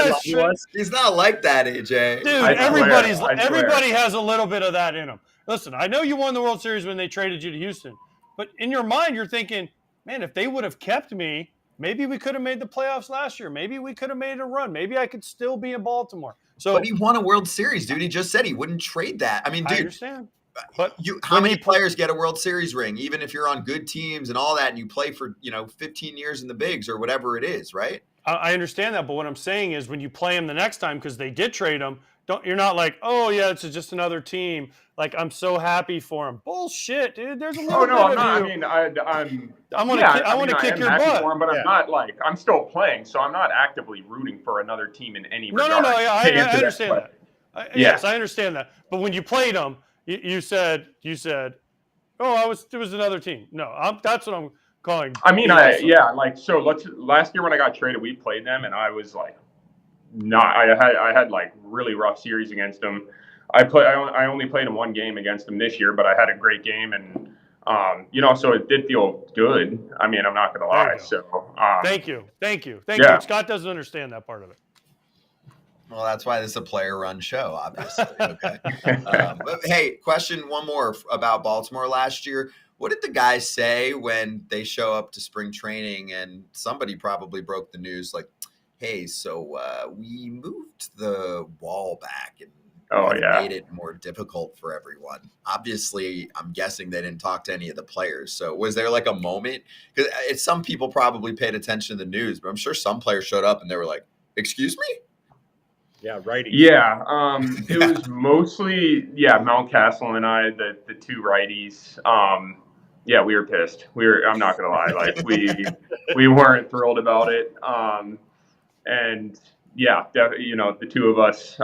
He's not like that, AJ. Dude, everybody has a little bit of that in them. Listen, I know you won the World Series when they traded you to Houston, but in your mind, you're thinking, man, if they would have kept me, maybe we could have made the playoffs last year. Maybe we could have made a run. Maybe I could still be in Baltimore. But he won a World Series, dude. He just said he wouldn't trade that. I mean, dude, I understand. But how many players get a World Series ring, even if you're on good teams and all that, and you play for 15 years in the bigs or whatever it is, right? I understand that, but what I'm saying is when you play him the next time, because they did trade him, you're not like, oh yeah, it's just another team. Like, I'm so happy for him. Bullshit, dude. There's a little bit I'm of not. you. I mean, I want to kick your butt. For him, but I'm not like, I'm still playing, so I'm not actively rooting for another team in any regard. No. I understand that. Yes, I understand that. But when you played them, you said, oh, it was another team. No, that's what I'm calling. I mean, last year when I got traded, we played them, and I was like, I had like really rough series against them. I only played in one game against them this year, but I had a great game, and so it did feel good. I mean, I'm not gonna lie. So thank you. Yeah. Scott doesn't understand that part of it. Well, that's why this is a player-run show, obviously. Okay. But hey, one more about Baltimore last year. What did the guys say when they show up to spring training and somebody probably broke the news like, hey, so we moved the wall back and made it more difficult for everyone. Obviously, I'm guessing they didn't talk to any of the players. So was there like a moment? Because some people probably paid attention to the news, but I'm sure some players showed up and they were like, excuse me? Yeah, righty. Yeah, it was mostly Mountcastle and I, the two righties. Yeah, we were pissed. I'm not gonna lie, like we weren't thrilled about it. And yeah, the two of us,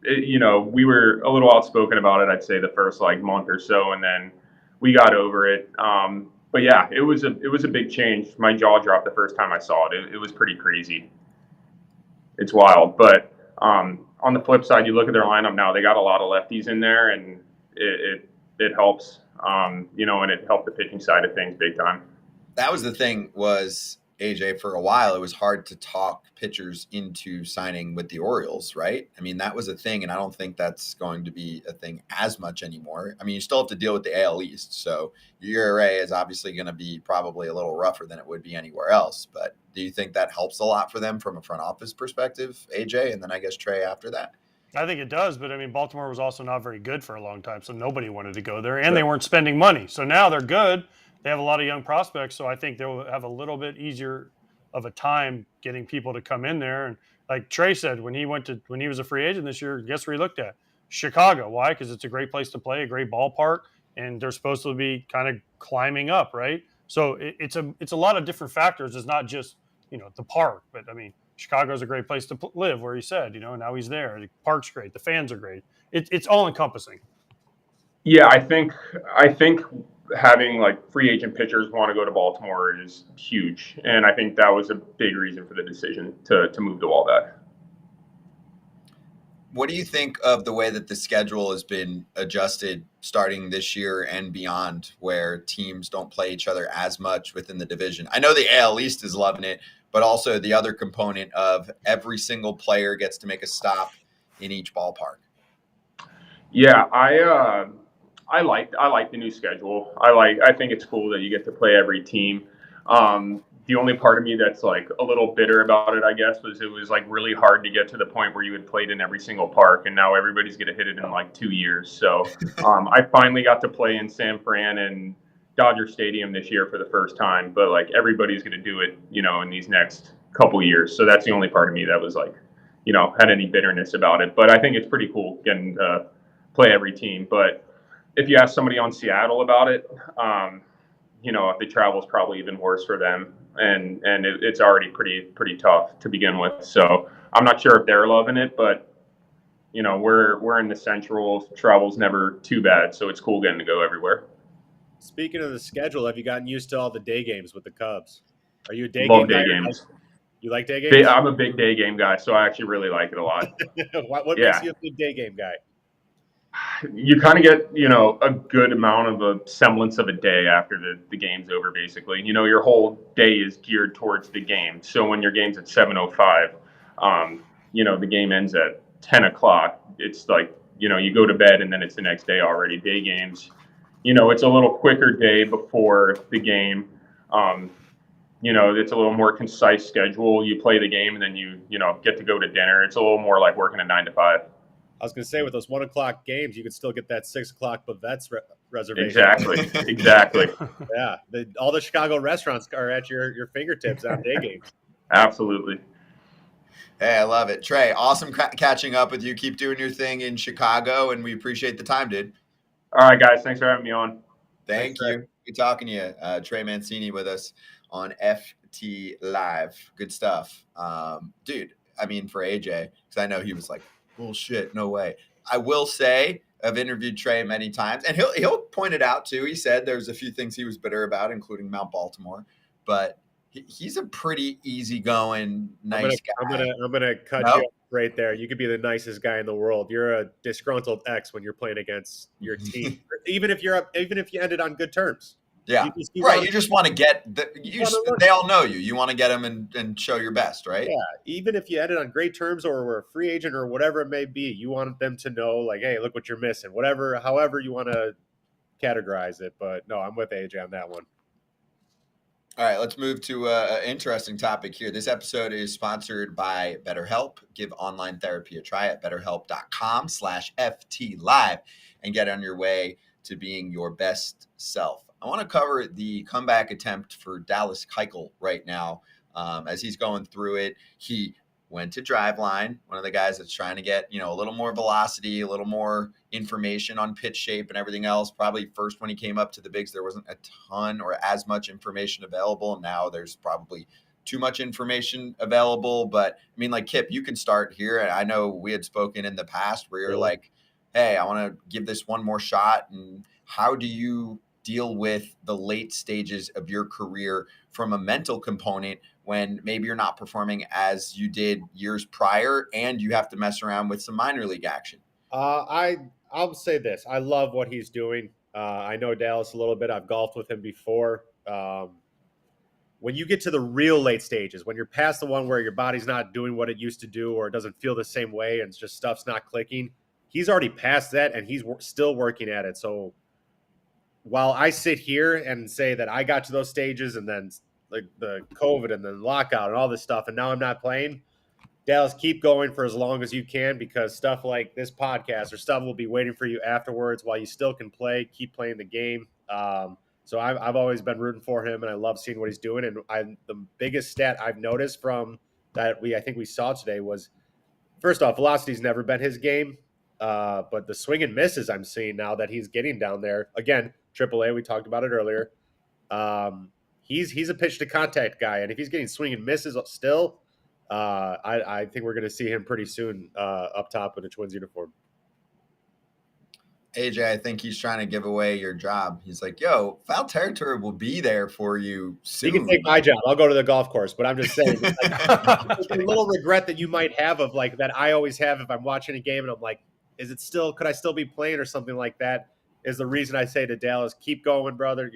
we were a little outspoken about it. I'd say the first like month or so, and then we got over it. But yeah, it was a big change. My jaw dropped the first time I saw it. It was pretty crazy. It's wild, but on the flip side, you look at their lineup now. They got a lot of lefties in there, and it helps. And it helped the pitching side of things big time. That was the thing. Was AJ, for a while, it was hard to talk pitchers into signing with the Orioles, right? I mean, that was a thing, and I don't think that's going to be a thing as much anymore. I mean, you still have to deal with the AL East, so your ERA is obviously going to be probably a little rougher than it would be anywhere else. But do you think that helps a lot for them from a front office perspective, AJ, and then I guess Trey after that? I think it does, but I mean, Baltimore was also not very good for a long time, so nobody wanted to go there, and they weren't spending money. So now they're good. They have a lot of young prospects, so I think they'll have a little bit easier of a time getting people to come in there. And like Trey said, when he was a free agent this year, guess where he looked at? Chicago. Why? Because it's a great place to play, a great ballpark, and they're supposed to be kind of climbing up, right? So it's a lot of different factors. It's not just the park, but I mean, Chicago's a great place to live, where he said, now he's there. The park's great. The fans are great. It's all encompassing. Yeah, I think having like free agent pitchers want to go to Baltimore is huge, and I think that was a big reason for the decision to move the wall back. What do you think of the way that the schedule has been adjusted starting this year and beyond, where teams don't play each other as much within the division? I know the AL East is loving it, but also the other component of every single player gets to make a stop in each ballpark. Yeah, I like the new schedule. I think it's cool that you get to play every team. The only part of me that's like a little bitter about it, I guess, was it was like really hard to get to the point where you had played in every single park, and now everybody's gonna hit it in like 2 years. So I finally got to play in San Fran and Dodger Stadium this year for the first time, but like everybody's gonna do it, in these next couple years. So that's the only part of me that was like, had any bitterness about it. But I think it's pretty cool getting play every team. But if you ask somebody on Seattle about it, the travel is probably even worse for them, and it's already pretty tough to begin with. So I'm not sure if they're loving it, but we're in the Central. Travel's never too bad, so it's cool getting to go everywhere. Speaking of the schedule, have you gotten used to all the day games with the Cubs? Are you a day Love game day guy? games. You like day games? I'm a big day game guy, so I actually really like it a lot. What makes you a big day game guy? You kind of get, a good amount of a semblance of a day after the game's over, basically. Your whole day is geared towards the game. So when your game's at 7:05, the game ends at 10 o'clock. It's like, you go to bed and then it's the next day already. Day games, it's a little quicker day before the game. It's a little more concise schedule. You play the game and then you get to go to dinner. It's a little more like working a 9 to 5. I was going to say, with those 1 o'clock games, you could still get that 6 o'clock Bavette's reservation. Exactly. Yeah, all the Chicago restaurants are at your fingertips on day games. Absolutely. Hey, I love it. Trey, awesome catching up with you. Keep doing your thing in Chicago, and we appreciate the time, dude. All right, guys. Thanks for having me on. Thank you. Good talking to you. Trey Mancini with us on FT Live. Good stuff. Dude, I mean, for AJ, because I know he was like, bullshit, no way. I will say I've interviewed Trey many times, and he'll point it out too. He said there's a few things he was bitter about, including Mount Baltimore, but he's a pretty easygoing, nice guy. I'm gonna cut you off right there. You could be the nicest guy in the world. You're a disgruntled ex when you're playing against your team, even if you ended on good terms. Yeah, you just want to get they all know you. You want to get them and show your best, right? Yeah, even if you ended on great terms or were a free agent or whatever it may be, you want them to know, like, hey, look what you're missing. However you want to categorize it. But no, I'm with AJ on that one. All right, let's move to an interesting topic here. This episode is sponsored by BetterHelp. Give online therapy a try at betterhelp.com/FTLive and get on your way to being your best self. I want to cover the comeback attempt for Dallas Keuchel right now. As he's going through it, he went to Driveline, one of the guys that's trying to get, a little more velocity, a little more information on pitch shape and everything else. Probably first when he came up to the bigs, there wasn't a ton or as much information available. Now there's probably too much information available. But I mean, like, Kip, you can start here. And I know we had spoken in the past where you're like, hey, I want to give this one more shot. And how do you deal with the late stages of your career from a mental component when maybe you're not performing as you did years prior and you have to mess around with some minor league action? I'll say this. I love what he's doing. I know Dallas a little bit. I've golfed with him before. When you get to the real late stages, when you're past the one where your body's not doing what it used to do or it doesn't feel the same way and it's just stuff's not clicking, he's already past that and he's still working at it. So while I sit here and say that I got to those stages and then like the COVID and the lockout and all this stuff, and now I'm not playing, Dallas, keep going for as long as you can, because stuff like this podcast or stuff will be waiting for you afterwards while you still can play. Keep playing the game. So I've always been rooting for him, and I love seeing what he's doing. And the biggest stat I've noticed from that I think we saw today was, first off, velocity's never been his game. But the swing and misses I'm seeing now that he's getting down there. Again, AAA, we talked about it earlier. He's a pitch to contact guy, and if he's getting swing and misses still, I think we're going to see him pretty soon up top in a Twins uniform. AJ, I think he's trying to give away your job. He's like, yo, foul territory will be there for you soon. He can take my job. I'll go to the golf course, but I'm just saying, like, a little regret that you might have of like that I always have if I'm watching a game and I'm like, could I still be playing or something like that, is the reason I say to Dallas, keep going, brother.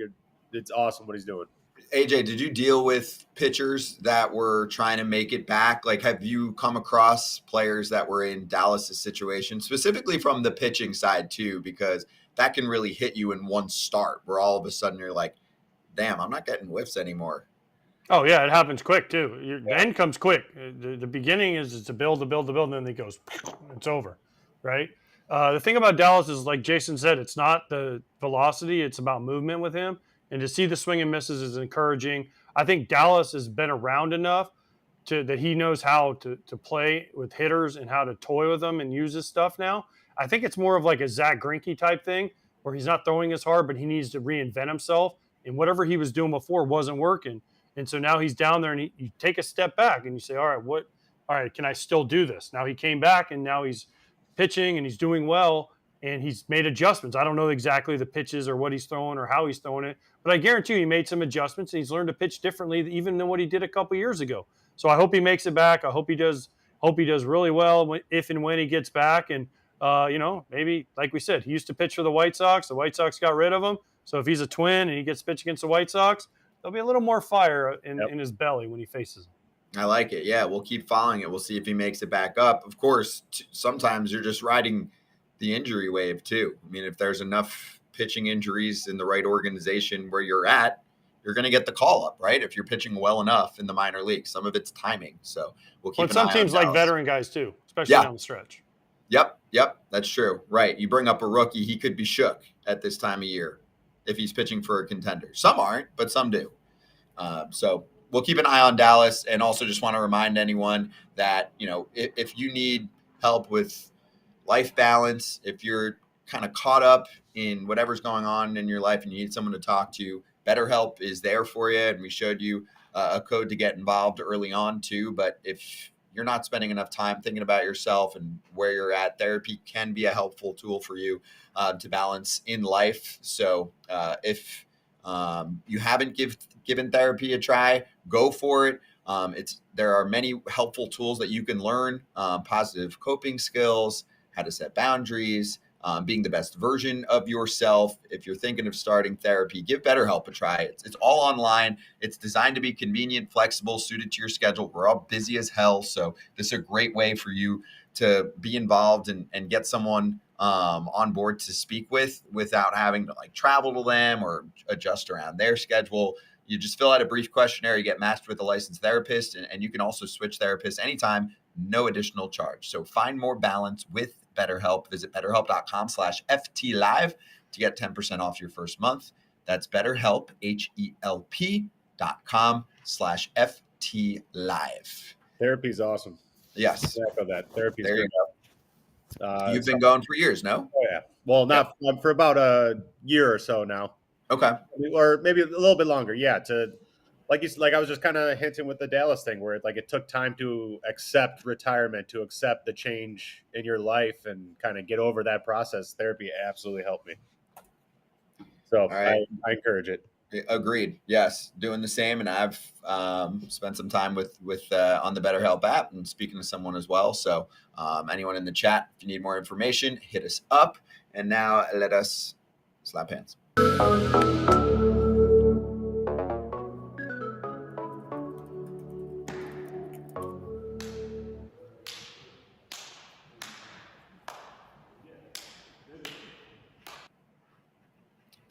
It's awesome what he's doing. AJ, did you deal with pitchers that were trying to make it back? Like, have you come across players that were in Dallas's situation, specifically from the pitching side too? Because that can really hit you in one start where all of a sudden you're like, damn, I'm not getting whiffs anymore. Oh, yeah, it happens quick, too. The end comes quick. The beginning is it's a build, and then it goes, it's over, right? The thing about Dallas is, like Jason said, it's not the velocity, it's about movement with him. And to see the swing and misses is encouraging. I think Dallas has been around enough that he knows how to play with hitters and how to toy with them and use his stuff now. I think it's more of like a Zach Greinke type thing where he's not throwing as hard, but he needs to reinvent himself. And whatever he was doing before wasn't working. And so now he's down there, and you take a step back and you say, all right, can I still do this? Now he came back, and now he's pitching, and he's doing well, and he's made adjustments. I don't know exactly the pitches or what he's throwing or how he's throwing it, but I guarantee you he made some adjustments, and he's learned to pitch differently even than what he did a couple years ago. So I hope he makes it back. I hope he does really well if and when he gets back. And, maybe, like we said, he used to pitch for the White Sox. The White Sox got rid of him. So if he's a Twin and he gets pitched against the White Sox, there'll be a little more fire in his belly when he faces him. I like it. Yeah, we'll keep following it. We'll see if he makes it back up. Of course, sometimes you're just riding the injury wave too. I mean, if there's enough pitching injuries in the right organization where you're at, you're going to get the call up, right? If you're pitching well enough in the minor leagues. Some of it's timing. So we'll keep some teams like veteran guys too, especially down the stretch. Yep, that's true. Right. You bring up a rookie, he could be shook at this time of year if he's pitching for a contender. Some aren't, but some do. So we'll keep an eye on Dallas, and also just want to remind anyone that, if you need help with life balance, if you're kind of caught up in whatever's going on in your life and you need someone to talk to, BetterHelp is there for you. And we showed you a code to get involved early on too. But if you're not spending enough time thinking about yourself and where you're at, therapy can be a helpful tool for you to balance in life. So if you haven't given therapy a try, go for it. There are many helpful tools that you can learn, positive coping skills, how to set boundaries, being the best version of yourself. If you're thinking of starting therapy, give BetterHelp a try. It's all online. It's designed to be convenient, flexible, suited to your schedule. We're all busy as hell. So this is a great way for you to be involved and get someone on board to speak with without having to travel to them or adjust around their schedule. You just fill out a brief questionnaire, you get matched with a licensed therapist, and you can also switch therapists anytime, no additional charge. So find more balance with BetterHelp. Visit BetterHelp.com/FTLive to get 10% off your first month. That's BetterHelp, HELP.com/FTLive. Therapy's awesome. Yes. Echo that. Therapy's there great. You go. You've been going for years, no? Oh, yeah. Well, not for about a year or so now. Okay. Or maybe a little bit longer. Yeah. Like I was just kind of hinting with the Dallas thing where it took time to accept retirement, to accept the change in your life and kind of get over that process. Therapy absolutely helped me. So right. I encourage it. Agreed. Yes. Doing the same. And I've spent some time with on the BetterHelp app and speaking to someone as well. So anyone in the chat, if you need more information, hit us up. And now let us slap hands.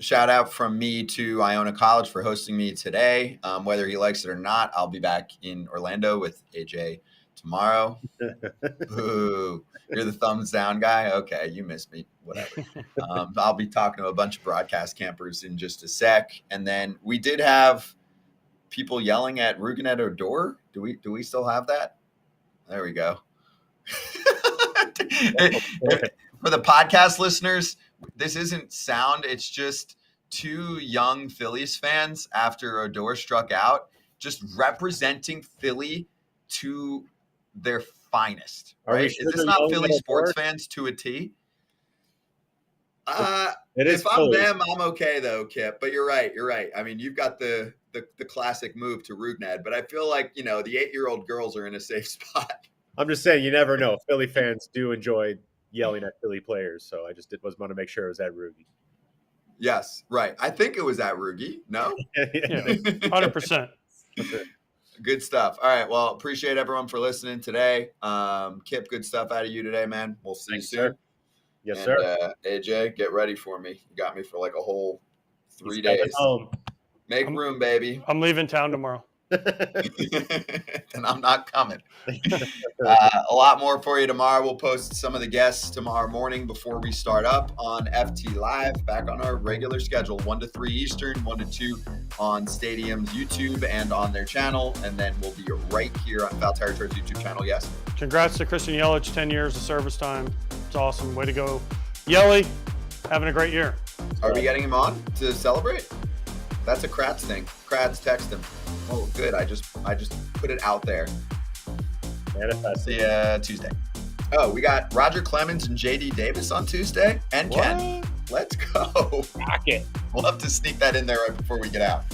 Shout out from me to Iona College for hosting me today. Whether he likes it or not, I'll be back in Orlando with AJ tomorrow. Boo. You're the thumbs down guy? Okay, you missed me. Whatever. I'll be talking to a bunch of broadcast campers in just a sec. And then we did have people yelling at Rougned Odor. Do we still have that? There we go. For the podcast listeners, this isn't sound. It's just two young Phillies fans after Odor struck out, just representing Philly to their finest. Right? Is this not Philly sports fans to a T? If I'm them, I'm okay though, Kip. But you're right. I mean, you've got the classic move to Rougned, but I feel like the 8-year-old girls are in a safe spot. I'm just saying, you never know. Philly fans do enjoy yelling at Philly players, so I just want to make sure it was that Ruby. Yes, right. I think it was at Rugi. No? Yeah, 100%. Good stuff. All right. Well, appreciate everyone for listening today. Kip, good stuff out of you today, man. We'll see you soon. Sir. Yes, And, sir. AJ, get ready for me. You got me for like a whole 3 days. Home. Make room, baby. I'm leaving town tomorrow. And I'm not coming. A lot more for you tomorrow. We'll post some of the guests tomorrow morning before we start up on FT Live, back on our regular schedule, 1 to 3 Eastern, 1 to 2 on Stadium's YouTube and on their channel. And then we'll be right here on Foul Territory's YouTube channel. Yes. Congrats to Christian Yelich, 10 years of service time. It's awesome. Way to go. Yelly, having a great year. Are we getting him on to celebrate? That's a Kratz thing. Kratz, text him. Oh, good. I just put it out there. See ya Tuesday. Oh, we got Roger Clemens and JD Davis on Tuesday and Ken. Let's go. Rock it. We'll have to sneak that in there right before we get out.